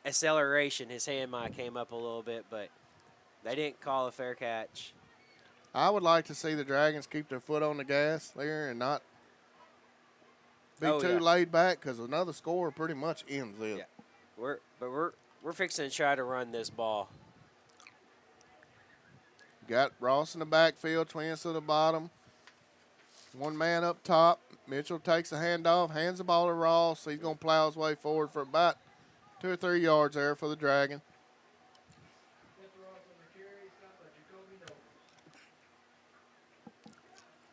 acceleration. His hand might have came up a little bit, but they didn't call a fair catch. I would like to see the Dragons keep their foot on the gas there and not be too laid back, because another score pretty much ends this. Yeah. We're fixing to try to run this ball. Got Ross in the backfield, Twins to the bottom. One man up top. Mitchell takes the handoff, hands the ball to Ross. He's going to plow his way forward for about 2 or 3 yards there for the Dragon.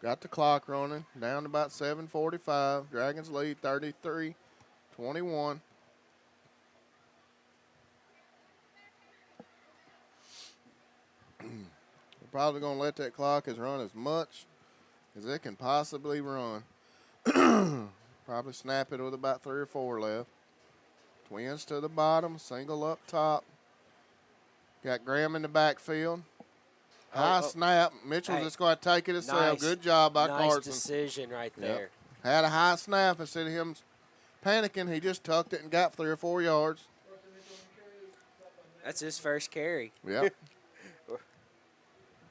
Got the clock running, down to about 7:45. Dragons lead 33-21. We're probably going to let that clock run as much as it can possibly run. Probably snap it with about 3 or 4 left. Twins to the bottom, single up top. Got Graham in the backfield. High snap. Mitchell's just going to take it himself. Nice, Good job by nice Carson. decision right there. Had a high snap. Instead of him panicking, he just tucked it and got 3 or 4 yards. That's his first carry. Yep.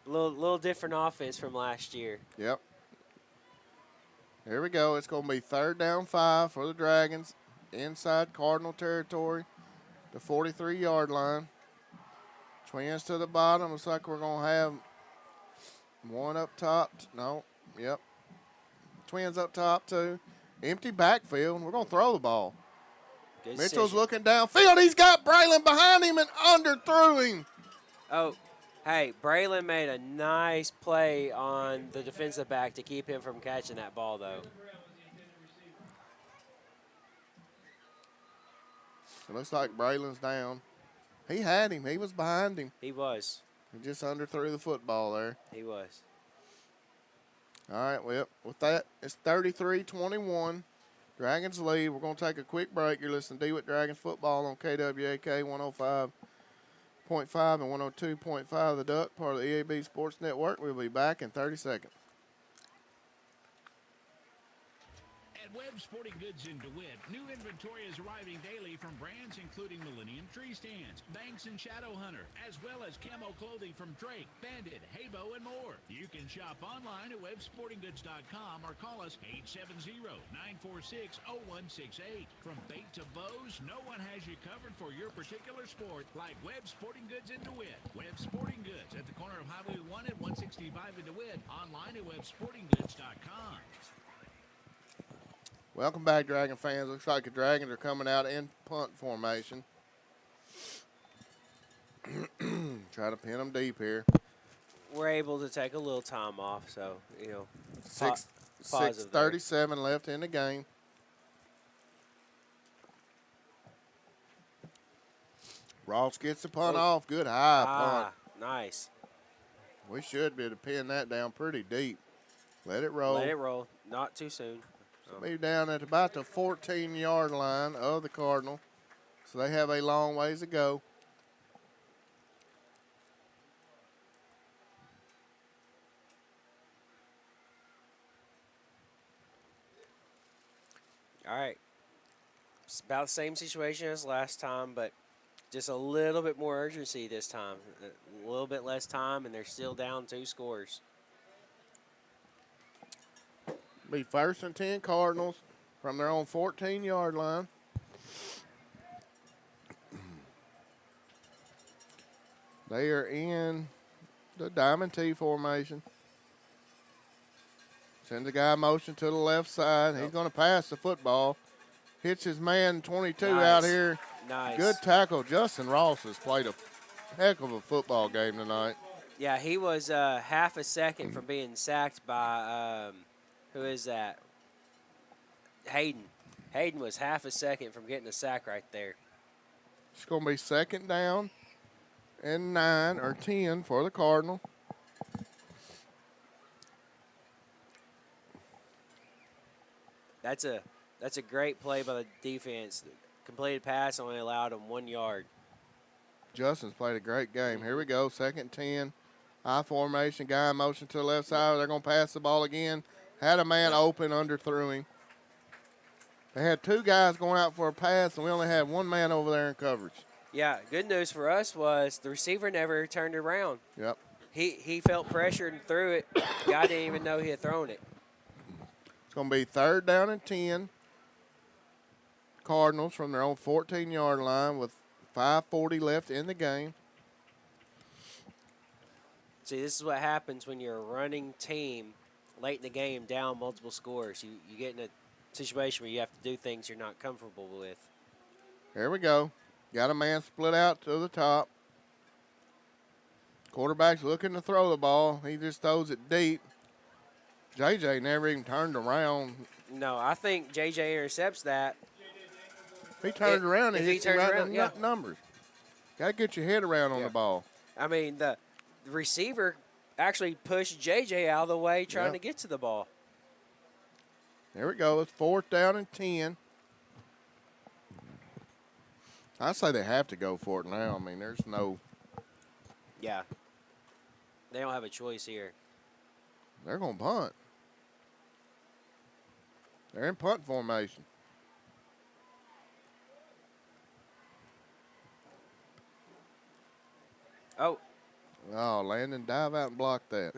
little different offense from last year. Yep. Here we go. It's going to be 3rd down 5 for the Dragons. Inside Cardinal territory. The 43-yard line. Twins to the bottom. Looks like we're going to have one up top. No. Yep. Twins up top, too. Empty backfield. We're going to throw the ball. Good Mitchell's decision. looking downfield. He's got Braylon behind him and underthrew him. Oh, hey, Braylon made a nice play on the defensive back to keep him from catching that ball, though. It looks like Braylon's down. He had him. He was behind him. He was. He just underthrew the football there. He was. All right, well, with that, it's 33-21. Dragons lead. We're going to take a quick break. You're listening to DeWitt Dragons football on KWAK 105.5 and 102.5 The Duck, part of the EAB Sports Network. We'll be back in 30 seconds. At Webb Sporting Goods in DeWitt, new inventory is arriving daily from brands including Millennium Tree Stands, Banks and Shadow Hunter, as well as camo clothing from Drake, Bandit, Habo, and more. You can shop online at websportinggoods.com or call us 870-946-0168. From bait to bows, no one has you covered for your particular sport like Webb Sporting Goods in DeWitt. Webb Sporting Goods at the corner of Highway 1 and 165 in DeWitt. Online at websportinggoods.com. Welcome back, Dragon fans. Looks like the Dragons are coming out in punt formation. Try to pin them deep here. We're able to take a little time off, so, you know. 6:37 left in the game. Ross gets the punt off. Good high punt. Nice. We should be able to pin that down pretty deep. Let it roll. Let it roll. Not too soon. Be down at about the 14-yard line of the Cardinal. So they have a long ways to go. All right. It's about the same situation as last time, but just a little bit more urgency this time. A little bit less time, and they're still down 2 scores. Be 1st and 10 Cardinals from their own 14-yard line. They are in the diamond T formation. Sends a guy motion to the left side. He's going to pass the football. Hits his man 22 out here. Nice. Good tackle. Justin Ross has played a heck of a football game tonight. Yeah, he was half a second from being sacked by who is that? Hayden. Hayden was half a second from getting a sack right there. It's going to be 2nd down and 9 or 10 for the Cardinal. That's a great play by the defense. Completed pass only allowed them 1 yard. Justin's played a great game. Here we go, 2nd and 10. High formation, guy in motion to the left side. They're going to pass the ball again. Had a man open, underthrew him. They had 2 guys going out for a pass, and we only had 1 man over there in coverage. Yeah, good news for us was the receiver never turned around. Yep. He felt pressured and threw it. Guy didn't even know he had thrown it. It's going to be 3rd down and 10. Cardinals from their own 14-yard line with 5:40 left in the game. See, this is what happens when you're a running team late in the game down multiple scores. You get in a situation where you have to do things you're not comfortable with. Here we go. Got a man split out to the top. Quarterback's looking to throw the ball. He just throws it deep. JJ never even turned around. No, I think JJ intercepts that. He turns around and if he hits him turns right around, in yeah. the numbers. Got to get your head around on the ball. I mean, the receiver actually pushed JJ out of the way trying to get to the ball. There we go. It's 4th down and 10. I say they have to go for it now. I mean, there's no. Yeah. They don't have a choice here. They're going to punt. They're in punt formation. Oh. Oh, Landon, dive out and block that.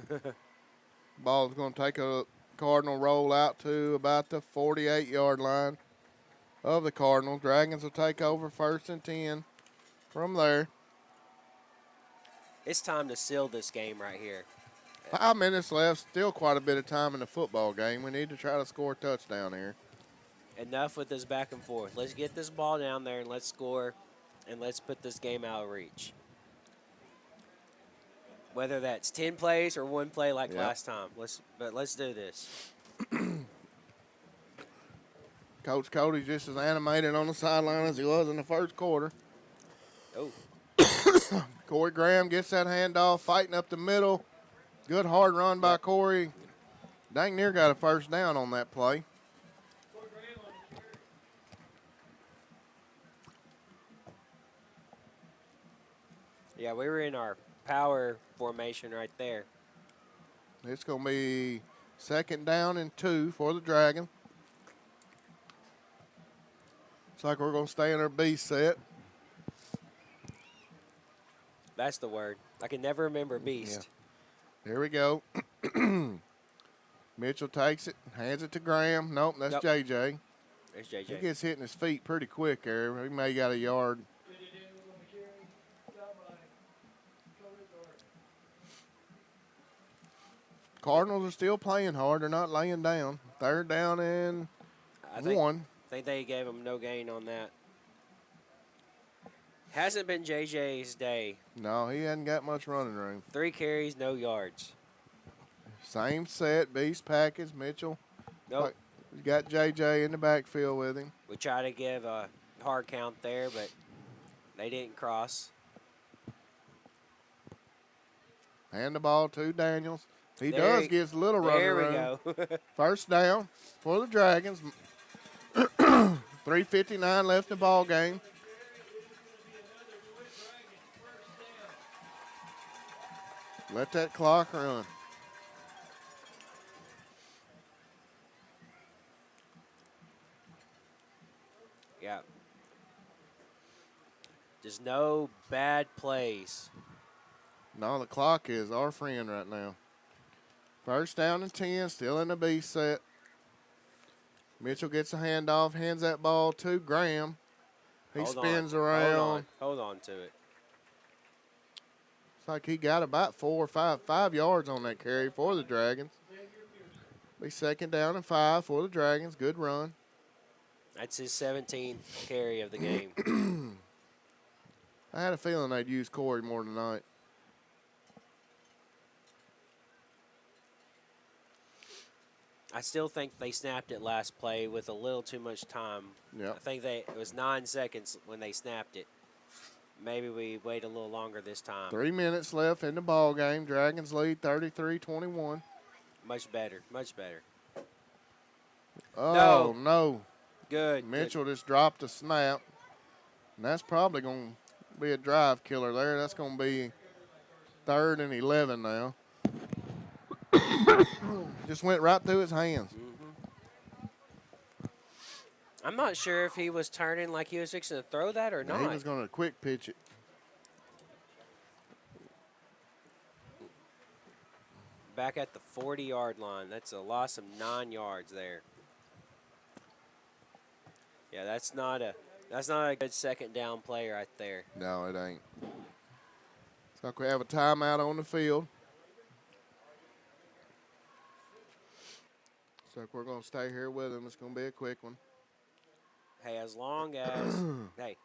Ball's going to take a Cardinal roll out to about the 48-yard line of the Cardinals. Dragons will take over 1st and 10 from there. It's time to seal this game right here. 5 minutes left. Still quite a bit of time in the football game. We need to try to score a touchdown here. Enough with this back and forth. Let's get this ball down there and let's score, and let's put this game out of reach. Whether that's 10 plays or 1 play like last time. Let's do this. Coach Cody's just as animated on the sideline as he was in the first quarter. Oh. Corey Graham gets that handoff, fighting up the middle. Good hard run by Corey. Dang near got a 1st down on that play. Yeah, we were in our power formation right there. It's going to be 2nd down and 2 for the Dragon. Looks like we're going to stay in our B set. That's the word. I can never remember beast. Yeah. Here we go. Mitchell takes it, hands it to Graham. Nope, that's JJ. There's JJ. He gets hit in his feet pretty quick there. He may got a yard. Cardinals are still playing hard. They're not laying down. 3rd down and 1. I think they gave him no gain on that. Hasn't been JJ's day. No, he hasn't got much running room. 3 carries, no yards. Same set, beast package, Mitchell. Nope. He's got JJ in the backfield with him. We tried to give a hard count there, but they didn't cross. Hand the ball to Daniels. He does get a little running room. There we go. 1st down for the Dragons. 3:59 left in the ball game. Let that clock run. Yeah. Just no bad plays. No, the clock is our friend right now. 1st down and 10, still in the B set. Mitchell gets a handoff, hands that ball to Graham. He spins around. Hold on to it. It's like he got about 4 or 5 yards on that carry for the Dragons. Be 2nd down and 5 for the Dragons. Good run. That's his 17th carry of the game. I had a feeling they'd use Corey more tonight. I still think they snapped it last play with a little too much time. Yep. I think it was 9 seconds when they snapped it. maybe we wait a little longer this time. 3 minutes left in the ball game. Dragons lead 33-21. Much better. Much better. Oh, no. Good. Mitchell just dropped a snap. And that's probably going to be a drive killer there. That's going to be 3rd and 11 now. Just went right through his hands. I'm not sure if he was turning like he was fixing to throw that or not. He was going to quick pitch it. Back at the 40-yard line. That's a loss of 9 yards there. Yeah, that's not a good second down play right there. No, it ain't. So we have a timeout on the field. So we're going to stay here with him. It's going to be a quick one. Hey, as long as hey,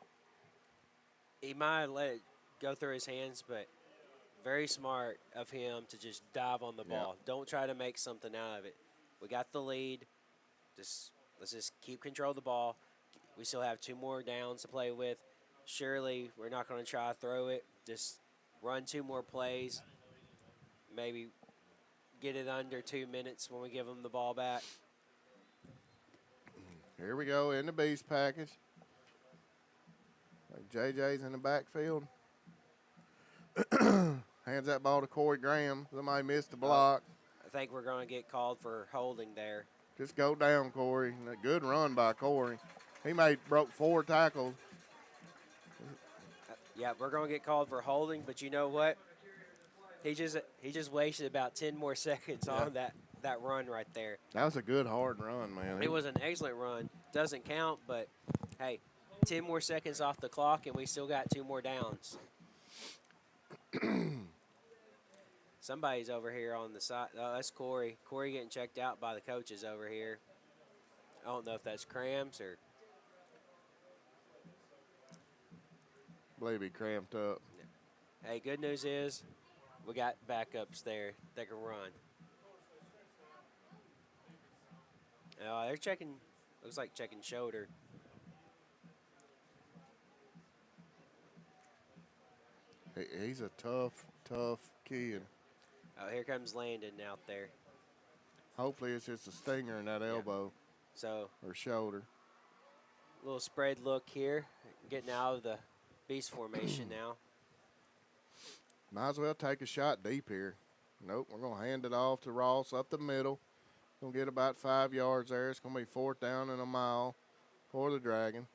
he might have let it go through his hands, but very smart of him to just dive on the ball. Don't try to make something out of it. We got the lead. Let's just keep control of the ball. We still have 2 more downs to play with. Surely we're not going to try to throw it. Just run 2 more plays. Maybe get it under 2 minutes when we give them the ball back. Here we go in the beast package. JJ's in the backfield. Hands that ball to Corey Graham. Somebody missed the block. I think we're going to get called for holding there. Just go down, Corey. A good run by Corey. He broke 4 tackles. Yeah, we're going to get called for holding, but you know what? He just wasted about 10 more seconds on that run right there. That was a good, hard run, man. It was an excellent run. Doesn't count, but, hey, 10 more seconds off the clock, and we still got 2 more downs. Somebody's over here on the side. Oh, that's Corey. Corey getting checked out by the coaches over here. I don't know if that's cramps or. I believe he cramped up. Hey, good news is we got backups there that can run. They're checking, looks like checking shoulder. He's a tough kid. Oh, here comes Landon out there. Hopefully it's just a stinger in that elbow or shoulder. Little spread look here. Getting out of the beast formation now. Might as well take a shot deep here. Nope, we're going to hand it off to Ross up the middle. Going to get about 5 yards there. It's going to be 4th down and a mile for the Dragon.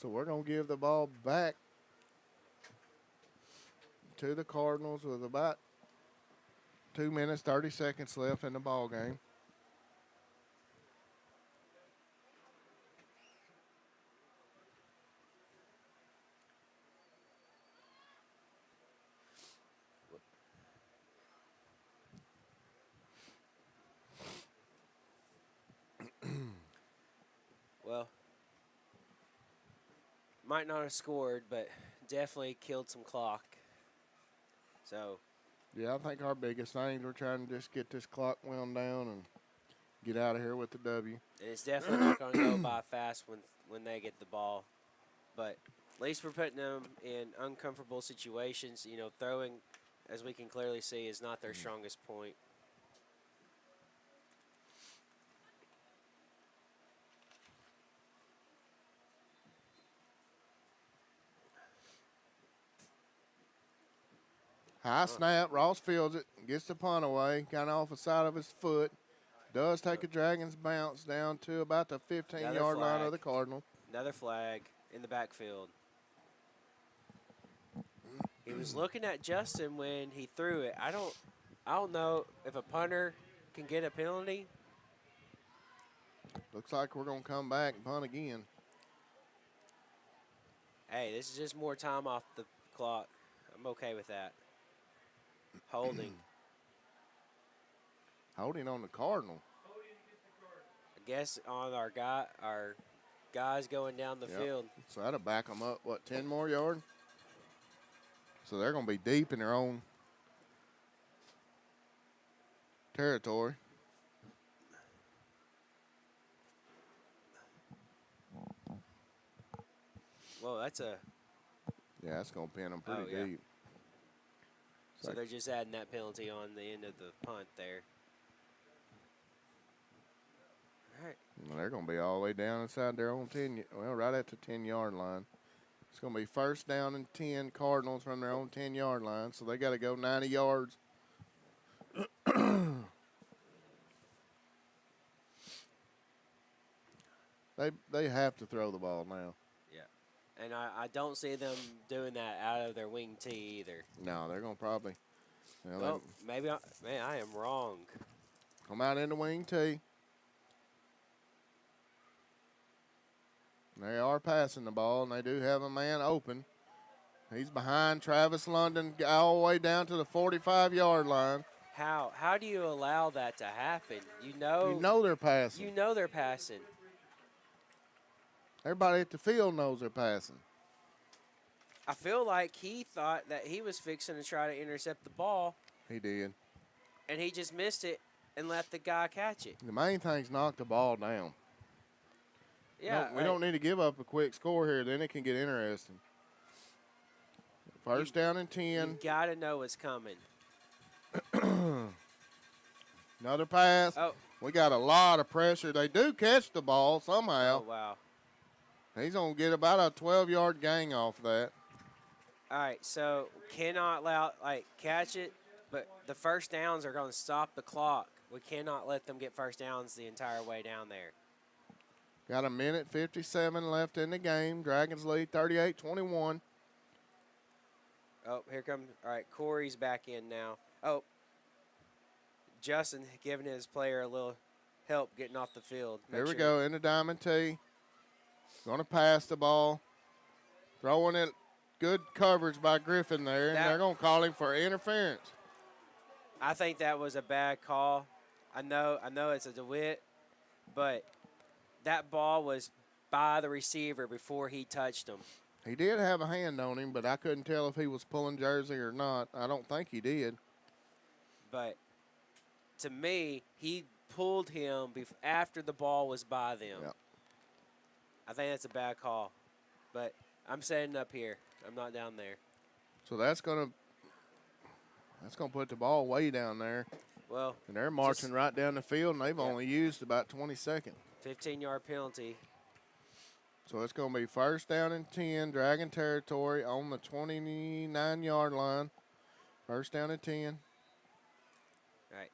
So we're going to give the ball back to the Cardinals with about 2 minutes, 30 seconds left in the ball game. Well, might not have scored, but definitely killed some clock. So. Yeah, I think our biggest thing, we're trying to just get this clock wound down and get out of here with the W. And it's definitely not going to go by fast when they get the ball. But at least we're putting them in uncomfortable situations. You know, throwing, as we can clearly see, is not their strongest point. High snap. Ross fields it. Gets the punt away. Kind of off the side of his foot. Does take a Dragon's bounce down to about the 15-yard line of the Cardinal. Another flag in the backfield. He was looking at Justin when he threw it. I don't know if a punter can get a penalty. Looks like we're going to come back and punt again. Hey, this is just more time off the clock. I'm okay with that. Holding. Holding on the Cardinal. I guess on our guys going down the field. So that'll back them up, 10 more yards? So they're going to be deep in their own territory. Whoa, that's a. Yeah, that's going to pin them pretty yeah. deep. So they're just adding that penalty on the end of the punt there. All right. Well, they're going to be all the way down inside their own 10, well, right at the 10-yard line. It's going to be first down and 10 Cardinals from their own 10-yard line, so they got to go 90 yards. They have to throw the ball now. Yeah. And I don't see them doing that out of their wing tee either. No, they're going to probably. Well, maybe I am wrong. Come out in the wing tee. They are passing the ball, and they do have a man open. He's behind Travis London all the way down to the 45-yard line. How do you allow that to happen? You know they're passing. You know they're passing. Everybody at the field knows they're passing. I feel like he thought that he was fixing to try to intercept the ball. He did. And he just missed it and let the guy catch it. The main thing's knock the ball down. Yeah. We don't need to give up a quick score here. Then it can get interesting. First down and 10. You got to know what's coming. Another pass. Oh. We got a lot of pressure. They do catch the ball somehow. Oh, wow. He's going to get about a 12-yard gain off of that. All right, so cannot allow, catch it, but the first downs are going to stop the clock. We cannot let them get first downs the entire way down there. Got a minute 57 left in the game. Dragons lead 38-21. Oh, here comes, all right, Corey's back in now. Oh, Justin giving his player a little help getting off the field. Here we go, in the diamond tee. Going to pass the ball. Throwing it, good coverage by Griffin there, and they're going to call him for interference. I think that was a bad call. I know it's a DeWitt, but that ball was by the receiver before he touched him. He did have a hand on him, but I couldn't tell if he was pulling jersey or not. I don't think he did. But to me, he pulled him after the ball was by them. Yep. I think that's a bad call. But I'm setting up here. I'm not down there. So that's gonna put the ball way down there. Well, and they're marching right down the field, and they've only used about 20 seconds. 15-yard penalty. So it's going to be first down and 10, Dragon territory on the 29-yard line. First down and 10. All right.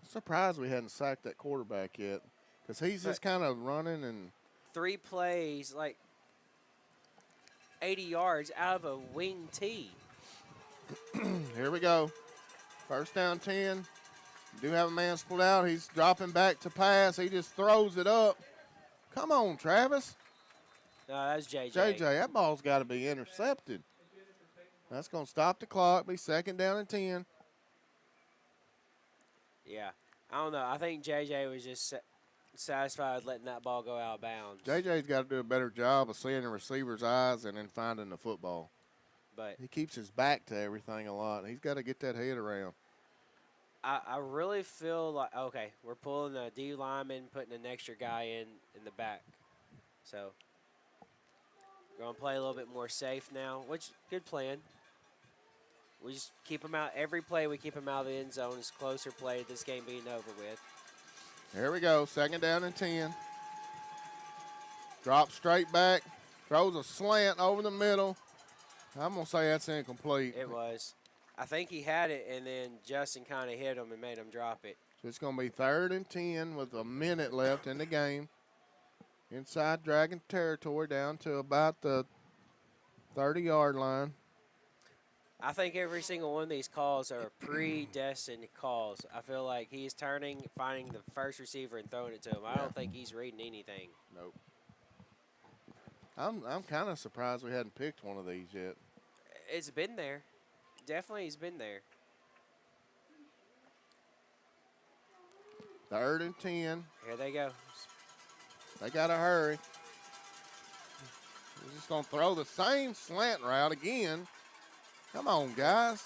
Surprised we hadn't sacked that quarterback yet, because he's just kind of running and 3 plays, 80 yards out of a wing tee. Here we go. First down 10. Do have a man split out. He's dropping back to pass. He just throws it up. Come on, Travis. No, that's JJ. JJ, that ball's got to be intercepted. That's going to stop the clock. Be second down and 10. Yeah. I don't know. I think JJ was just satisfied with letting that ball go out of bounds. JJ's got to do a better job of seeing the receiver's eyes and then finding the football. But he keeps his back to everything a lot. He's got to get that head around. I really feel like, okay, we're pulling a D lineman, putting an extra guy in the back. So we're going to play a little bit more safe now, which good plan. We just keep them out. Every play we keep them out of the end zone is closer play to this game being over with. Here we go, second down and 10. Drop straight back, throws a slant over the middle. I'm going to say that's incomplete. It was. I think he had it, and then Justin kind of hit him and made him drop it. So it's going to be third and 10 with a minute left in the game. Inside Dragon territory down to about the 30-yard line. I think every single one of these calls are predestined calls. I feel like he's turning, finding the first receiver and throwing it to him. I don't think he's reading anything. Nope. I'm kind of surprised we hadn't picked one of these yet. It's been there. Definitely he's been there. Third and 10. Here they go. They got to hurry. He's just going to throw the same slant route again. Come on, guys.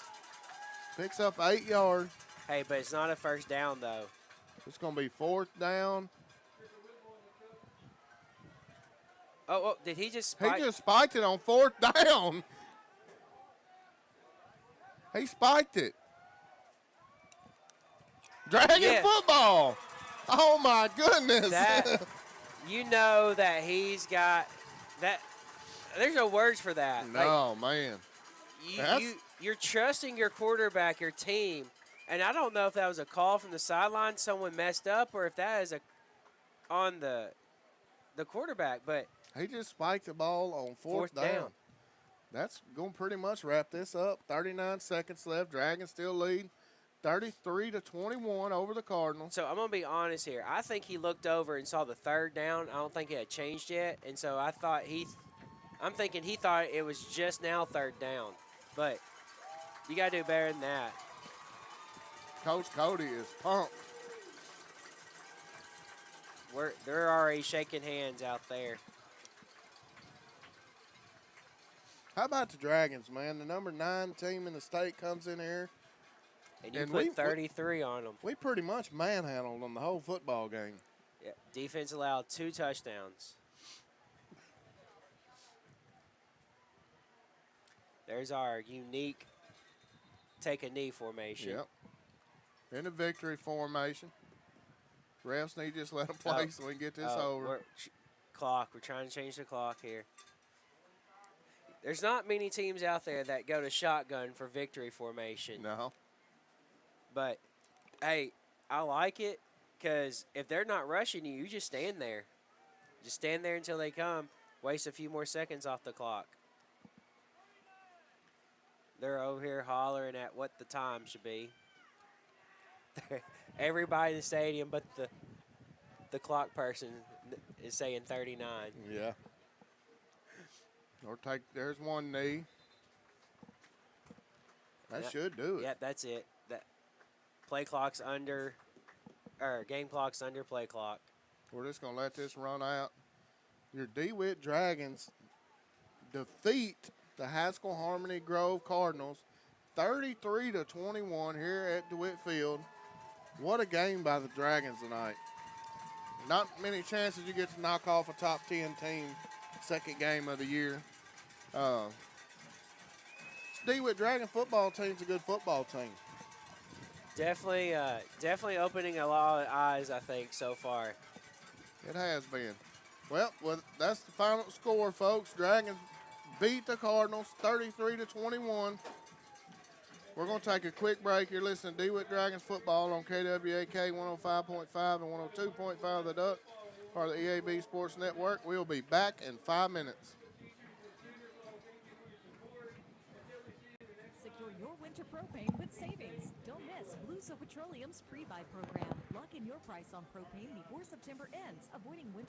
Picks up 8 yards. Hey, but it's not a first down, though. It's going to be fourth down. Oh, did he just spike? He just spiked it on 4th down. He spiked it. Dragon football. Oh, my goodness. You know that he's got that. There's no words for that. No, man. You're trusting your quarterback, your team, and I don't know if that was a call from the sideline, someone messed up, or if that is on the quarterback. But he just spiked the ball on 4th down. That's going to pretty much wrap this up. 39 seconds left. Dragons still lead 33-21 over the Cardinals. So I'm going to be honest here. I think he looked over and saw the 3rd down. I don't think it had changed yet. And so I'm thinking he thought it was just now 3rd down. But you got to do better than that. Coach Cody is pumped. They're already shaking hands out there. How about the Dragons, man? The number 9 team in the state comes in here. And you put 33 on them. We pretty much manhandled them the whole football game. Yeah, defense allowed 2 touchdowns. There's our unique take a knee formation. Yep. In the victory formation. Refs need to just let them play so we can get this over. We're trying to change the clock here. There's not many teams out there that go to shotgun for victory formation. No. But, hey, I like it because if they're not rushing you, you just stand there. Just stand there until they come. Waste a few more seconds off the clock. They're over here hollering at what the time should be. Everybody in the stadium but the clock person is saying 39. Yeah. There's one knee. That should do it. Yeah, that's it. That play clock's under, or game clock's under play clock. We're just going to let this run out. Your DeWitt Dragons defeat the Haskell Harmony Grove Cardinals 33-21 here at DeWitt Field. What a game by the Dragons tonight. Not many chances you get to knock off a top 10 team second game of the year. DeWitt Dragon football team's a good football team. Definitely opening a lot of eyes, I think, so far. It has been. Well, that's the final score, folks. Dragons beat the Cardinals 33-21. We're going to take a quick break. You're listening to DeWitt Dragons football on KWAK 105.5 and 102.5 The Duck, part of the EAB Sports Network. We'll be back in 5 minutes. Secure your winter propane with savings. Don't miss Blue Seal Petroleum's pre-buy program. Lock in your price on propane before September ends, avoiding winter